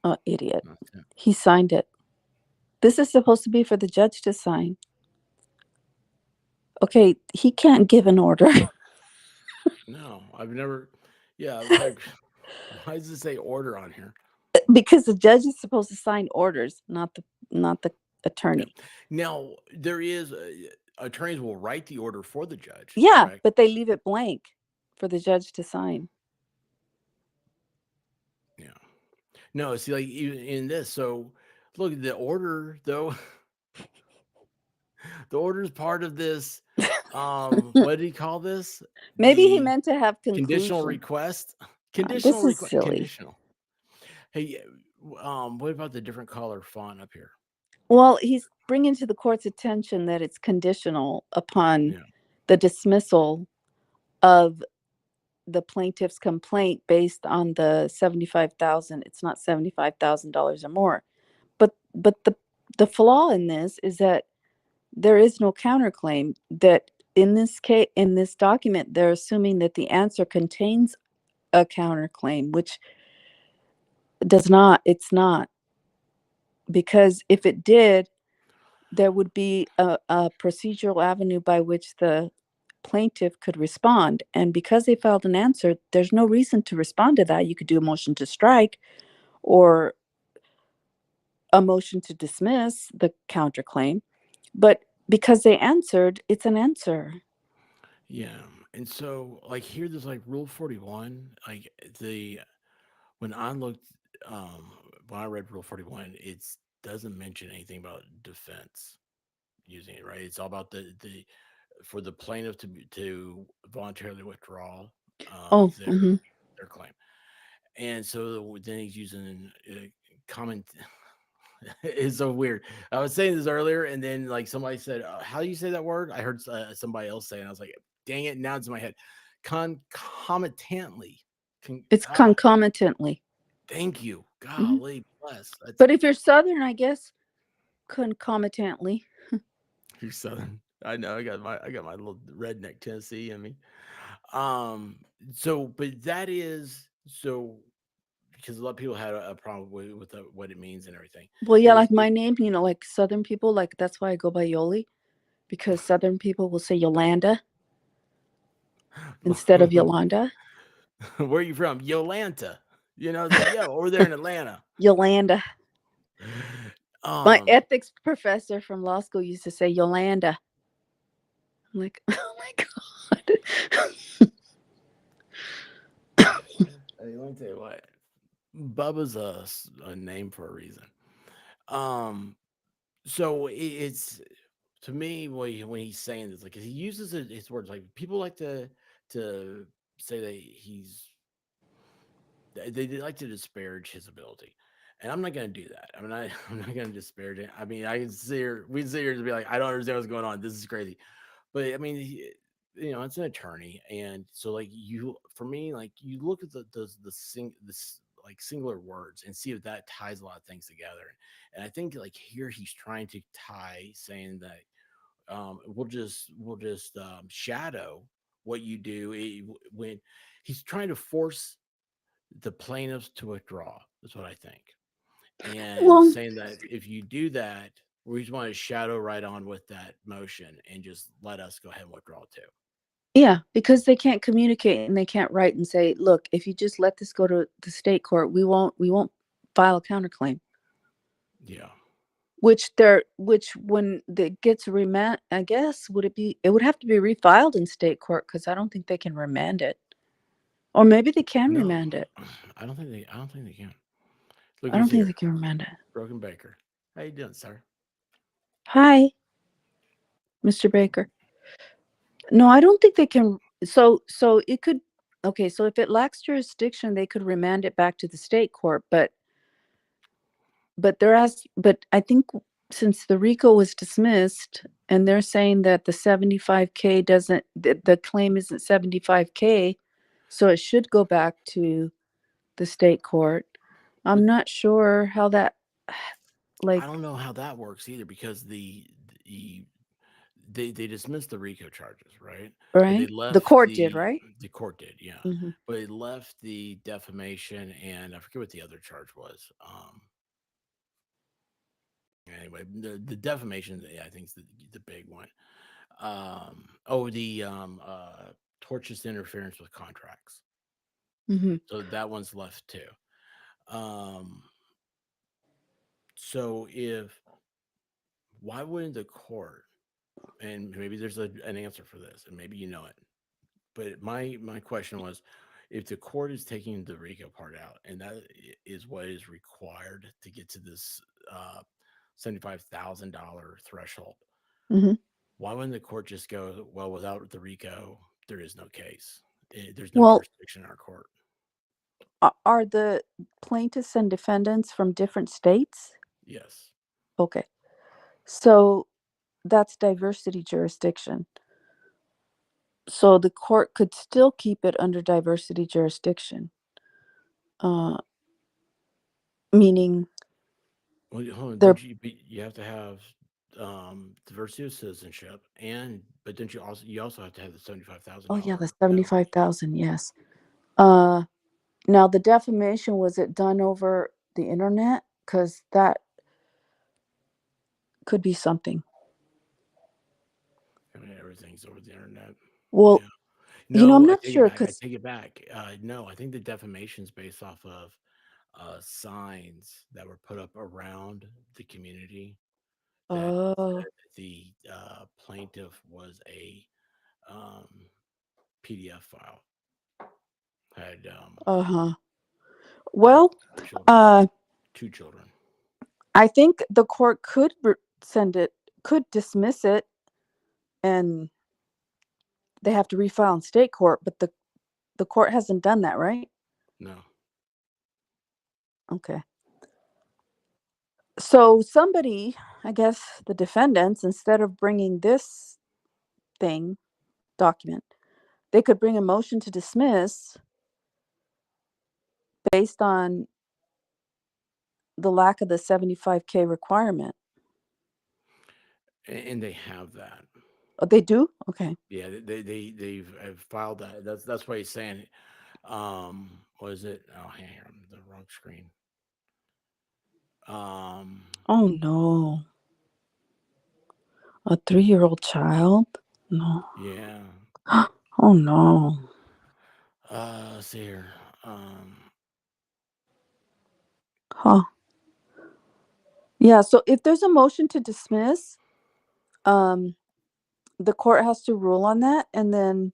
Oh, idiot. He signed it. This is supposed to be for the judge to sign. Okay, he can't give an order. No, I've never. Yeah, like, why does it say order on here? Because the judge is supposed to sign orders, not the attorney. Yeah. Now, there is attorneys will write the order for the judge. Yeah, correct? but they leave it blank for the judge to sign. Yeah. No, see, like in this, so look, the order though. The order is part of this. What did he call this? Maybe he meant to have conditional request. Conditional request. Silly. Conditional. Hey, what about the different color font up here? Well, he's bringing to the court's attention that it's conditional upon the dismissal of the plaintiff's complaint based on the $75,000. It's not $75,000 or more. But the flaw in this is that there is no counterclaim. That in this case, in this document, they're assuming that the answer contains a counterclaim, which does not. It's not. Because if it did, there would be a procedural avenue by which the plaintiff could respond. And because they filed an answer, there's no reason to respond to that. You could do a motion to strike or a motion to dismiss the counterclaim. But because they answered, it's an answer. Yeah. And so like here there's like rule 41, like the when I looked um when I read rule 41, it doesn't mention anything about defense using it, right? It's all about the for the plaintiff to voluntarily withdraw Oh, their claim. And so then he's using common it's so weird. I was saying this earlier, and then like somebody said, "How do you say that word?" I heard somebody else say, and I was like, "Dang it!" Now it's in my head. Concomitantly. it's concomitantly. Thank you. Mhm. Golly bless. That's But if you're Southern, I guess concomitantly. you're Southern. I know. I got my little redneck Tennessee in me. So, but that is so because a lot of people had a problem with what it means and everything. Well, But yeah, like my name, like Southern people, like that's why I go by Yolie, because Southern people will say Yolanda instead of Yolanda. where are you from? Yolanta. You know, it's like, yo, over there in Atlanta. Yolanda. My Um, ethics professor from law school used to say Yolanda. I'm like, oh my God. hey, let me tell you what. Bubba's a name for a reason. Um, so it's to me when he's saying this, like he uses his words, like people like to say that they like to disparage his ability. And I'm not going to do that. I mean, I'm not going to disparage it. I mean, I can sit here, we can sit here and be like, I don't understand what's going on. This is crazy. But I mean, it's an attorney. And so like for me, like you look at this like singular words and see if that ties a lot of things together. And I think like here he's trying to tie saying that we'll just shadow what you do when he's trying to force the plaintiffs to withdraw. That's what I think. And Well, saying that if you do that, we just want to shadow right on with that motion and just let us go ahead and withdraw too. yeah, because they can't communicate and they can't write and say, look, if you just let this go to the state court, we won't file a counterclaim. Yeah. Which when it gets remand, I guess it would have to be refiled in state court because I don't think they can remand it. Or maybe they can No, remand it. I don't think they can. Look I who's don't think they here. can remand it. Broken Baker. How you doing, sir? Hi, Mr. Baker. No, I don't think they can. So it could. Okay, so if it lacks jurisdiction, they could remand it back to the state court. But I think since the RICO was dismissed, and they're saying that the 75K doesn't, the claim isn't 75K, so it should go back to the state court. But I'm not sure how that, I like, don't know how that works either because the they dismissed the RICO charges, right? But they right? The left court did, right? the court did, yeah. Hmm. But they left the defamation and I forget what the other charge was. Anyway, the defamation, yeah, I think is the big one. The tortious interference with contracts. Hmm. So that one's left too. Um, so if why wouldn't the court? And maybe there's an answer for this, and maybe you know it. But my question was, if the court is taking the RICO part out, and that is what is required to get to this $75,000 threshold, Hmm. why wouldn't the court just go, well, without the RICO, there is no case. There's no Well, jurisdiction in our court. are the plaintiffs and defendants from different states? Yes. Okay. So that's diversity jurisdiction. So the court could still keep it under diversity jurisdiction, uh, meaning Well, hold on. they're, You have to have diversity of citizenship, and but don't you also have to have the seventy-five thousand oh yeah, dollar the minimum? 75,000, yes. Uh, Now the defamation, was it done over the internet? Because that could be something. things over the internet. Well, Yeah. I'm No, I not take it sure back. I because take it back. No, I think the defamation's based off of signs that were put up around the community that oh, said the plaintiff was a um, PDF file, had uh-huh. had Well, children, uh, 2 children. I think the court could could dismiss it, and they have to refile in state court, but the court hasn't done that, right? No. Okay. So somebody, I guess the defendants, instead of bringing this thing document, they could bring a motion to dismiss based on the lack of the 75K requirement. And they have that. Oh, they do? Okay. Yeah, they've have filed that. That's why he's saying. What is it? Oh, hang on, the wrong screen. Um, Oh no. A 3-year-old child? No. yeah. Oh no. Let's see here. Huh. Yeah, so if there's a motion to dismiss, um, the court has to rule on that, and then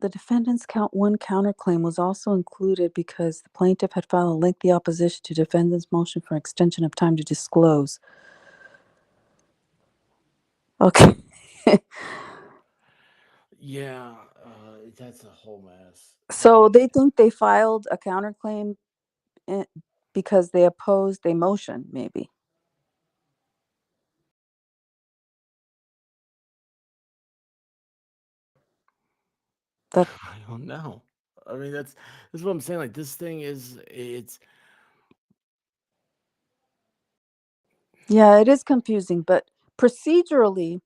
the defendant's count one counterclaim was also included because the plaintiff had filed a lengthy opposition to defendant's motion for extension of time to disclose. Okay. Yeah, that's a whole mess. So they think they filed a counterclaim because they opposed a motion, maybe. That I don't know. I mean, that's what I'm saying. Like this thing is, it's Yeah, it is confusing, but procedurally,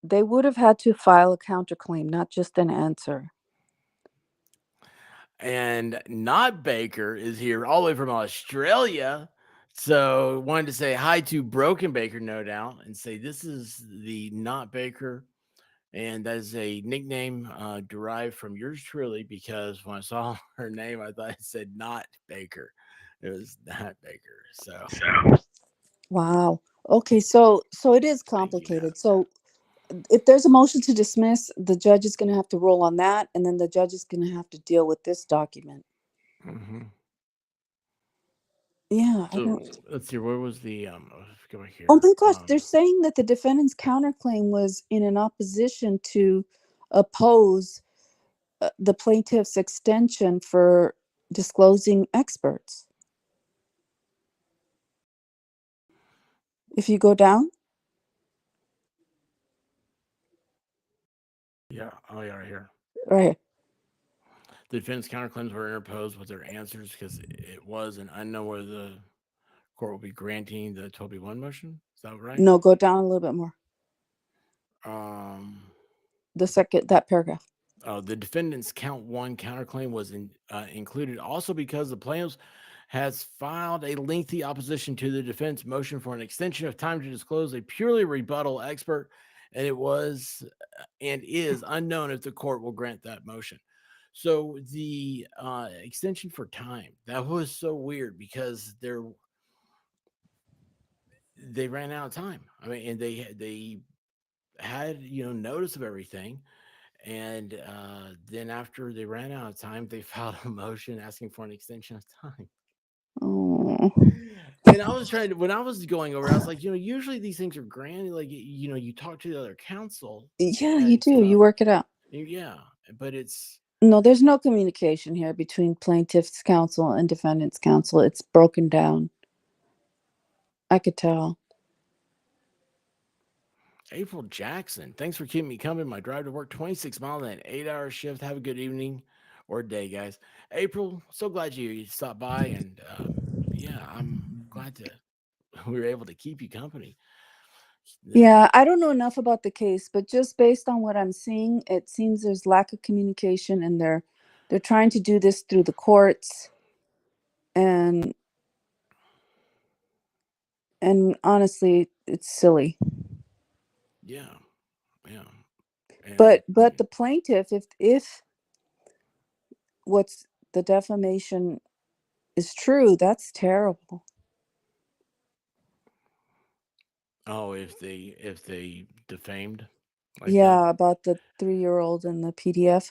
they would have had to file a counterclaim, not just an answer. and not Baker is here all the way from Australia. So wanted to say hi to Broken Baker, no doubt, and say this is the not Baker. And that is a nickname derived from yours truly because when I saw her name, I thought it said not Baker. It was not Baker. So Wow. Okay, so it is thank you, Nat. complicated. So if there's a motion to dismiss, the judge is going to have to rule on that, and then the judge is going to have to deal with this document. Mm-hmm. Yeah, I don't. So let's see. Where was the? Let's go back Oh here. my gosh, they're saying that the defendant's counterclaim was in an opposition to oppose the plaintiff's extension for disclosing experts. If you go down, Yeah. Oh yeah, right here. right? The defense counterclaims were interposed with their answers because it was an unknown whether the court will be granting the 12B1 motion. Is that right? No, go down a little bit more. Um. That paragraph. The defendant's count one counterclaim was included also because the plaintiff has filed a lengthy opposition to the defense motion for an extension of time to disclose a purely rebuttal expert, and it was and is unknown if the court will grant that motion. So the extension for time, that was so weird because they ran out of time. I mean, and they had notice of everything. And then after they ran out of time, they filed a motion asking for an extension of time. Oh, And I was trying to, when I was going over, I was like, usually these things are granted. Like, you talk to the other counsel yeah, you and do. You stuff. work it out. Yeah, but it's, No, there's no communication here between plaintiff's counsel and defendant's counsel. It's broken down. I could tell. April Jackson. Thanks for keeping me coming. My drive to work, 26 miles in an 8-hour shift. Have a good evening or day, guys. April, so glad you stopped by. And yeah, I'm glad to, we were able to keep you company. Yeah, I don't know enough about the case, but just based on what I'm seeing, it seems there's lack of communication, and they're trying to do this through the courts, and honestly, it's silly. Yeah. Yeah. And But the plaintiff, if what's the defamation is true, that's terrible. oh, if they defamed like that. Yeah, about the 3-year-old and the PDF.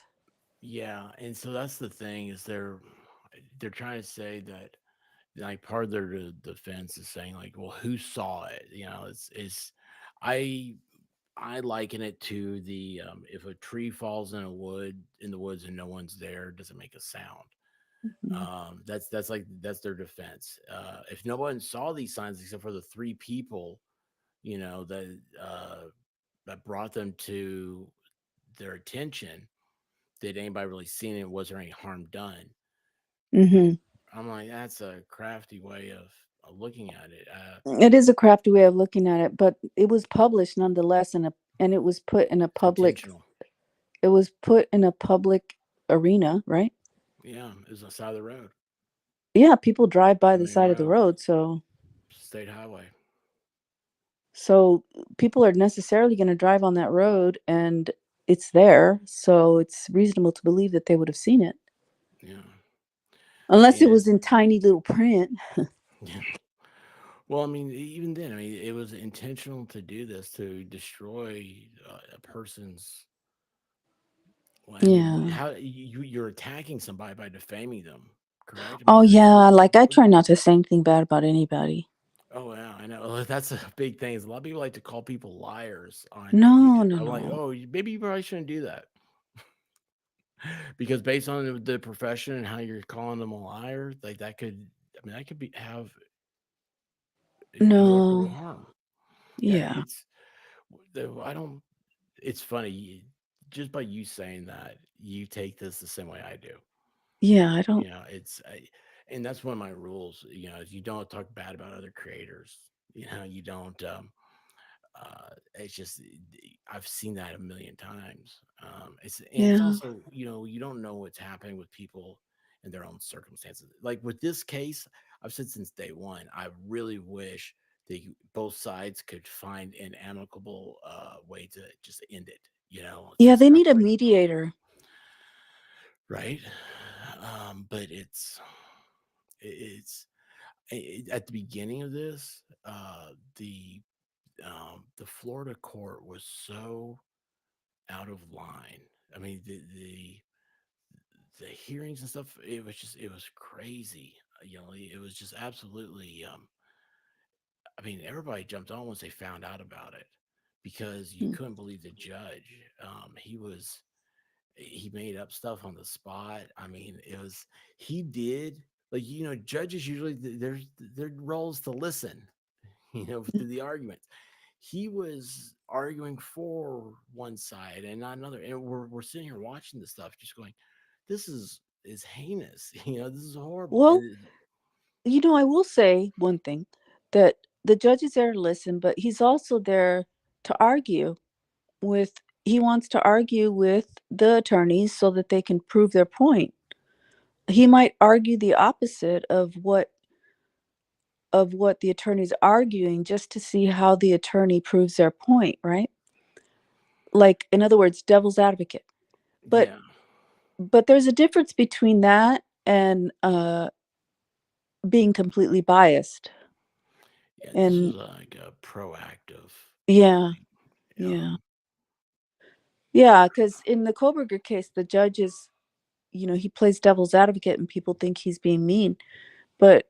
Yeah, and so that's the thing is they're trying to say that like part of their defense is saying like, well, who saw it? It's I I liken it to the if a tree falls in the woods and no one's there, it doesn't make a sound. Mhm. That's their defense. If no one saw these signs except for the three people, that brought them to their attention, did anybody really seen it? Was there any harm done? Mhm. I'm like, that's a crafty way of looking at it. It is a crafty way of looking at it, but it was published nonetheless and it was put in a public Intentional. it was put in a public arena, right? Yeah, it was on the side of the road, Yeah, people drive by the main side of the road, road, so state highway. so people are necessarily going to drive on that road and it's there, so it's reasonable to believe that they would have seen it. Yeah, Unless it and was in tiny little print. yeah. Well, I mean, even then, I mean, it was intentional to do this to destroy a person's. Well, I mean, Yeah. how you're attacking somebody by defaming them, correct? I Oh mean, yeah, like I try not to say anything bad about anybody. oh yeah, I know. Well, that's a big thing. Is a lot of people like to call people liars on No, YouTube. no, I'm like, no. oh, maybe you probably shouldn't do that because based on the profession and how you're calling them a liar, like that could, I mean, that could be have irreparable No. harm. Yeah, Yeah. I don't. It's funny. Just by you saying that, you take this the same way I do. Yeah, I don't. And that's one of my rules. Is you don't talk bad about other creators. You don't. It's just I've seen that a million times. It's Yeah. also you don't know what's happening with people in their own circumstances. Like with this case, I've said since day one, I really wish that both sides could find an amicable way to just end it. Yeah, To they need a separate, mediator. right? But it's at the beginning of this, the Florida court was so out of line. I mean, the hearings and stuff. It was crazy. It was just absolutely. I mean, everybody jumped on once they found out about it because you Mm. couldn't believe the judge. He made up stuff on the spot. I mean, he did like judges usually their role is to listen, to the arguments. He was arguing for one side and not another, and we're sitting here watching this stuff, just going, "This is heinous." This is horrible. Well, I will say one thing, that the judge is there to listen, but he's also there to argue with he wants to argue with the attorneys so that they can prove their point. He might argue the opposite of what the attorney's arguing just to see how the attorney proves their point, right? Like, in other words, devil's advocate. But Yeah, there's a difference between that and being completely biased. yeah. This And was like a proactive. yeah, yeah. Um, Yeah, because in the Koberger case, the judge is, he plays devil's advocate and people think he's being mean. But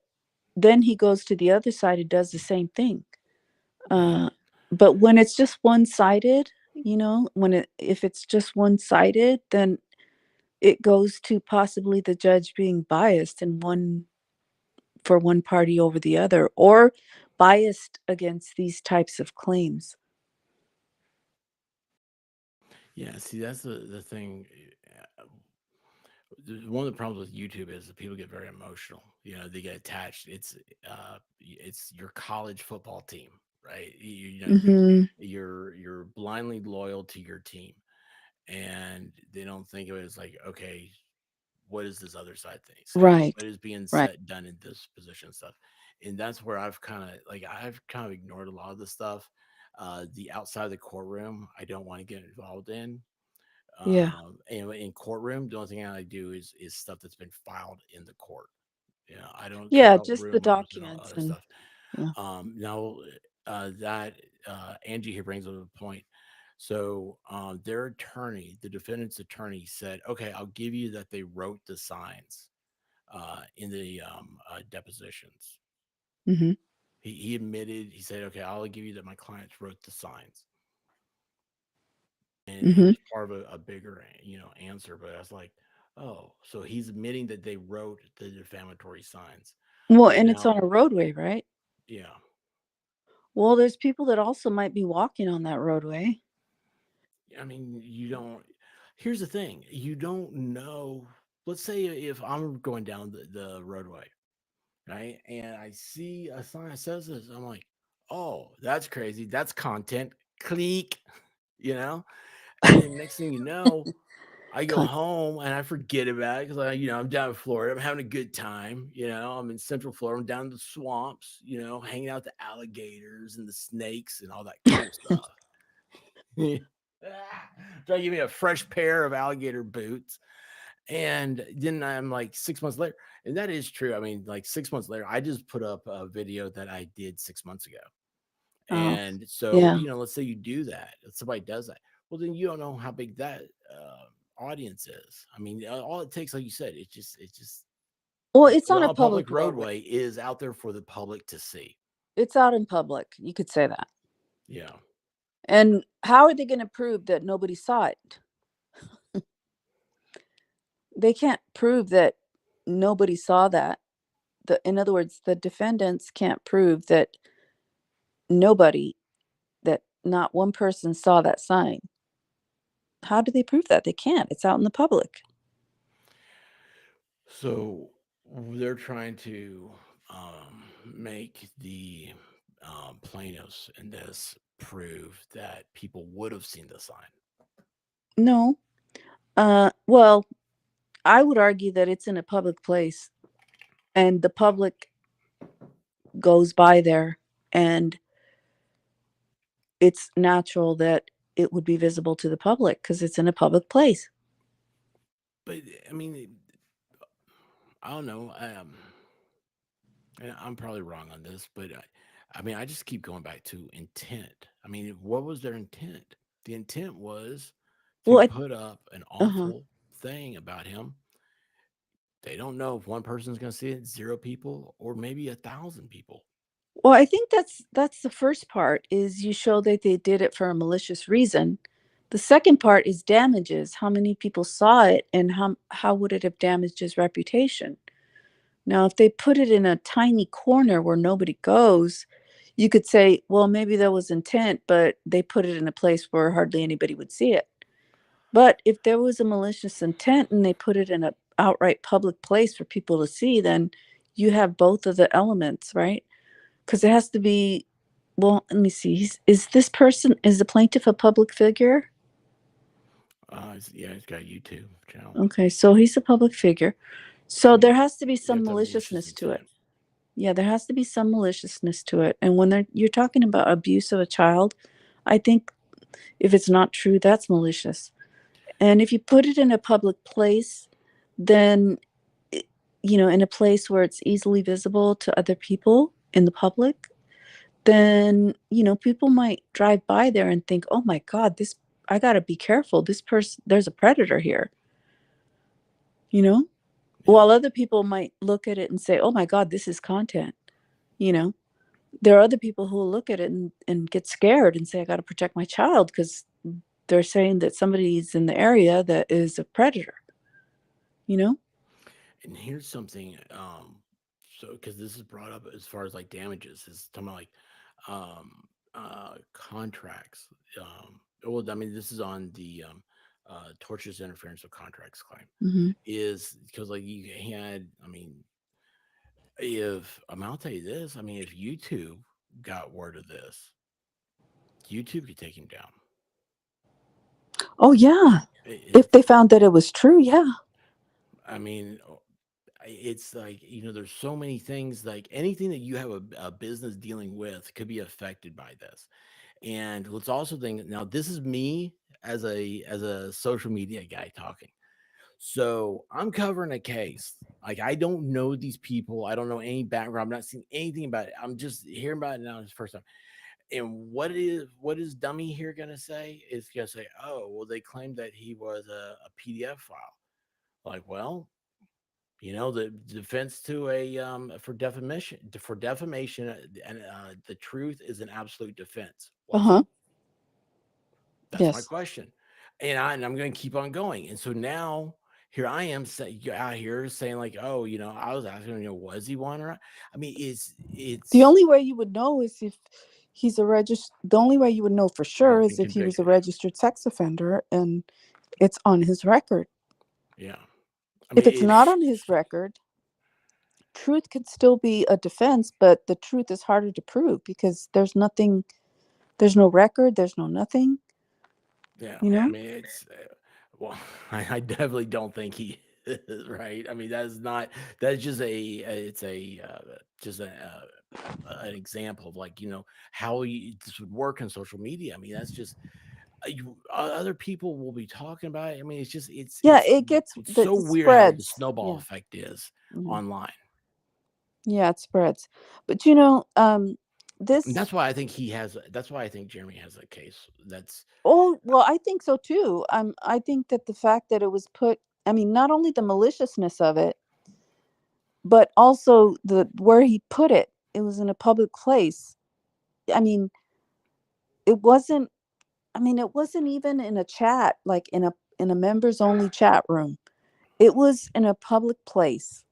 then he goes to the other side and does the same thing. right. Uh, but when it's just one-sided, if it's just one-sided, then it goes to possibly the judge being biased in one for one party over the other, or biased against these types of claims. Yeah. See, that's the thing. uh, One of the problems with YouTube is that people get very emotional. They get attached. It's your college football team, right? Mhm. You're blindly loyal to your team, and they don't think of it as like, okay, what is this other side thing saying? Right. What is being Right. said done in this position and stuff? And that's where I've kind of ignored a lot of the stuff. The outside of the courtroom, I don't want to get involved in. Yeah. And in courtroom, the only thing I do is stuff that's been filed in the court. I don't care Yeah, about just the rumors and all documents other and stuff. yeah. Now that Angie here brings up a point. So their attorney, the defendant's attorney, said, "Okay, I'll give you that they wrote the signs in the depositions." Mhm. He admitted. He said, "Okay, I'll give you that my clients wrote the signs," and it Mhm. was part of a bigger, answer. But I was like, "Oh, so he's admitting that they wrote the defamatory signs." Well, But and it's on now, a roadway, right? yeah, Well, there's people that also might be walking on that roadway. I mean, you don't. Here's the thing: you don't know. Let's say if I'm going down the roadway, right, and I see a sign that says this, I'm like, "Oh, that's crazy. That's content." Click, you know. And then next thing you know, I go Con- home and I forget about it because I'm down in Florida. I'm having a good time. I'm in Central Florida. I'm down in the swamps. Hanging out with the alligators and the snakes and all that cool stuff. Try to give me a fresh pair of alligator boots. And then I'm like 6 months later, and that is true. I mean, like 6 months later, I just put up a video that I did 6 months ago. oh, And so, yeah. let's say you do that, if somebody does that, well, then you don't know how big that audience is. I mean, all it takes, like you said, it's just Well, it's on a a public public roadway. roadway is out there for the public to see. It's out in public. You could say that. Yeah. And how are they going to prove that nobody saw it? They can't prove that nobody saw that. In other words, the defendants can't prove that nobody, that not one person saw that sign. How do they prove that? They can't. It's out in the public. So they're trying to make the plaintiffs in this prove that people would have seen the sign. No. Well, I would argue that it's in a public place and the public goes by there, and it's natural that it would be visible to the public because it's in a public place. But I mean, I don't know. And I'm probably wrong on this, but I mean, I just keep going back to intent. I mean, what was their intent? The intent was to Well, put up an uh-huh. awful thing about him. They don't know if one person's going to see it, zero people, or maybe 1,000 people. Well, I think that's the first part, is you show that they did it for a malicious reason. The second part is damages. How many people saw it and how would it have damaged his reputation? Now, if they put it in a tiny corner where nobody goes, you could say, well, maybe that was intent, but they put it in a place where hardly anybody would see it. But if there was a malicious intent and they put it in a outright public place for people to see, then you have both of the elements, right? Because it has to be, well, let me see. Is the plaintiff a public figure? Yeah, he's got a YouTube channel. Okay, so he's a public figure. So Yeah, there has to be you some have to have malicious maliciousness to it. intent. Yeah, there has to be some maliciousness to it. And when you're talking about abuse of a child, I think if it's not true, that's malicious. And if you put it in a public place, then, in a place where it's easily visible to other people in the public, then, people might drive by there and think, oh my God, I got to be careful. This person, there's a predator here, you know? Yeah. While other people might look at it and say, oh my God, this is content, you know? There are other people who will look at it and get scared and say, I got to protect my child because they're saying that somebody's in the area that is a predator, you know? And here's something, so because this is brought up as far as like damages, is talking about like contracts. Well, I mean, this is on the tortious interference of contracts claim, Hmm. is because like you had, I mean, if I'll tell you this, I mean, if YouTube got word of this, YouTube could take him down. Oh, yeah. It, If it's, they found that it was true, yeah. I mean, it's like, there's so many things, like anything that you have a business dealing with could be affected by this. And let's also think, now this is me as a social media guy talking. So I'm covering a case. Like, I don't know these people. I don't know any background. I'm not seeing anything about it. I'm just hearing about it now. This first time. And what is dummy here gonna say? Is gonna say, oh, well, they claimed that he was a PDF file. Like, well, the defense to a for defamation, and the truth is an absolute defense. Uh Was huh. it? That's my Yes. question. And I'm going to keep on going. And so now here I am out here saying, like, oh, I was asking, was he one, or I mean, The it's only way you would know is if he's a registered. The only way you would know for sure he's is been if he was a convicted. registered sex offender and it's on his record. Yeah. I If mean, it's not it's on his record, truth could still be a defense, but the truth is harder to prove because there's nothing, there's no record, there's no nothing, yeah. you I know? mean, well, I definitely don't think he is right. I mean, that's just it's a just an example of, like, how this would work in social media. I mean, that's just other people will be talking about it. I mean, it's just it's Yeah, it's it gets it's the so it weird how the spreads. snowball Yeah. effect is Mhm. online. Yeah, it spreads. But And this that's why I think Jeremy has a case. That's oh, well, I think so too. I think that the fact that it was put, I mean, not only the maliciousness of it, but also the where he put it. It was in a public place. I mean, it wasn't it wasn't even in a chat, like in a members only chat room. It was in a public place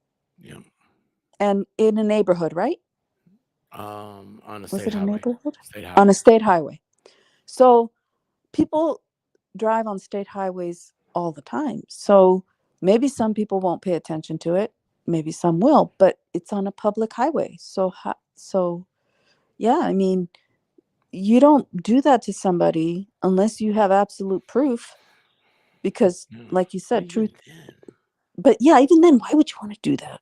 yeah. and in a neighborhood, right? On a Was state it a highway. neighborhood? State On a highway. state highway. So people drive on state highways all the time. So maybe some people won't pay attention to it. Maybe some will, but it's on a public highway. So yeah, I mean, you don't do that to somebody unless you have absolute proof because Yeah. like you But said, truth. even then, But yeah, even then, why would you want to do that?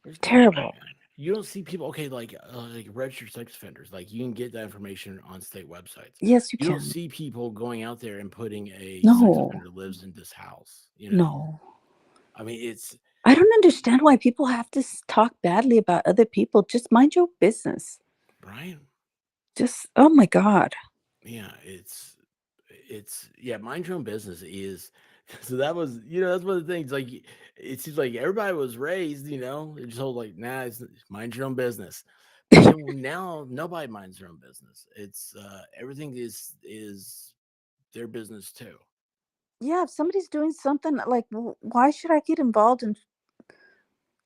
there's no way, Terrible. man. You don't see people, okay, like registered sex offenders. Like, you can get that information on state websites. Yes, you You don't can. see people going out there and putting a sex No, offender lives in this house. no. I mean, it's I don't understand why people have to talk badly about other people. Just mind your business. right. Just, oh my God. Yeah, yeah, mind your own business is so that was, that's one of the things, like, it seems like everybody was raised, they're just told, like, nah, it's mind your own business. But then now nobody minds their own business. It's everything is their business too. Yeah, if somebody's doing something like, why should I get involved in?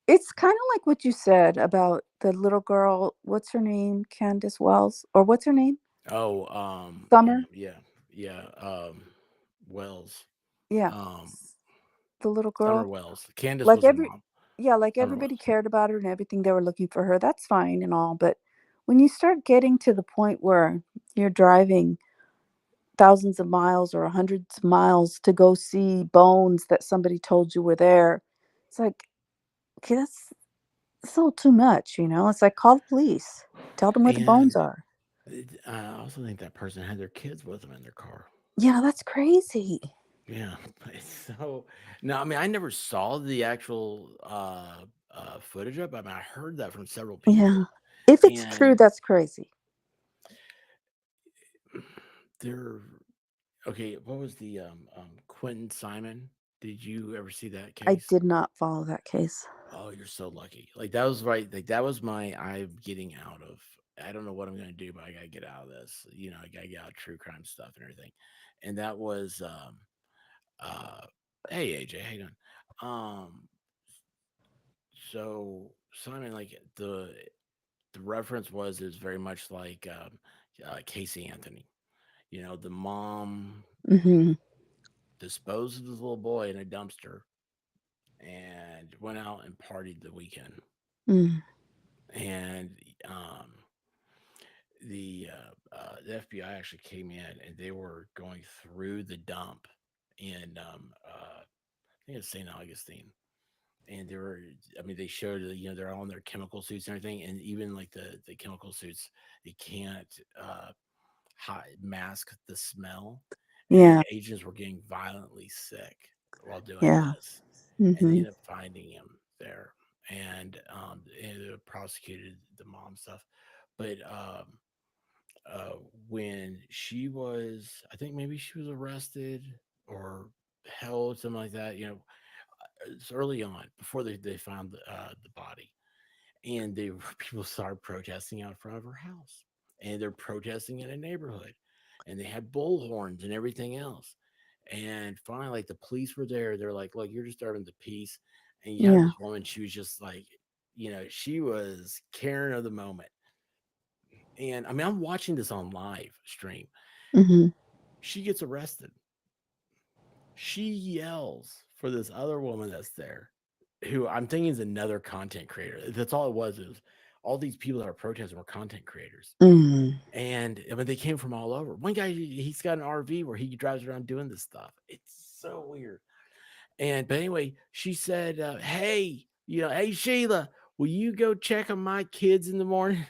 It's kind of like what you said about the little girl. What's her name? Candace Wells, or what's her name? Oh, Summer. yeah, yeah, Wells, Yeah, um, the little Summer girl. Wells. Candace Like was her every, mom. yeah, like Summer everybody Wells. cared about her and everything. They were looking for her. That's fine and all, but when you start getting to the point where you're driving thousands of miles or hundreds of miles to go see bones that somebody told you were there, it's like, okay, that's a little too much, you know? It's like, call the police, tell them where the bones And are. I also think that person had their kids with them in their car. Yeah, that's crazy. Yeah. So no, I mean, I never saw the actual footage of it. I mean, I heard that from several Yeah. people, If it's true, and that's crazy. they're okay. What was the Quentin Simon? Did you ever see that I case? did not follow that case. Oh, you're so lucky. Like, that was right. Like, that was my I'm getting out of. I don't know what I'm gonna do, but I gotta get out of this. I gotta get out of true crime stuff and everything. And that was uh hey AJ, how you doing? Um so Simon, like, the reference was is very much like Casey Anthony. The mom Hmm. disposed of this little boy in a dumpster and went out and partied the weekend. Mm. And the FBI actually came in and they were going through the dump in I think it's St. Augustine, and they were, I mean, they showed they're all in their chemical suits and everything, and even like the chemical suits, it can't mask the smell, and Yeah. agents were getting violently sick while doing Yeah. this, and they Mhm. ended up finding him there, and they prosecuted the mom stuff, but uh, when she was, I think maybe she was arrested or held, something like that. It's early on before they found the body, and they people started protesting out front of her house, and they're protesting in a neighborhood, and they had bullhorns and everything else. And finally, like the police were there. They're like, "Look, you're disturbing the peace." And you have Yeah. this woman. She was just like, she was Karen of the moment. And I mean, I'm watching this on live stream. Mhm. She gets arrested. She yells for this other woman that's there, who I'm thinking is another content creator. That's all it was. Is all these people that are protesting were content creators, Mm. and I mean they came from all over. One guy, he's got an RV where he drives around doing this stuff. It's so weird. And but anyway, she said, "Hey, hey Sheila, will you go check on my kids in the morning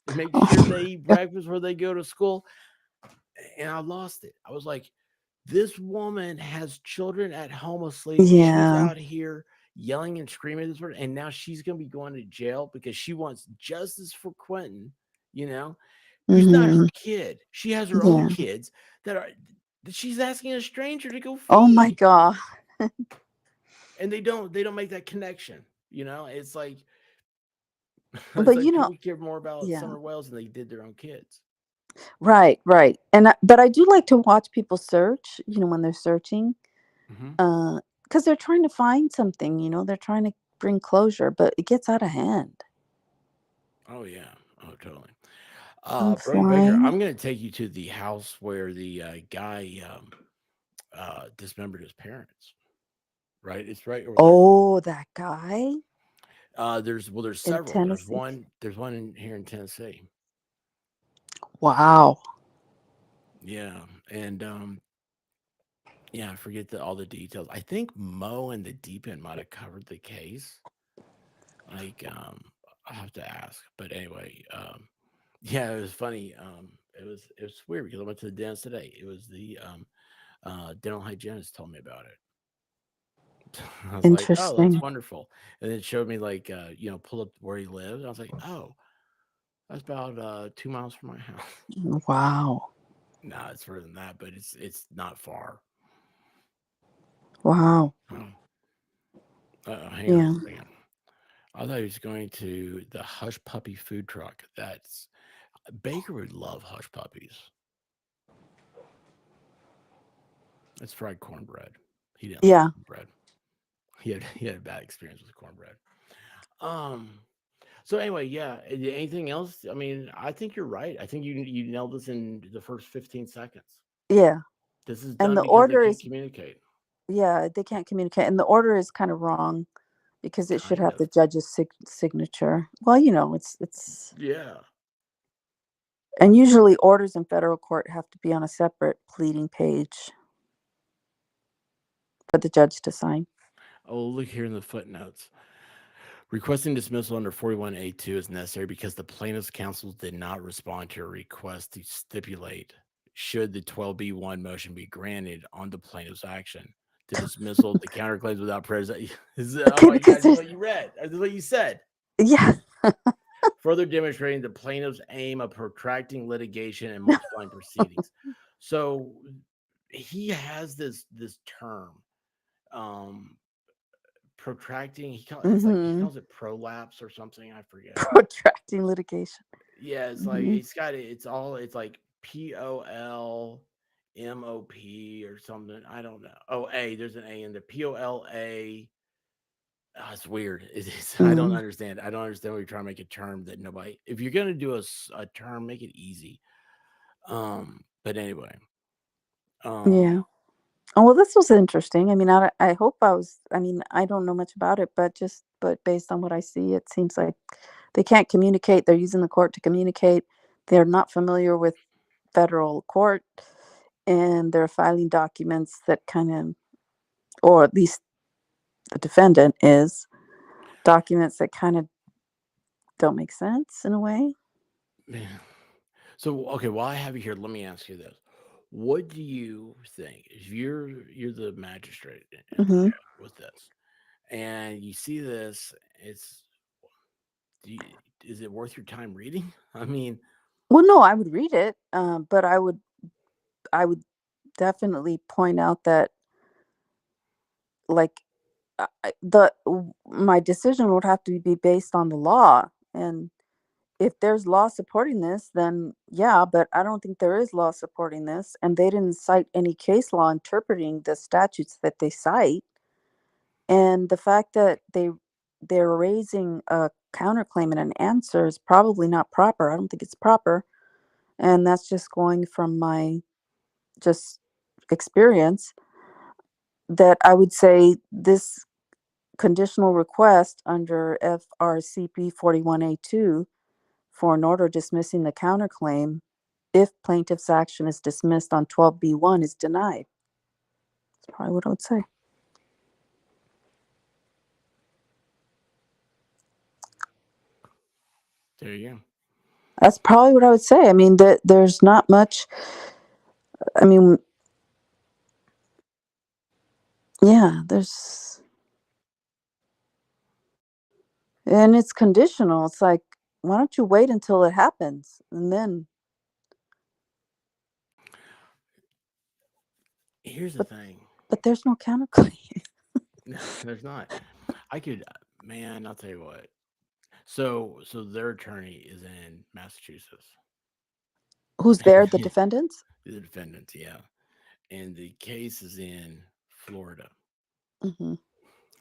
and make sure they eat breakfast before they go to school?" And I lost it. I was like, this woman has children at home asleep. She's Yeah. out here yelling and screaming at this person, and now she's going to be going to jail because she wants justice for Quentin, you know, who's not her Mhm. kid. She has her own Yeah. kids that are that she's asking a stranger to go Oh my feed, god. and they don't make that connection. It's like it's But like people care more about yeah. Summer Wells than they did their own kids. Right, right. But I do like to watch people search, when they're searching, Hmm. because they're trying to find something, they're trying to bring closure, but it gets out of hand. Oh yeah, oh totally. I'm Brody Baker, flying. I'm going to take you to the house where the guy dismembered his parents. Right, it's right over there. Oh, that guy There's in several. There's Tennessee. one. There's one here in Tennessee. Wow. Yeah, and yeah, I forget all the details. I think Mo and the Deep End might have covered the case. Like, I'll have to ask. But anyway, yeah, it was funny. It was weird because I went to the dentist today. It was the dental hygienist told me about it. I was like, "Oh, that's Interesting. wonderful." And it showed me like, pull up where he lives. I was like, "Oh, that's about 2 miles from my house." Wow. No, it's further than that, but it's not far. Wow. Oh, hang on a Yeah. second. I thought he was going to the Hush Puppy food truck. That's Baker would love Hush Puppies. It's fried cornbread. He didn't like Yeah. cornbread. He had a bad experience with cornbread. Um. So anyway, yeah. Anything else? I mean, I think you're right. I think you nailed this in the first 15 seconds. Yeah. This is And done the because they order can't is, communicate. yeah, they can't communicate. And the order is kind of wrong because it should Kind have of. the judge's signature. Well, it's Yeah. and usually orders in federal court have to be on a separate pleading page for the judge to sign. Oh, look here in the footnotes. Requesting dismissal under 41A2 is necessary because the plaintiff's counsel did not respond to a request to stipulate, should the 12B1 motion be granted on the plaintiff's action, to dismissal the counterclaims without prejudice. Oh Okay, my God, because this is there's what you read. This is what you said. yeah. Further demonstrating the plaintiff's aim of protracting litigation and multiplying proceedings. So he has this term, um, protracting. He Hmm. calls it prolapse or something. I forget. Protracting litigation. Yeah, it's like Hmm. it's like POLMOP or something. I don't know. Oh, A, there's an A in there. POLA. Oh, it's weird. I don't Hmm. understand. I don't understand why you're trying to make a term that nobody. If you're gonna do a term, make it easy. But anyway, Yeah. um, Oh, well, this was interesting. I mean, I hope I mean, I don't know much about it, but based on what I see, it seems like they can't communicate. They're using the court to communicate. They're not familiar with federal court, and they're filing documents that kind of, or at least the defendant is. documents that kind of don't make sense in a way. Man. So okay, while I have you here, let me ask you this: what do you think? If you're the magistrate Hmm. with this, and you see this, it's do you, is it worth your time reading? I mean, Well, no, I would read it, but I would definitely point out that, like, my decision would have to be based on the law, and if there's law supporting this, then yeah, but I don't think there is law supporting this, and they didn't cite any case law interpreting the statutes that they cite. And the fact that they're raising a counterclaim and an answer is probably not proper. I don't think it's proper, and that's just going from my just experience, that I would say this conditional request under FRCP 41A2 for an order dismissing the counterclaim, if plaintiff's action is dismissed on 12B1, is denied. That's probably what I would say. there you go. That's probably what I would say. I mean, there's not much. I mean, yeah, and it's conditional. It's like, why don't you wait until it happens and then? Here's the But thing. but there's no counterclaim. No, there's not. I could, man. I'll tell you what. So their attorney is in Massachusetts. Who's there? The defendants. The defendant, yeah, and the case is in Florida. Hmm.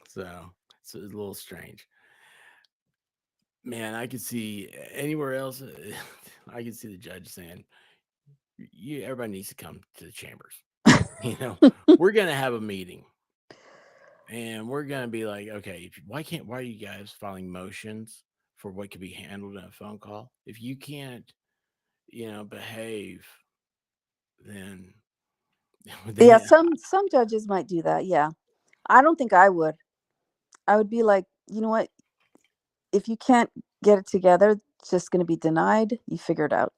So it's a little strange. Man, I could see anywhere else. I could see the judge saying, "You, everybody needs to come to the chambers. You know, we're gonna have a meeting, and we're gonna be like, okay, why are you guys filing motions for what could be handled in a phone call? If you can't, behave, then Yeah, then some judges might do that. Yeah, I don't think I would. I would be like, you know what? If you can't get it together, it's just going to be denied. You figure it out,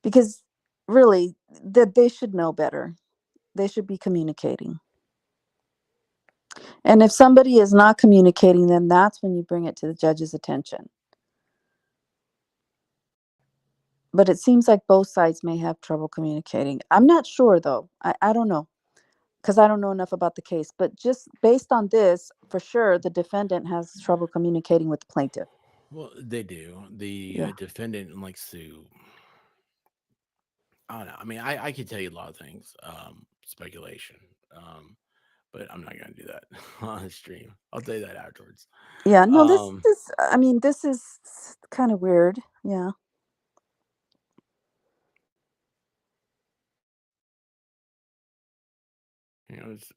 because really, that they should know better. They should be communicating. And if somebody is not communicating, then that's when you bring it to the judge's attention. But it seems like both sides may have trouble communicating. I'm not sure though. I don't know, because I don't know enough about the case. But just based on this, for sure, the defendant has trouble communicating with the plaintiff. well, they do. The Yeah. defendant likes to. I don't know. I mean, I could tell you a lot of things, speculation, but I'm not going to do that on the stream. I'll tell you that afterwards. Yeah. No, this Um, is, I mean, this is kind of weird. Yeah.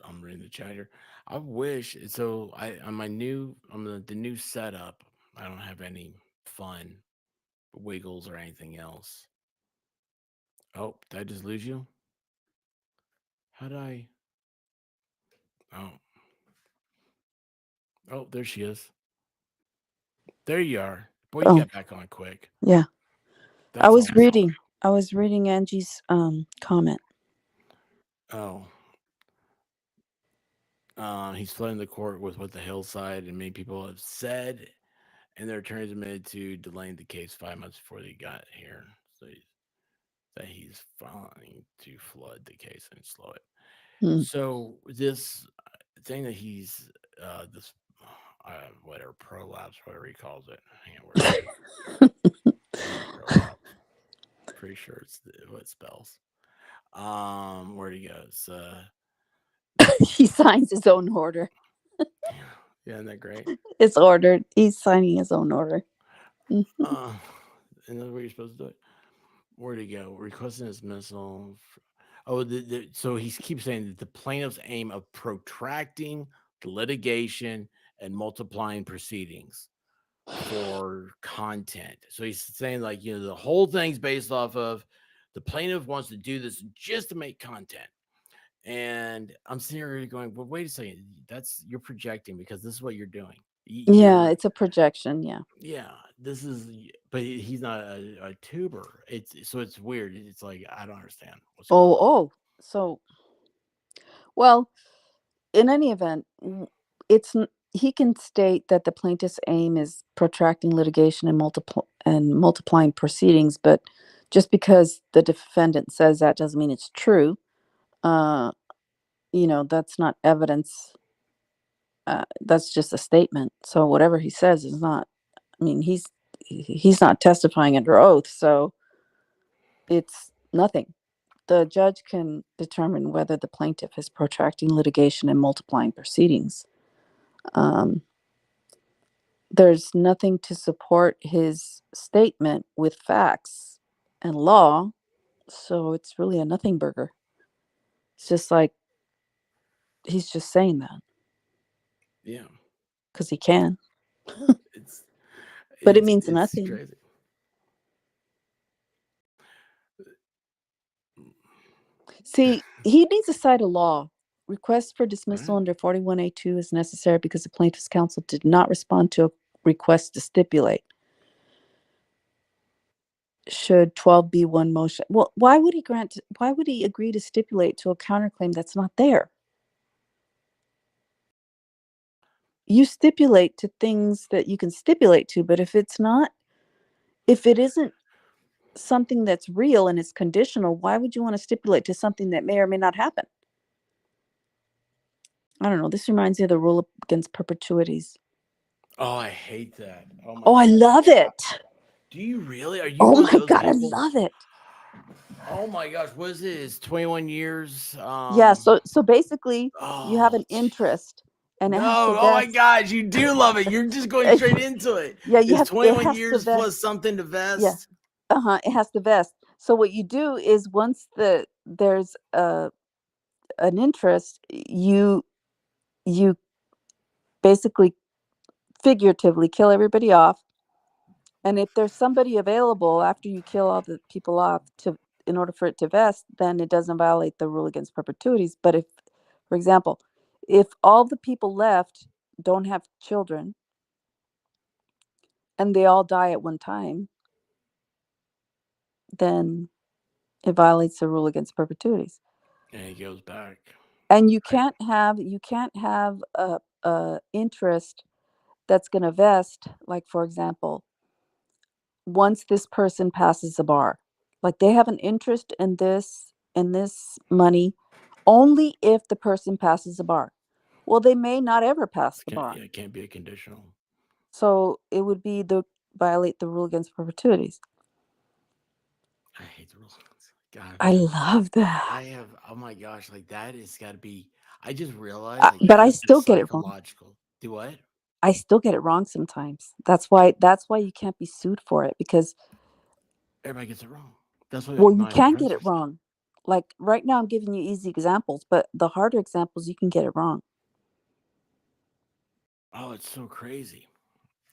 I'm reading the chat here. I wish so. I on my new on the new setup. I don't have any fun wiggles or anything else. Oh, did I just lose you? How did I? Oh, oh, there she is. There you are. Boy, you Oh, got back on quick. yeah. I That's was awesome. reading. I was reading Angie's comment. Oh, he's flooding the court with what the hillside and many people have said, and their attorneys admitted to delaying the case 5 months before they got here. So that he's trying to flood the case and slow it. Hmm. So this thing that he's this whatever prolapse, whatever he calls it. Hang on, where is it? It's not prolapse. Pretty sure it's what it spells. Where he goes. He signs his own order. Yeah, isn't that great? It's ordered. He's signing his own order. Mhm. Uh, and that's where you're supposed to do it. Where'd he go? Requesting dismissal. Oh, so he keeps saying that the plaintiff's aim of protracting the litigation and multiplying proceedings for content. So he's saying, like, the whole thing's based off of the plaintiff wants to do this just to make content. And I'm sitting here going, well, wait a second, that's you're projecting because this is what you're doing. Yeah, You're it's a projection. Yeah. yeah, this is but he's not a tuber. It's so it's weird. It's like I don't understand what's going Oh, on. oh. So, well, in any event, he can state that the plaintiff's aim is protracting litigation and multiplying proceedings, but just because the defendant says that doesn't mean it's true. Uh, that's not evidence. That's just a statement. So whatever he says is not. I mean, he's not testifying under oath, so it's nothing. The judge can determine whether the plaintiff is protracting litigation and multiplying proceedings. Um, there's nothing to support his statement with facts and law, so it's really a nothing burger. It's just like he's just saying that Yeah, because he can, it's but it it's means it's nothing. crazy. See, he needs to cite a law. Request for All dismissal right. under 41A2 is necessary because the plaintiff's counsel did not respond to a request to stipulate. Should 12B1 motion. Well, why would he agree to stipulate to a counterclaim that's not there? You stipulate to things that you can stipulate to, but if it isn't something that's real and it's conditional, why would you want to stipulate to something that may or may not happen? I don't know. This reminds me of the rule against perpetuities. Oh, I hate that. Oh my Oh, I god. love Yeah. it. Do you really? Are you Oh one of my those God, I people? love it. Oh my gosh, what is this? 21 years. Yeah, so basically you have Oh an interest and it has to no. Oh my vest. gosh, you do love it. You're just going straight into it. Yeah, It's it 21 has to years vest. plus something to Yeah. vest. It has to vest. So what you do is once there's an interest, you basically figuratively kill everybody off. And if there's somebody available after you kill all the people off to in order for it to vest, then it doesn't violate the rule against perpetuities. But if, for example, if all the people left don't have children and they all die at one time, then it violates the rule against perpetuities. And he goes back. And I, you can't have a interest that's going to vest, like for example, once this person passes the bar, like they have an interest in this money only if the person passes the bar. Well, they may not ever pass the bar, it can't be a conditional. so it would be the violate the rule against perpetuities. I hate the rules. God, I love I that. have. Oh my gosh, like that has got to be. I just realized like But that I is a still get it wrong. psychological. Do what? I still get it wrong sometimes. That's why you can't be sued for it, because Everybody gets it wrong. That's what well, you my can get professor it said. wrong. Like right now I'm giving you easy examples, but the harder examples you can get it wrong. Oh, it's so crazy.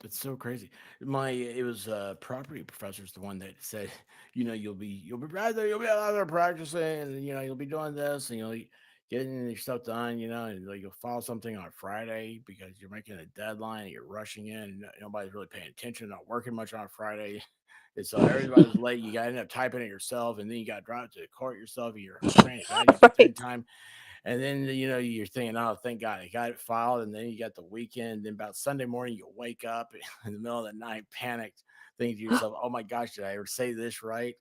It's so crazy. My it was property professor's the one that said, you'll be right there, you'll be out there practicing, and you'll be doing this, and you'll be getting your stuff done, and like you'll file something on a Friday because you're making a deadline, and you're rushing in, and nobody's really paying attention, not working much on a Friday, and so everybody's late. You got to end up typing it yourself, and then you got to drive to the court yourself. And you're praying to God you get there in Right. time, and then you're thinking, oh, thank God I got it filed. And then you got the weekend. Then about Sunday morning, you wake up in the middle of the night, panicked, thinking to yourself, oh my gosh, did I ever say this right?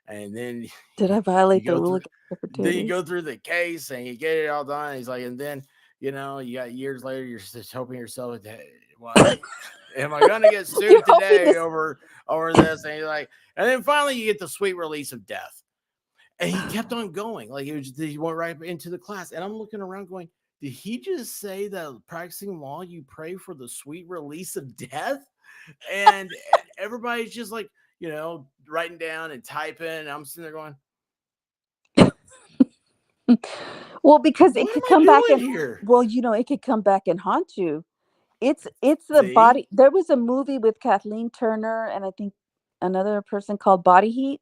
And then Did I you violate the go rule through against then you perpetuities? go through the case and you get it all done. He's like, and then you got years later, you're just hoping yourself, what? Am I gonna get You're sued hoping today this. over this? And you're like, and then finally you get the sweet release of death. And he kept on going. Like he went right into the class. And I'm looking around going, did he just say that practicing law, you pray for the sweet release of death? And everybody's just like, writing down and typing. And I'm sitting there going, Well, because it what am could I come back doing and here? it could come back and haunt you. It's the See? body. There was a movie with Kathleen Turner and I think another person called Body Heat,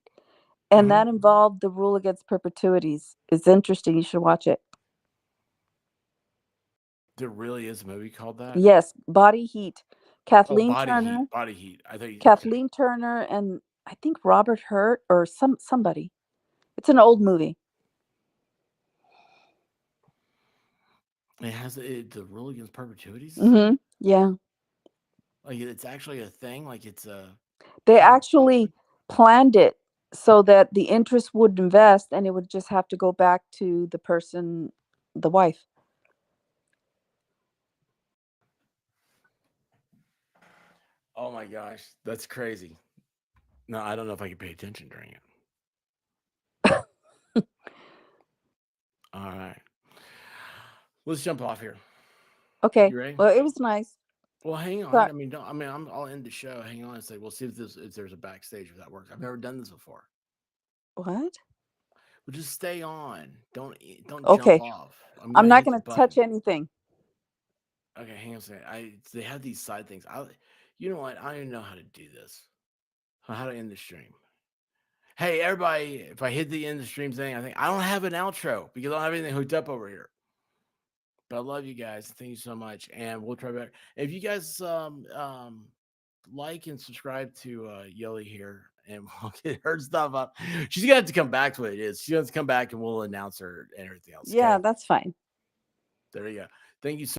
and Uh-huh. that involved the rule against perpetuities. It's interesting. You should watch it. There really is a movie called that. Yes, Body Heat. Oh, Kathleen Body Heat. Turner, Body Heat. I thought you. Okay. Kathleen Turner, and I think Robert Hurt or somebody. It's an old movie. It has the rule against perpetuities. Yeah, Like it's actually a thing. Like it's a they kind of. actually planned it so that the interest would invest, and it would just have to go back to the person, the wife. Oh my gosh, that's crazy. No, I don't know if I can pay attention during it. All right, let's jump off here. Okay. You ready? Well, it was nice. Well, hang on. So, I mean, don't. I mean, I'll end the show. Hang on and say, we'll see if there's a backstage if that works. I've never done this before. what? Well, just stay on. Don't jump Okay. off. I'm I'm gonna not hit the going to touch button. anything. Okay, hang on a second. They have these side things. You know what? I don't even know how to do this. How to end the stream. Hey, everybody! If I hit the end of the stream thing, I think I don't have an outro because I don't have anything hooked up over here. But I love you guys. Thank you so much, and we'll try back. If you guys like and subscribe to Yolie here, and we'll get her stuff up. She's gonna have to come back to what it is. She has to come back, and we'll announce her and everything else. Yeah, Okay, that's fine. there you go. Thank you so.